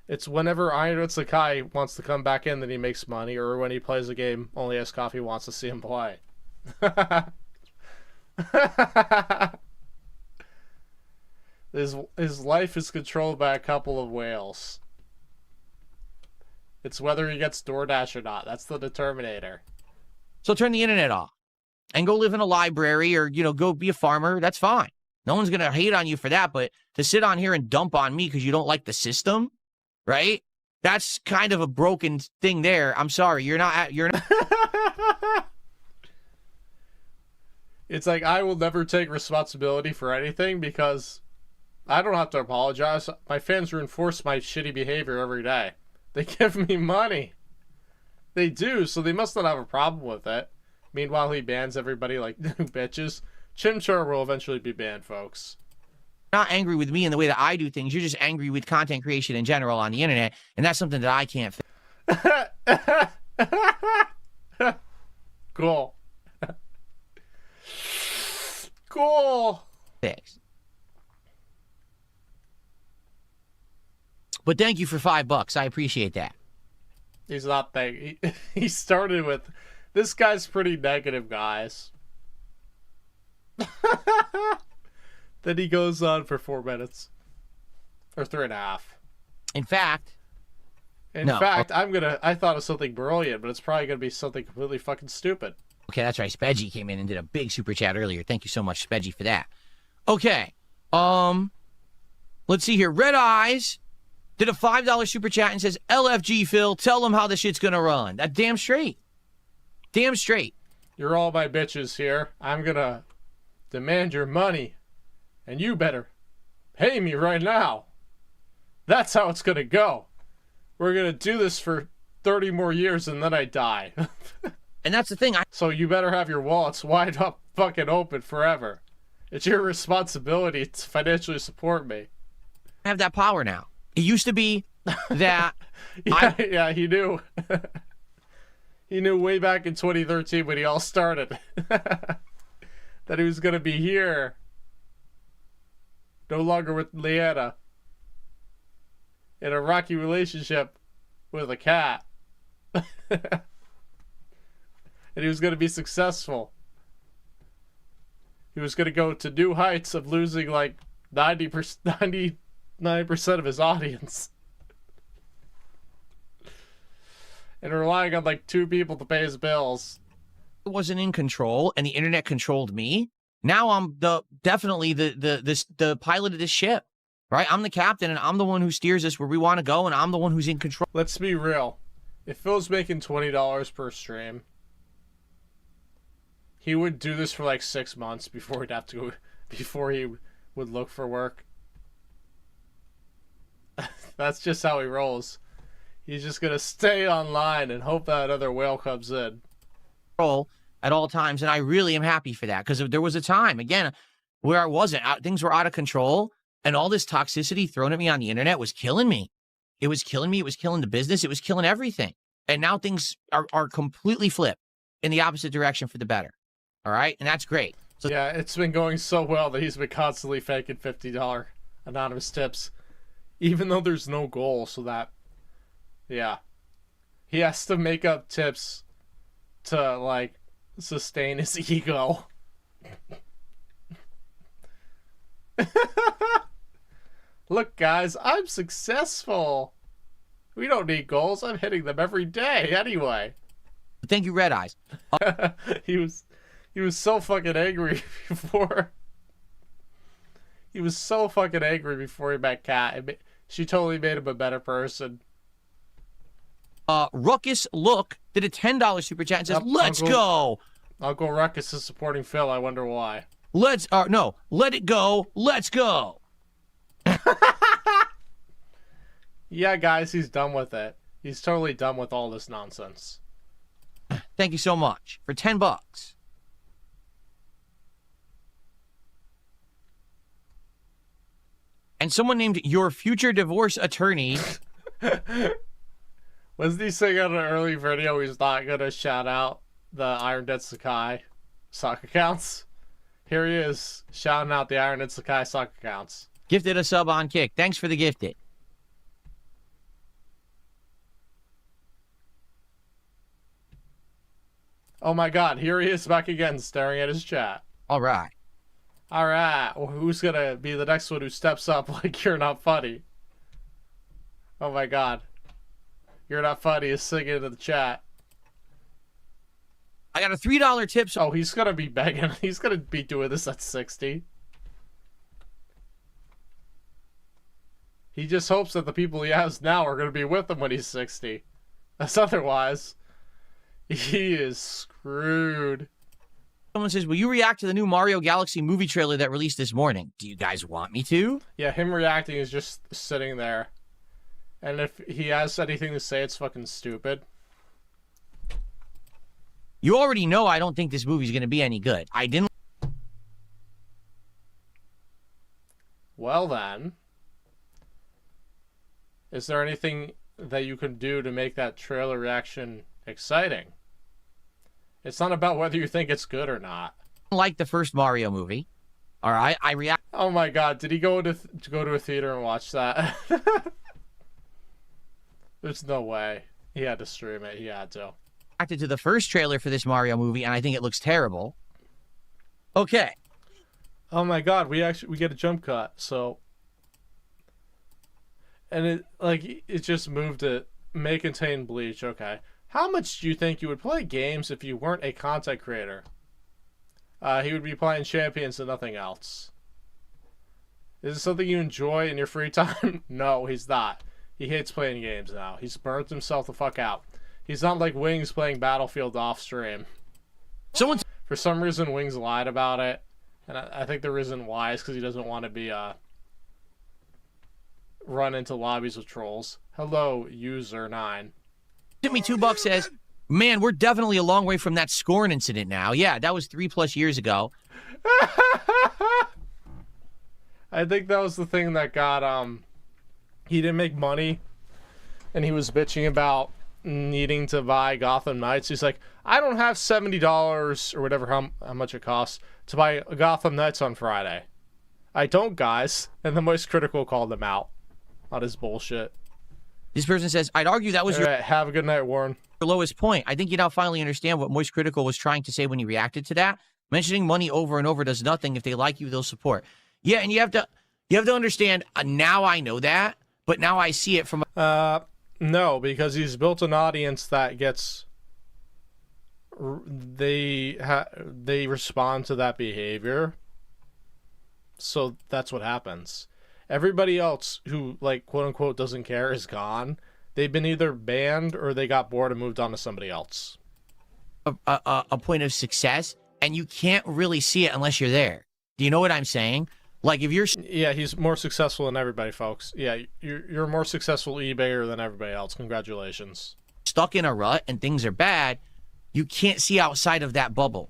It's whenever Iron Sakai wants to come back in that he makes money, or when he plays a game only Iced Coffee wants to see him play. His life is controlled by a couple of whales. It's whether he gets DoorDash or not. That's the determinator. So turn the internet off and go live in a library or, go be a farmer. That's fine. No one's going to hate on you for that. But to sit on here and dump on me because you don't like the system, right? That's kind of a broken thing there. I'm sorry. You're not. It's like, I will never take responsibility for anything because I don't have to apologize. My fans reinforce my shitty behavior every day. They give me money. They do, so they must not have a problem with it. Meanwhile, he bans everybody like bitches. Chimchar will eventually be banned, folks. Not angry with me in the way that I do things. You're just angry with content creation in general on the internet, and that's something that I can't fix. Cool. Cool. Fix. But thank you for $5. I appreciate that. He's not thank. He started with, this guy's pretty negative, guys. Then he goes on for 4 minutes. Or 3.5. In fact, I thought of something brilliant, but it's probably gonna be something completely fucking stupid. Okay, that's right. Spedgy came in and did a big super chat earlier. Thank you so much, Spedgy, for that. Okay. Let's see here. Red Eyes did a $5 super chat and says, LFG, Phil, tell them how the shit's gonna run. That damn straight. Damn straight. You're all my bitches here. I'm gonna demand your money. And you better pay me right now. That's how it's gonna go. We're gonna do this for 30 more years and then I die. And that's the thing. I So you better have your wallets wide up, fucking open forever. It's your responsibility to financially support me. have that power now. It used to be that Yeah, he knew. He knew way back in 2013 when he all started that he was gonna be here. No longer with Leanna. In a rocky relationship with a cat. And he was gonna be successful. He was gonna go to new heights of losing like 99% of his audience. And relying on like 2 people to pay his bills. wasn't in control and the internet controlled me. Now I'm definitely the pilot of this ship, right? I'm the captain and I'm the one who steers us where we want to go, and I'm the one who's in control. Let's be real. If Phil's making $20 per stream, he would do this for like 6 months before he'd have to go, before he would look for work. That's just how he rolls. He's just gonna stay online and hope that another whale comes in. At all times, and I really am happy for that, because there was a time, again, where I wasn't. Things were out of control, and all this toxicity thrown at me on the internet was killing me. It was killing me. It was killing the business. It was killing everything. And now things are completely flipped in the opposite direction for the better. All right? And that's great. So Yeah, it's been going so well that he's been constantly faking $50 anonymous tips, even though there's no goal, so that, yeah. He has to make up tips to, like, sustain his ego. Look, guys, I'm successful. We don't need goals. I'm hitting them every day anyway. thank you, Red Eyes. He was so fucking angry before. He was so fucking angry before he met Kat. She totally made him a better person. Ruckus Look did a $10 super chat and says, "Let's go." Uncle Ruckus is supporting Phil. I wonder why. Let it go. Let's go. Yeah, guys, he's done with it. He's totally done with all this nonsense. Thank you so much for $10. And someone named your future divorce attorney. Wasn't he saying on an early video he's not gonna shout out the Iron Dead Sakai sock accounts? Here he is, shouting out the Iron Dead Sakai sock accounts. Gifted a sub on Kick. Thanks for the gifted. Oh my god, here he is back again, staring at his chat. All right. Alright, well, who's gonna be the next one who steps up like You're Not Funny? Oh my god. You're Not Funny is singing into the chat. I got a $3 tip. Oh, he's gonna be begging. He's gonna be doing this at 60. He just hopes that the people he has now are gonna be with him when he's 60. That's otherwise, he is screwed. Someone says, will you react to the new Mario Galaxy movie trailer that released this morning? Do you guys want me to? Yeah, him reacting is just sitting there. And if he has anything to say, it's fucking stupid. You already know I don't think this movie's going to be any good. I didn't. Well then, is there anything that you can do to make that trailer reaction exciting? It's not about whether you think it's good or not. Like the first Mario movie. All right, I react. Oh my god, did he go to a theater and watch that? There's no way. He had to stream it. He had to. Reacted to the first trailer for this Mario movie, and I think it looks terrible. Okay. Oh my god, we get a jump cut. So, and it just moved it. May contain bleach. Okay. How much do you think you would play games if you weren't a content creator? He would be playing Champions and nothing else. Is it something you enjoy in your free time? No, he's not. He hates playing games now. He's burnt himself the fuck out. He's not like Wings playing Battlefield off stream. For some reason, Wings lied about it. And I think the reason why is because he doesn't want to be run into lobbies with trolls. Hello, user 9. Sent me $2, says, man, we're definitely a long way from that scorn incident now. Yeah, that was 3+ years ago. I think that was the thing that got, he didn't make money, and he was bitching about needing to buy Gotham Knights. He's like, I don't have $70 or whatever, how much it costs to buy Gotham Knights on Friday. I don't, guys. And the Moist Critical called him out on his bullshit. This person says, I'd argue that was All right, have a good night, Warren. your lowest point. I think you now finally understand what Moist Critical was trying to say when he reacted to that. Mentioning money over and over does nothing. If they like you, they'll support. Yeah, and you have to understand, now I know that, but now I see it from No, because he's built an audience that gets... They respond to that behavior. So that's what happens. Everybody else who, like, quote-unquote doesn't care is gone. They've been either banned or they got bored and moved on to somebody else. a point of success, and you can't really see it unless you're there. Do you know what I'm saying? Like, if you're... Yeah, he's more successful than everybody, folks. Yeah, you're a more successful eBayer than everybody else. Congratulations. Stuck in a rut and things are bad, you can't see outside of that bubble.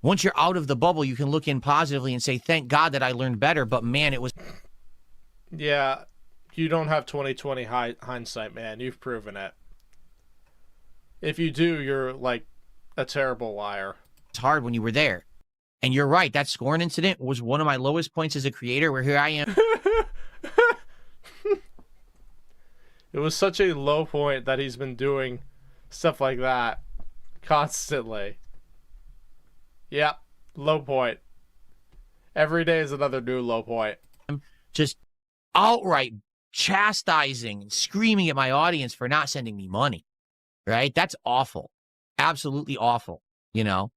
Once you're out of the bubble, you can look in positively and say, thank God that I learned better, but man, it was... Yeah, you don't have 20/20 hindsight, man. You've proven it. If you do, you're, like, a terrible liar. It's hard when you were there. And you're right, that scorn incident was one of my lowest points as a creator, where here I am. It was such a low point that he's been doing stuff like that constantly. Yeah, low point. Every day is another new low point. Just outright chastising and screaming at my audience for not sending me money. Right? That's awful. Absolutely awful. You know?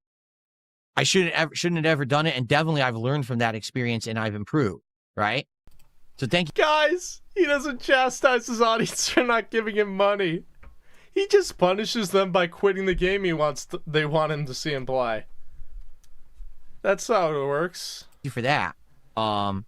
I shouldn't have ever done it, and definitely I've learned from that experience and I've improved. Right? So thank you. Guys, he doesn't chastise his audience for not giving him money. He just punishes them by quitting the game they want him to see him play. That's how it works. Thank you for that. I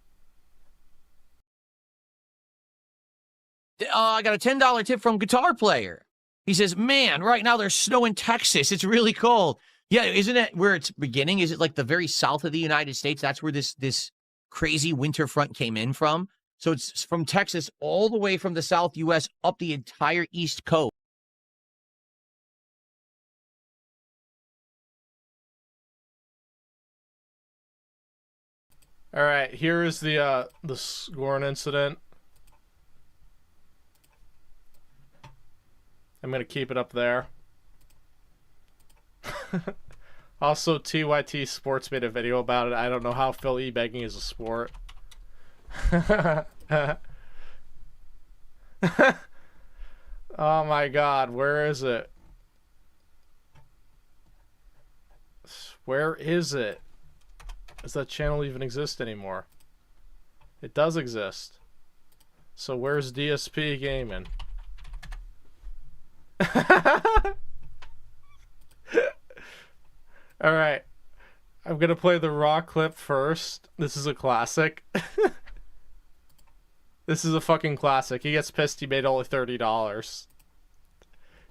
got a $10 tip from Guitar Player. He says, man, right now there's snow in Texas. It's really cold. Yeah, isn't it where it's beginning? Is it like the very south of the United States? That's where this crazy winter front came in from. So it's from Texas all the way from the South U.S. up the entire East Coast. All right, here is the scorn incident. I'm gonna keep it up there. Also, TYT Sports made a video about it. I don't know how Phil e-begging is a sport. Oh my God, where is it? Where is it? Does that channel even exist anymore? It does exist. So where's DSPgaming? Alright. I'm gonna play the raw clip first. This is a classic. This is a fucking classic. He gets pissed he made only $30.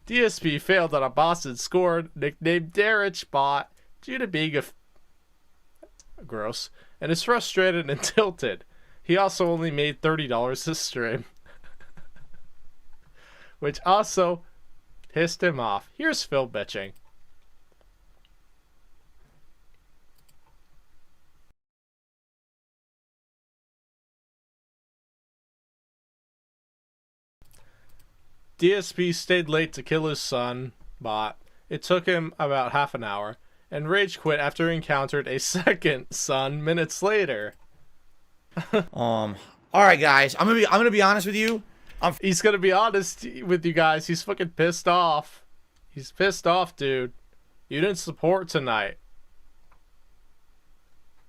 DSP failed on a Boston scored, nicknamed Darich Bot, due to being gross, and is frustrated and tilted. He also only made $30 this stream. Which also pissed him off. Here's Phil bitching. DSP stayed late to kill his son, Bot. It took him about half an hour, and rage quit after he encountered a second son minutes later. All right, guys. I'm gonna be honest with you. He's gonna be honest with you guys. He's fucking pissed off. He's pissed off, dude. You didn't support tonight.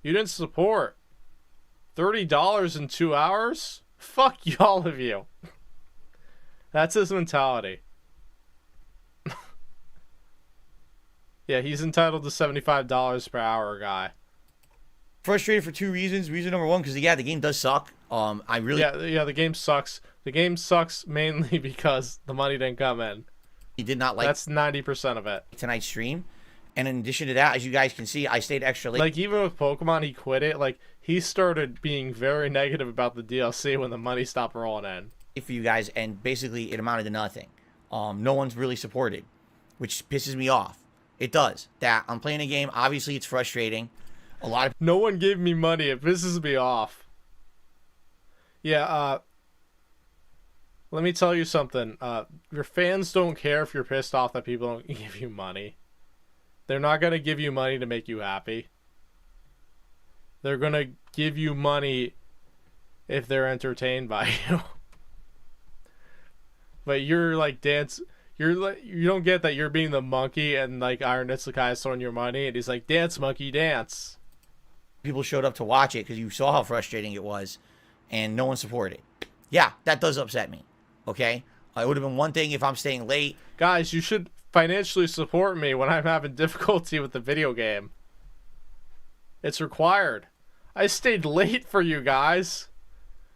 You didn't support. $30 in 2 hours? Fuck all of you. That's his mentality. Yeah, he's entitled to $75 per hour, guy. Frustrated for two reasons. Reason number one, because yeah, the game does suck. I really yeah, the game sucks. The game sucks mainly because the money didn't come in. did not like That's 90% of it. tonight's stream. And in addition to that, as you guys can see, I stayed extra late. Like, even with Pokemon, he quit it. Like, he started being very negative about the DLC when the money stopped rolling in. For you guys, and basically it amounted to nothing. No one's really supported, which pisses me off. It does. That I'm playing a game. Obviously, it's frustrating. A lot of No one gave me money. It pisses me off. Yeah, let me tell you something. Your fans don't care if you're pissed off that people don't give you money. They're not going to give you money to make you happy. They're going to give you money if they're entertained by you. But you're like you don't get that you're being the monkey and like Iron Nitsukai is throwing your money and he's like, dance monkey dance. people showed up to watch it because you saw how frustrating it was, and no one supported it. Yeah, that does upset me. Okay, it would have been one thing if I'm staying late. Guys, you should financially support me when I'm having difficulty with the video game. It's required. I stayed late for you guys.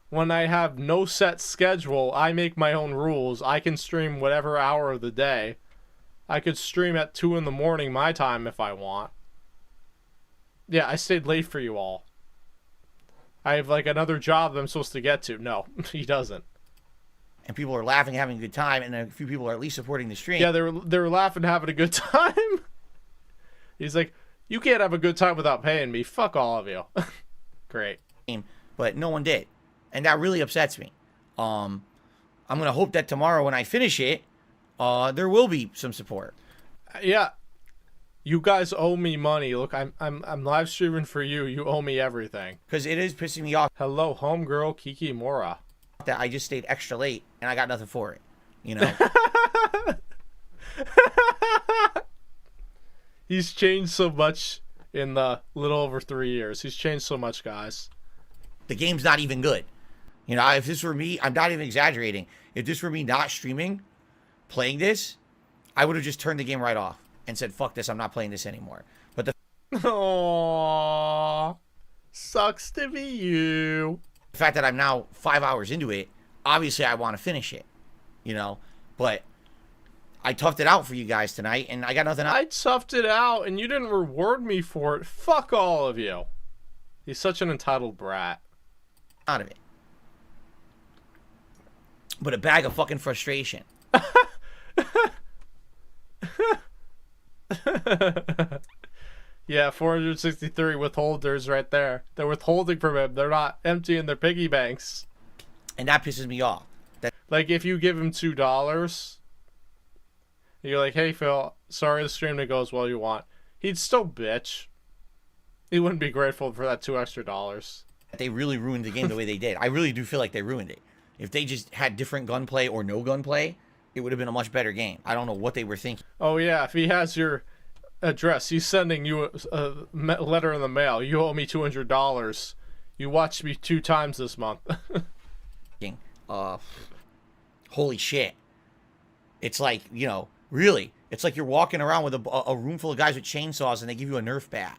When I have no set schedule, I make my own rules. I can stream whatever hour of the day. I could stream at 2 in the morning my time if I want. Yeah, I stayed late for you all. I have like another job that I'm supposed to get to. No, he doesn't. And people are laughing, having a good time, and a few people are at least supporting the stream. Yeah, they were laughing, having a good time. He's like, you can't have a good time without paying me. Fuck all of you. Great. But no one did. And that really upsets me. I'm going to hope that tomorrow when I finish it, there will be some support. Yeah. You guys owe me money. Look, I'm live streaming for you. You owe me everything. Because it is pissing me off. Hello, homegirl Kiki Mora. That I just stayed extra late and I got nothing for it. You know? He's changed so much in the little over 3 years. He's changed so much, guys. The game's not even good. You know, if this were me, I'm not even exaggerating. If this were me not streaming, playing this, I would have just turned the game right off and said, fuck this, I'm not playing this anymore. But the Aww. Sucks to be you. fact that I'm now 5 hours into it, obviously I want to finish it. You know? But I toughed it out for you guys tonight, and I got nothing else. I toughed it out, and you didn't reward me for it. Fuck all of you. He's such an entitled brat. Out of it. But a bag of fucking frustration. Yeah, 463 withholders right there. They're withholding from him. They're not emptying their piggy banks. And that pisses me off. Like, if you give him $2, you're like, hey, Phil, sorry the stream didn't go as well you want. He'd still bitch. He wouldn't be grateful for that $2 extra. They really ruined the game the way they did. I really do feel like they ruined it. If they just had different gunplay or no gunplay, it would have been a much better game. I don't know what they were thinking. Oh, yeah, if he has your address, he's sending you a letter in the mail. You owe me $200. You watched me 2 times this month. Holy shit. It's like, you know, really, it's like you're walking around with a room full of guys with chainsaws and they give you a Nerf bat.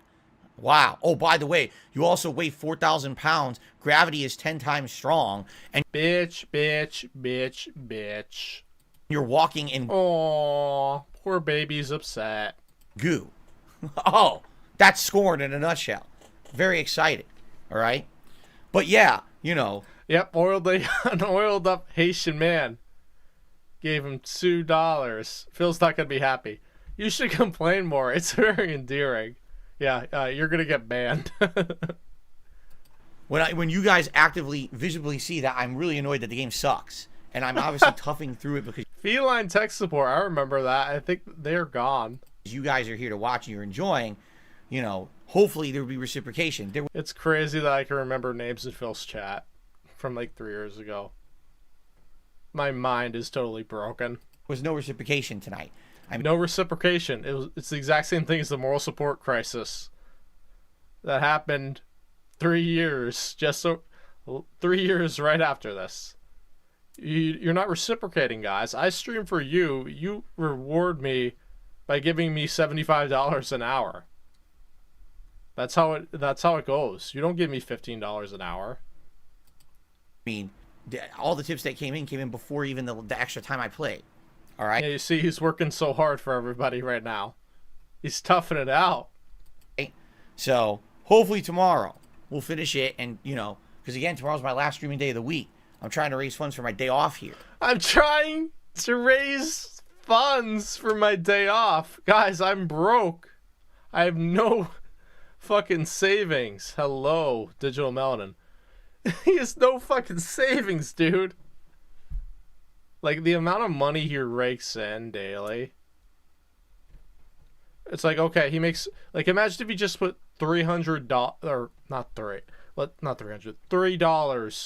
Wow. Oh, by the way, you also weigh 4,000 pounds. Gravity is 10 times strong. And bitch, bitch, bitch, bitch. You're walking in... Aww, poor baby's upset. Goo. Oh, that's scorn in a nutshell. Very excited. All right? But yeah, you know... Yep, an oiled up Haitian man gave him $2. Phil's not going to be happy. You should complain more. It's very endearing. Yeah, you're going to get banned. When you guys actively, visibly see that I'm really annoyed that the game sucks. And I'm obviously toughing through it because... Feline tech support, I remember that. I think they're gone. You guys are here to watch and you're enjoying, you know, hopefully there will be reciprocation. It's crazy that I can remember names in Phil's chat from like 3 years ago. My mind is totally broken. There was no reciprocation tonight. No reciprocation. It's the exact same thing as the moral support crisis that happened 3 years, 3 years right after this. You're not reciprocating, guys. I stream for you. You reward me by giving me $75 an hour. That's how it goes. You don't give me $15 an hour. I mean, all the tips that came in before even the extra time I played. All right. Yeah, you see, he's working so hard for everybody right now. He's toughing it out. So hopefully tomorrow we'll finish it, and because again, tomorrow's my last streaming day of the week. I'm trying to raise funds for my day off here. I'm trying to raise funds for my day off. Guys, I'm broke. I have no fucking savings. Hello, Digital Melanin. He has no fucking savings, dude. Like, the amount of money he rakes in daily. It's like, okay, he makes... Like, imagine if he just put $300... Or, not $300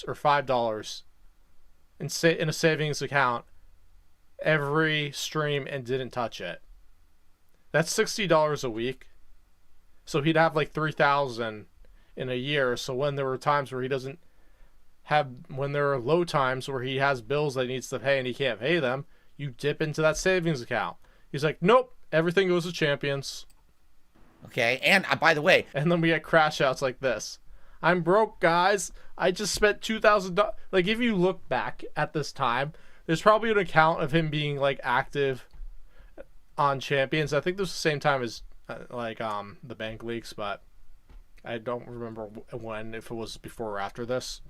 or $5 in a savings account every stream and didn't touch it. That's $60 a week. So he'd have like $3,000 in a year. So when there were times where he doesn't have, when there are low times where he has bills that he needs to pay and he can't pay them, you dip into that savings account. He's like, nope, everything goes to champions. Okay, and by the way, and then we get crash outs like this. I'm broke, guys. I just spent $2,000. Like, if you look back at this time, there's probably an account of him being like active on champions. I think this was the same time as the bank leaks, but I don't remember when, if it was before or after this.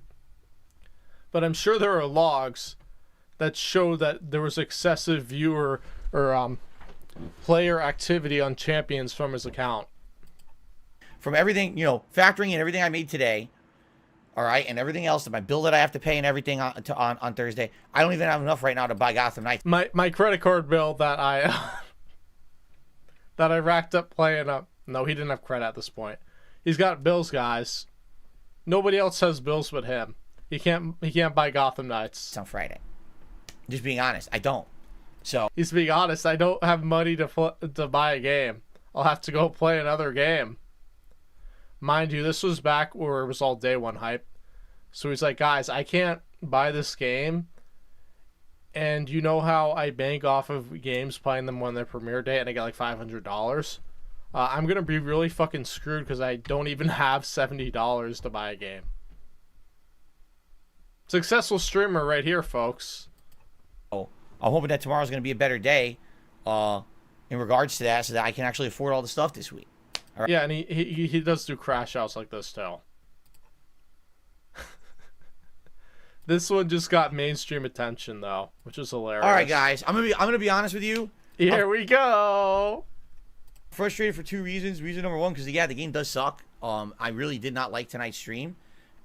But I'm sure there are logs that show that there was excessive viewer or player activity on champions from his account. From everything, factoring in everything I made today, all right, and everything else, my bill that I have to pay and everything on Thursday, I don't even have enough right now to buy Gotham Knights. My credit card bill that I that I racked up playing up. No, he didn't have credit at this point. He's got bills, guys. Nobody else has bills but him. He can't buy Gotham Knights. It's on Friday. Just being honest, I don't. So he's being honest. I don't have money to buy a game. I'll have to go play another game. Mind you, this was back where it was all day one hype. So he's like, guys, I can't buy this game. And you know how I bank off of games playing them on their premiere day and I get like $500? I'm going to be really fucking screwed because I don't even have $70 to buy a game. Successful streamer right here, folks. Oh, I'm hoping that tomorrow's going to be a better day in regards to that so that I can actually afford all the stuff this week. All right. Yeah, and he does do crash outs like this too. This one just got mainstream attention though, which is hilarious. All right, guys, I'm gonna be honest with you. Here we go. Frustrated for two reasons. Reason number one, because the game does suck. I really did not like tonight's stream,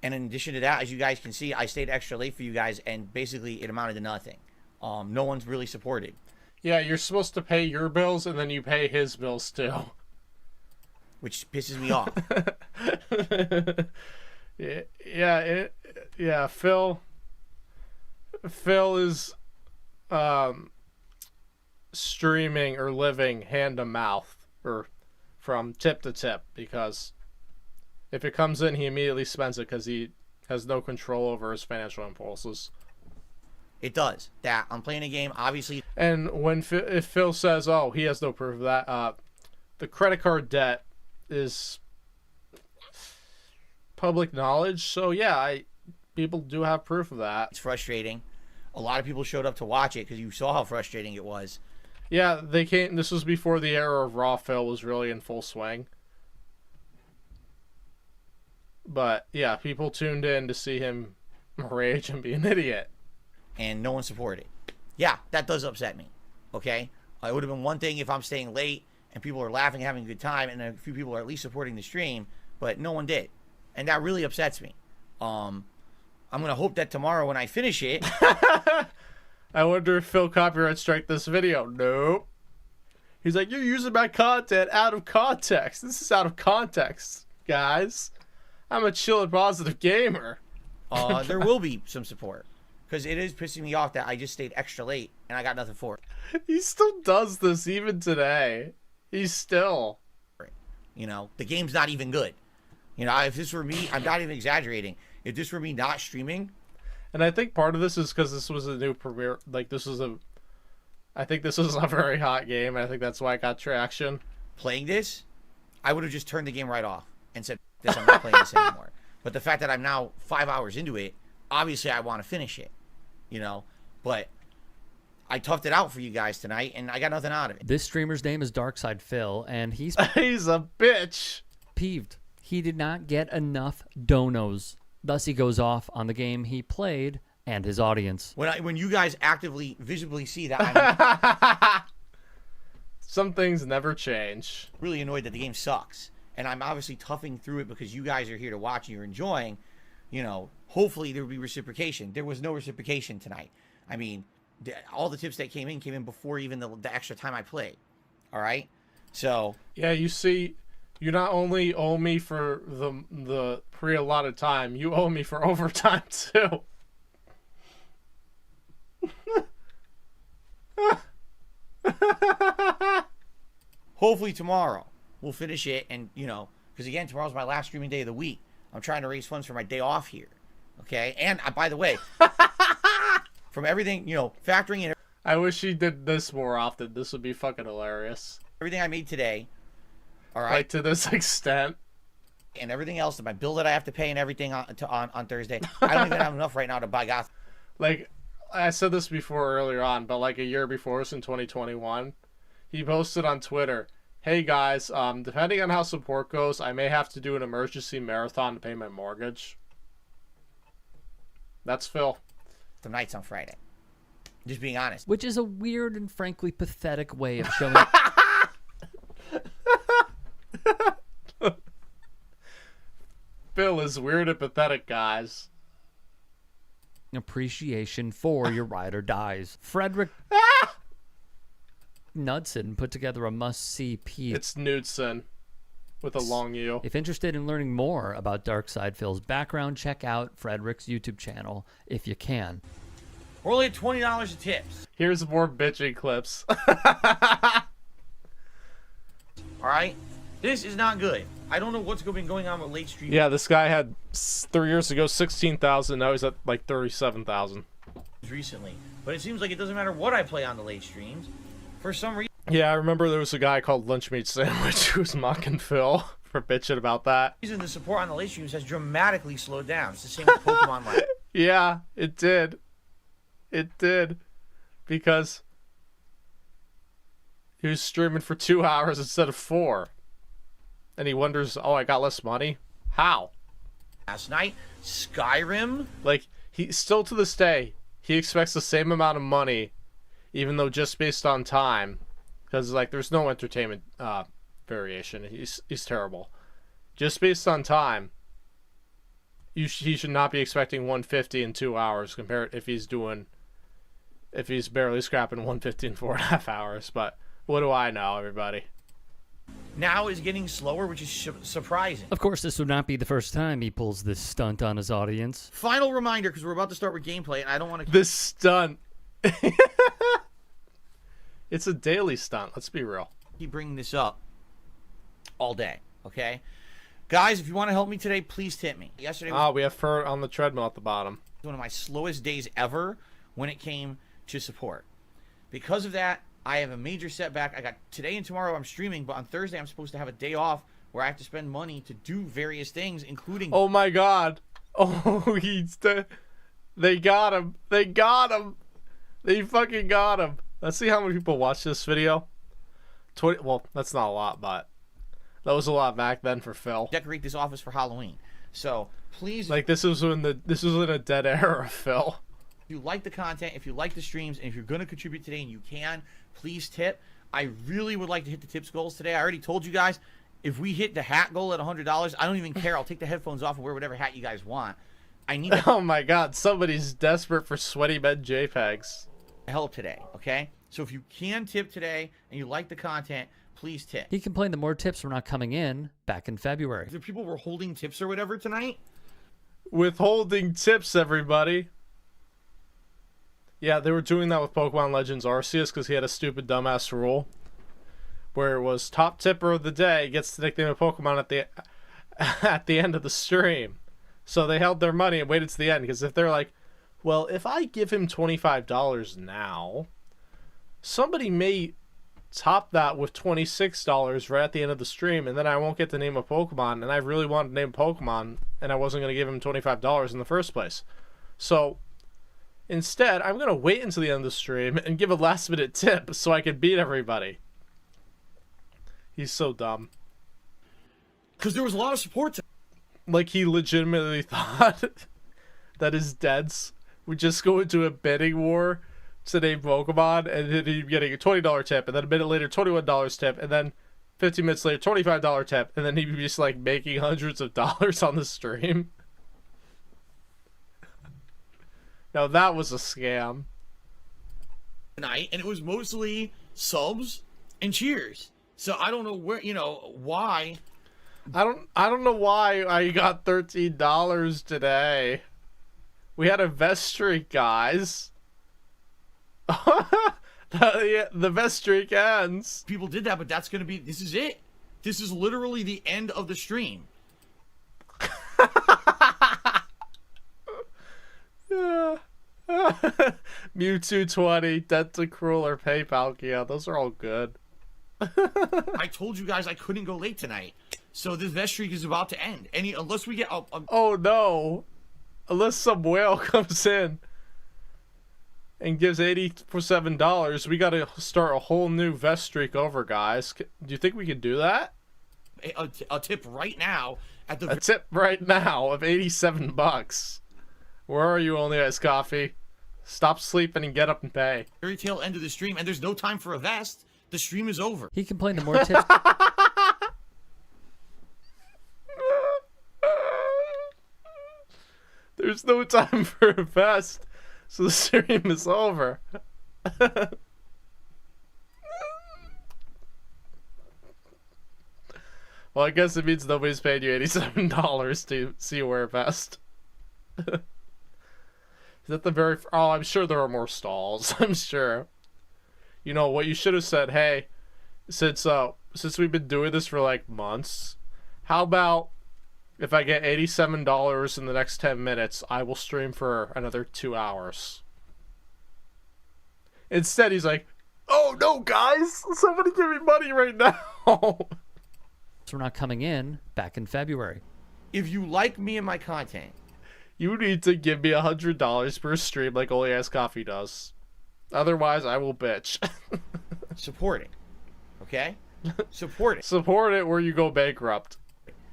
and in addition to that, as you guys can see, I stayed extra late for you guys, and basically it amounted to nothing. No one's really supported. Yeah, you're supposed to pay your bills, and then you pay his bills too, which pisses me off. Yeah. Phil is streaming or living hand to mouth or from tip to tip, because if it comes in, he immediately spends it because he has no control over his financial impulses. It does. That I'm playing a game, obviously. And if Phil says, oh, he has no proof of that, the credit card debt is public knowledge. So yeah, people do have proof of that. It's frustrating. A lot of people showed up to watch it because you saw how frustrating it was. Yeah, they came. This was before the era of Raw Phil was really in full swing. But yeah, people tuned in to see him rage and be an idiot. And no one supported. Yeah, that does upset me. Okay? It would have been one thing if I'm staying late and people are laughing, having a good time, and a few people are at least supporting the stream, but no one did. And that really upsets me. I'm going to hope that tomorrow when I finish it... I wonder if Phil copyright strike this video. Nope. He's like, you're using my content out of context. This is out of context, guys. I'm a chill and positive gamer. There will be some support. Because it is pissing me off that I just stayed extra late and I got nothing for it. He still does this even today. He's still... the game's not even good. If this were me, I'm not even exaggerating. If this were me not streaming... And I think part of this is because this was a new premiere. Like, I think this was a very hot game. I think that's why it got traction. Playing this, I would have just turned the game right off. and said, "This, I'm not playing this anymore." But the fact that I'm now 5 hours into it, obviously I want to finish it, you know. But I toughed it out for you guys tonight, and I got nothing out of it. This streamer's name is Darkside Phil, and he's He's a bitch. peeved. He did not get enough donos. Thus, he goes off on the game he played and his audience. When you guys actively, visibly see that, I'm Some things never change. really annoyed that the game sucks. And I'm obviously toughing through it because you guys are here to watch and you're enjoying. You know, hopefully there will be reciprocation. There was no reciprocation tonight. I mean, all the tips that came in before even the extra time I played. All right? So... Yeah, you see, you not only owe me for the pre-allotted time, you owe me for overtime, too. hopefully tomorrow we'll finish it, and you know, because again, tomorrow's my last streaming day of the week. I'm trying to raise funds for my day off here. Okay, and by the way, from everything, you know, factoring in I wish he did this more often. This would be fucking hilarious. everything I made today, all right, Like, to this extent. and everything else, my bill that I have to pay and everything on Thursday, I don't even have enough right now to buy gas. Like, I said this before earlier on, but like a year before this in 2021, he posted on Twitter, "Hey guys, depending on how support goes, I may have to do an emergency marathon to pay my mortgage." That's Phil. Some nights on Friday. Just being honest. Which is a weird and frankly pathetic way of showing Phil is weird and pathetic, guys. appreciation for your ride or dies. Frederick Knudsen put together a must-see piece. It's Knudsen with a long U. If interested in learning more about Darkside Phil's background, check out Frederick's YouTube channel if you can. We're only at $20 of tips. Here's more bitching clips. All right? This is not good. I don't know what's been going on with late stream. Yeah, this guy had 3 years ago 16,000. Now he's at like 37,000. Recently. But it seems like it doesn't matter what I play on the late streams. For some reason. Yeah, I remember there was a guy called Lunch Meat Sandwich who was mocking Phil for bitching about that. The support on the late streams has dramatically slowed down. It's the same with Pokemon Live. Yeah, it did. It did. Because he was streaming for 2 hours instead of 4. And he wonders, oh, I got less money? How? Last night, Skyrim. Like, he still to this day, he expects the same amount of money, even though just based on time. Because, like, there's no entertainment variation. He's terrible. Just based on time, he should not be expecting 150 in 2 hours compared if he's barely scrapping 150 in 4.5 hours. But what do I know, everybody? Now is getting slower, which is surprising. Of course, this would not be the first time he pulls this stunt on his audience. Final reminder, because we're about to start with gameplay, and I don't want to... This stunt. It's a daily stunt, let's be real. Keep bringing this up all day, okay? Guys, if you want to help me today, please tip me. Yesterday was we have Fur on the treadmill at the bottom. one of my slowest days ever when it came to support. Because of that, I have a major setback. I got today and tomorrow I'm streaming, but on Thursday I'm supposed to have a day off where I have to spend money to do various things, including... Oh my god. Oh, he's dead. They got him. They got him. They fucking got him. Let's see how many people watch this video. 20. Well, that's not a lot, but that was a lot back then for Phil. Decorate this office for Halloween. So, please... Like, this was in a dead era, Phil. If you like the content, if you like the streams, and if you're going to contribute today and you can, please tip. I really would like to hit the tips goals today. I already told you guys, if we hit the hat goal at $100, I don't even care. I'll take the headphones off and wear whatever hat you guys want. I need Oh my god, somebody's desperate for sweaty bed JPEGs. help today, okay? So if you can tip today and you like the content, please tip. He complained that more tips were not coming in back in February. If people were holding tips or whatever tonight. Withholding tips, everybody. Yeah, they were doing that with Pokemon Legends Arceus because he had a stupid dumbass rule where it was top tipper of the day gets the nickname of Pokemon at the end of the stream. So they held their money and waited to the end because if they're like, well, if I give him $25 now, somebody may top that with $26 right at the end of the stream, and then I won't get to name a Pokemon, and I really wanted to name Pokemon, and I wasn't going to give him $25 in the first place. So instead, I'm going to wait until the end of the stream and give a last minute tip so I can beat everybody. He's so dumb. Because there was a lot of support. Like, he legitimately thought that his deads would just go into a bidding war to name Pokemon, and then he'd be getting a $20 tip, and then a minute later, $21 tip, and then 15 minutes later, $25 tip, and then he'd be just, like, making hundreds of dollars on the stream. Now, that was a scam. Tonight, and it was mostly subs and cheers. So I don't know where, why. I don't know why I got $13 today. We had a vest streak, guys. The vest streak ends. People did that, but that's going to be, this is it. This is literally the end of the stream. Mewtwo 20, Dentacruel, or PayPal. Yeah, those are all good. I told you guys I couldn't go late tonight. So this vest streak is about to end. Unless we get oh no. Unless some whale comes in and gives $87, we gotta start a whole new vest streak over, guys. Do you think we could do that? a tip right now at the a tip right now of $87. Where are you, Only Ice Coffee? Stop sleeping and get up and pay. very tail end of the stream, and there's no time for a vest. The stream is over. He complained the more tips. There's no time for a vest, so the stream is over. Well, I guess it means nobody's paying you $87 to see you wear a vest. Is that the very... Oh, I'm sure there are more stalls. I'm sure. You know, what you should have said, hey, since we've been doing this for like months, how about if I get $87 in the next 10 minutes, I will stream for another 2 hours. Instead, he's like, oh no, guys, somebody give me money right now. So we're not coming in back in February. If you like me and my content, you need to give me $100 per stream like Only Ice Coffee does. Otherwise, I will bitch. Support it. Okay? Support it. Support it where you go bankrupt.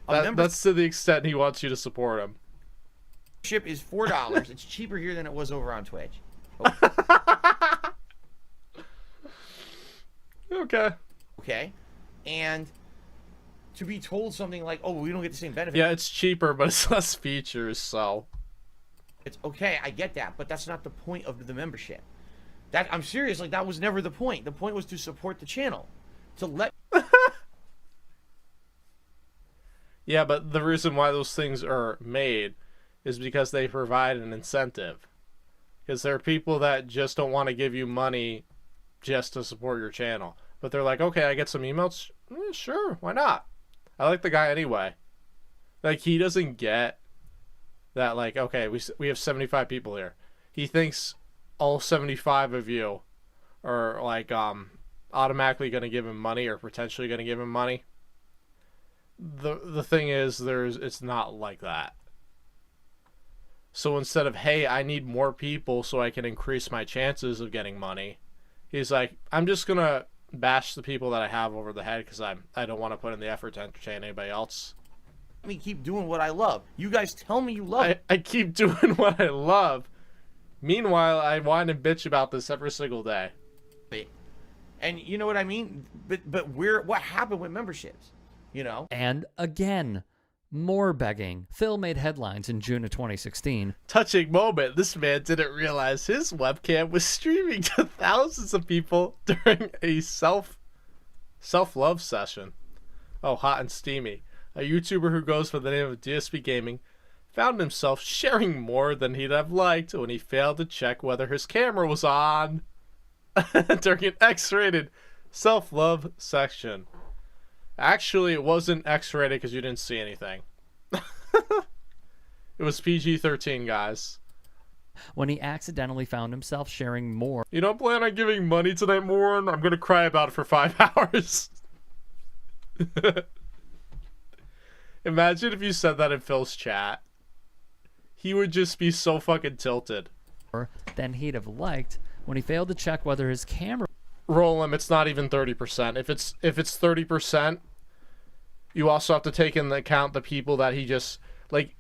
That's to the extent he wants you to support him. Ship is $4. It's cheaper here than it was over on Twitch. Okay. Okay? And to be told something like, oh, we don't get the same benefit. Yeah, it's cheaper, but it's less features, so. It's okay, I get that, but that's not the point of the membership. I'm serious, like, that was never the point. The point was to support the channel. To let... Yeah, but the reason why those things are made is because they provide an incentive. Because there are people that just don't want to give you money just to support your channel. But they're like, okay, I get some emails? Sure, why not? I like the guy anyway. Like, he doesn't get that, like, okay, we have 75 people here. He thinks all 75 of you are, like, automatically going to give him money or potentially going to give him money. The thing is, it's not like that. So instead of, hey, I need more people so I can increase my chances of getting money, he's like, I'm just going to bash the people that I have over the head because I don't want to put in the effort to entertain anybody else. Let me keep doing what I love. You guys tell me you love it. I keep doing what I love. Meanwhile, I whine and bitch about this every single day. And you know what I mean? But what happened with memberships? You know? And again, more begging. Phil made headlines in June of 2016. Touching moment. This man didn't realize his webcam was streaming to thousands of people during a self-love session. Oh, hot and steamy. A YouTuber who goes by the name of DSPgaming found himself sharing more than he'd have liked when he failed to check whether his camera was on during an X-rated self-love section. Actually, it wasn't X-rated because you didn't see anything. It was PG-13, guys. when he accidentally found himself sharing more You don't plan on giving money to that moron? I'm gonna cry about it for 5 hours. Imagine if you said that in Phil's chat. He would just be so fucking tilted. than he'd have liked when he failed to check whether his camera Roll him, it's not even 30%. If it's 30%, you also have to take into account the people that he just like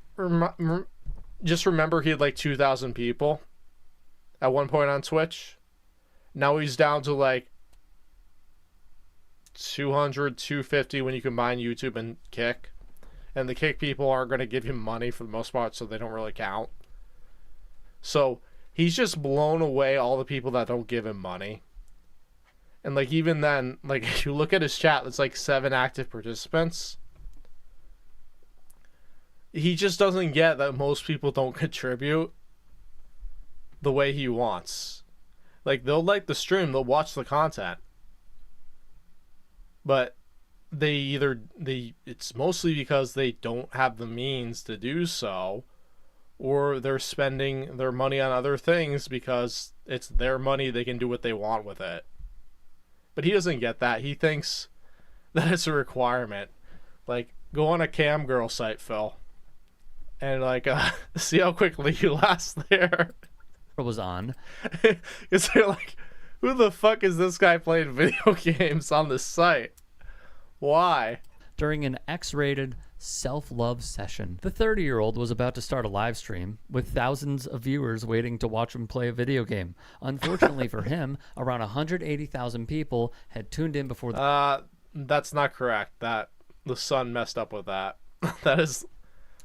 just remember he had like 2,000 people at one point on Twitch. Now he's down to like 200, 250 when you combine YouTube and Kick. And the Kick people aren't going to give him money for the most part, so they don't really count. So he's just blown away all the people that don't give him money. And like even then, like if you look at his chat, it's like 7 active participants. He just doesn't get that most people don't contribute the way he wants. Like they'll like the stream, they'll watch the content. But it's mostly because they don't have the means to do so, or they're spending their money on other things because it's their money, they can do what they want with it. But he doesn't get that. He thinks that it's a requirement. Like, go on a cam girl site, Phil, and like see how quickly you last there. was on. Because they're like, who the fuck is this guy playing video games on this site? Why? During an X-rated self-love session, the 30-year-old was about to start a live stream with thousands of viewers waiting to watch him play a video game. Unfortunately for him, around 180,000 people had tuned in before the... That's not correct. That the Sun messed up with that. That is...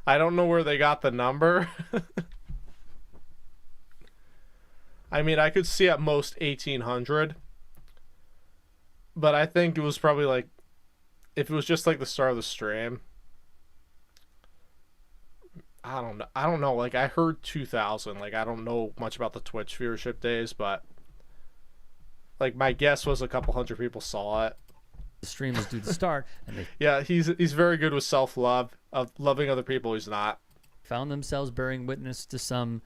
I don't know where they got the number. I mean, I could see at most 1,800. But I think it was probably like... If it was just like the start of the stream, I don't know. Like I heard 2,000. Like I don't know much about the Twitch viewership days, but like my guess was a couple hundred people saw it. The stream was due to start, and they yeah, he's very good with self-love, of loving other people. He's not. Found themselves bearing witness to some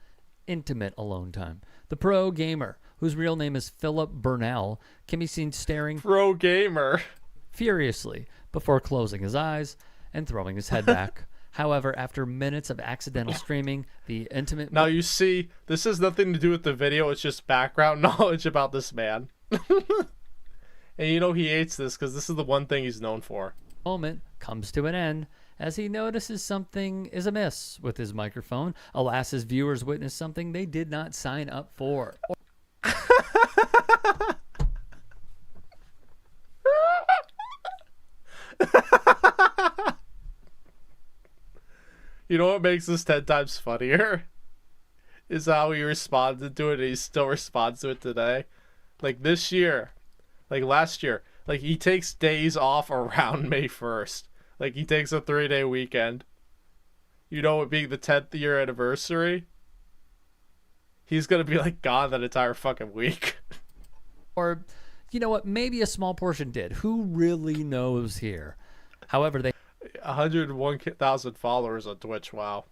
intimate alone time. The pro gamer, whose real name is Philip Burnell, can be seen staring pro gamer furiously before closing his eyes and throwing his head back. However, after minutes of accidental streaming, the intimate... Now you see, this has nothing to do with the video, it's just background knowledge about this man. And you know he hates this because this is the one thing he's known for. Moment comes to an end as he notices something is amiss with his microphone. Alas, his viewers witness something they did not sign up for. You know what makes this 10 times funnier? Is how he responded to it, and he still responds to it today. Like this year, like last year, like he takes days off around May 1st. Like he takes a 3-day weekend. You know, it being the 10th year anniversary, he's gonna be like gone that entire fucking week. Or, you know what, maybe a small portion did. Who really knows here? However, they 101,000 followers on Twitch. Wow.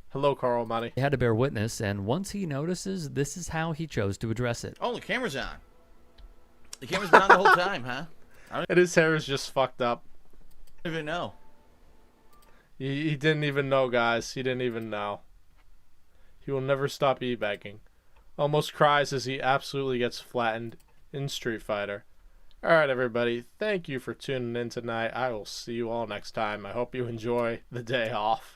Hello, Carl Money. He had to bear witness, and once he notices, this is how he chose to address it. Oh, the camera's on. The camera's been on the whole time, huh? And his hair is just fucked up. I don't even know. He didn't even know, guys. He didn't even know. He will never stop e-begging. Almost cries as he absolutely gets flattened in Street Fighter. Alright, everybody. Thank you for tuning in tonight. I will see you all next time. I hope you enjoy the day off.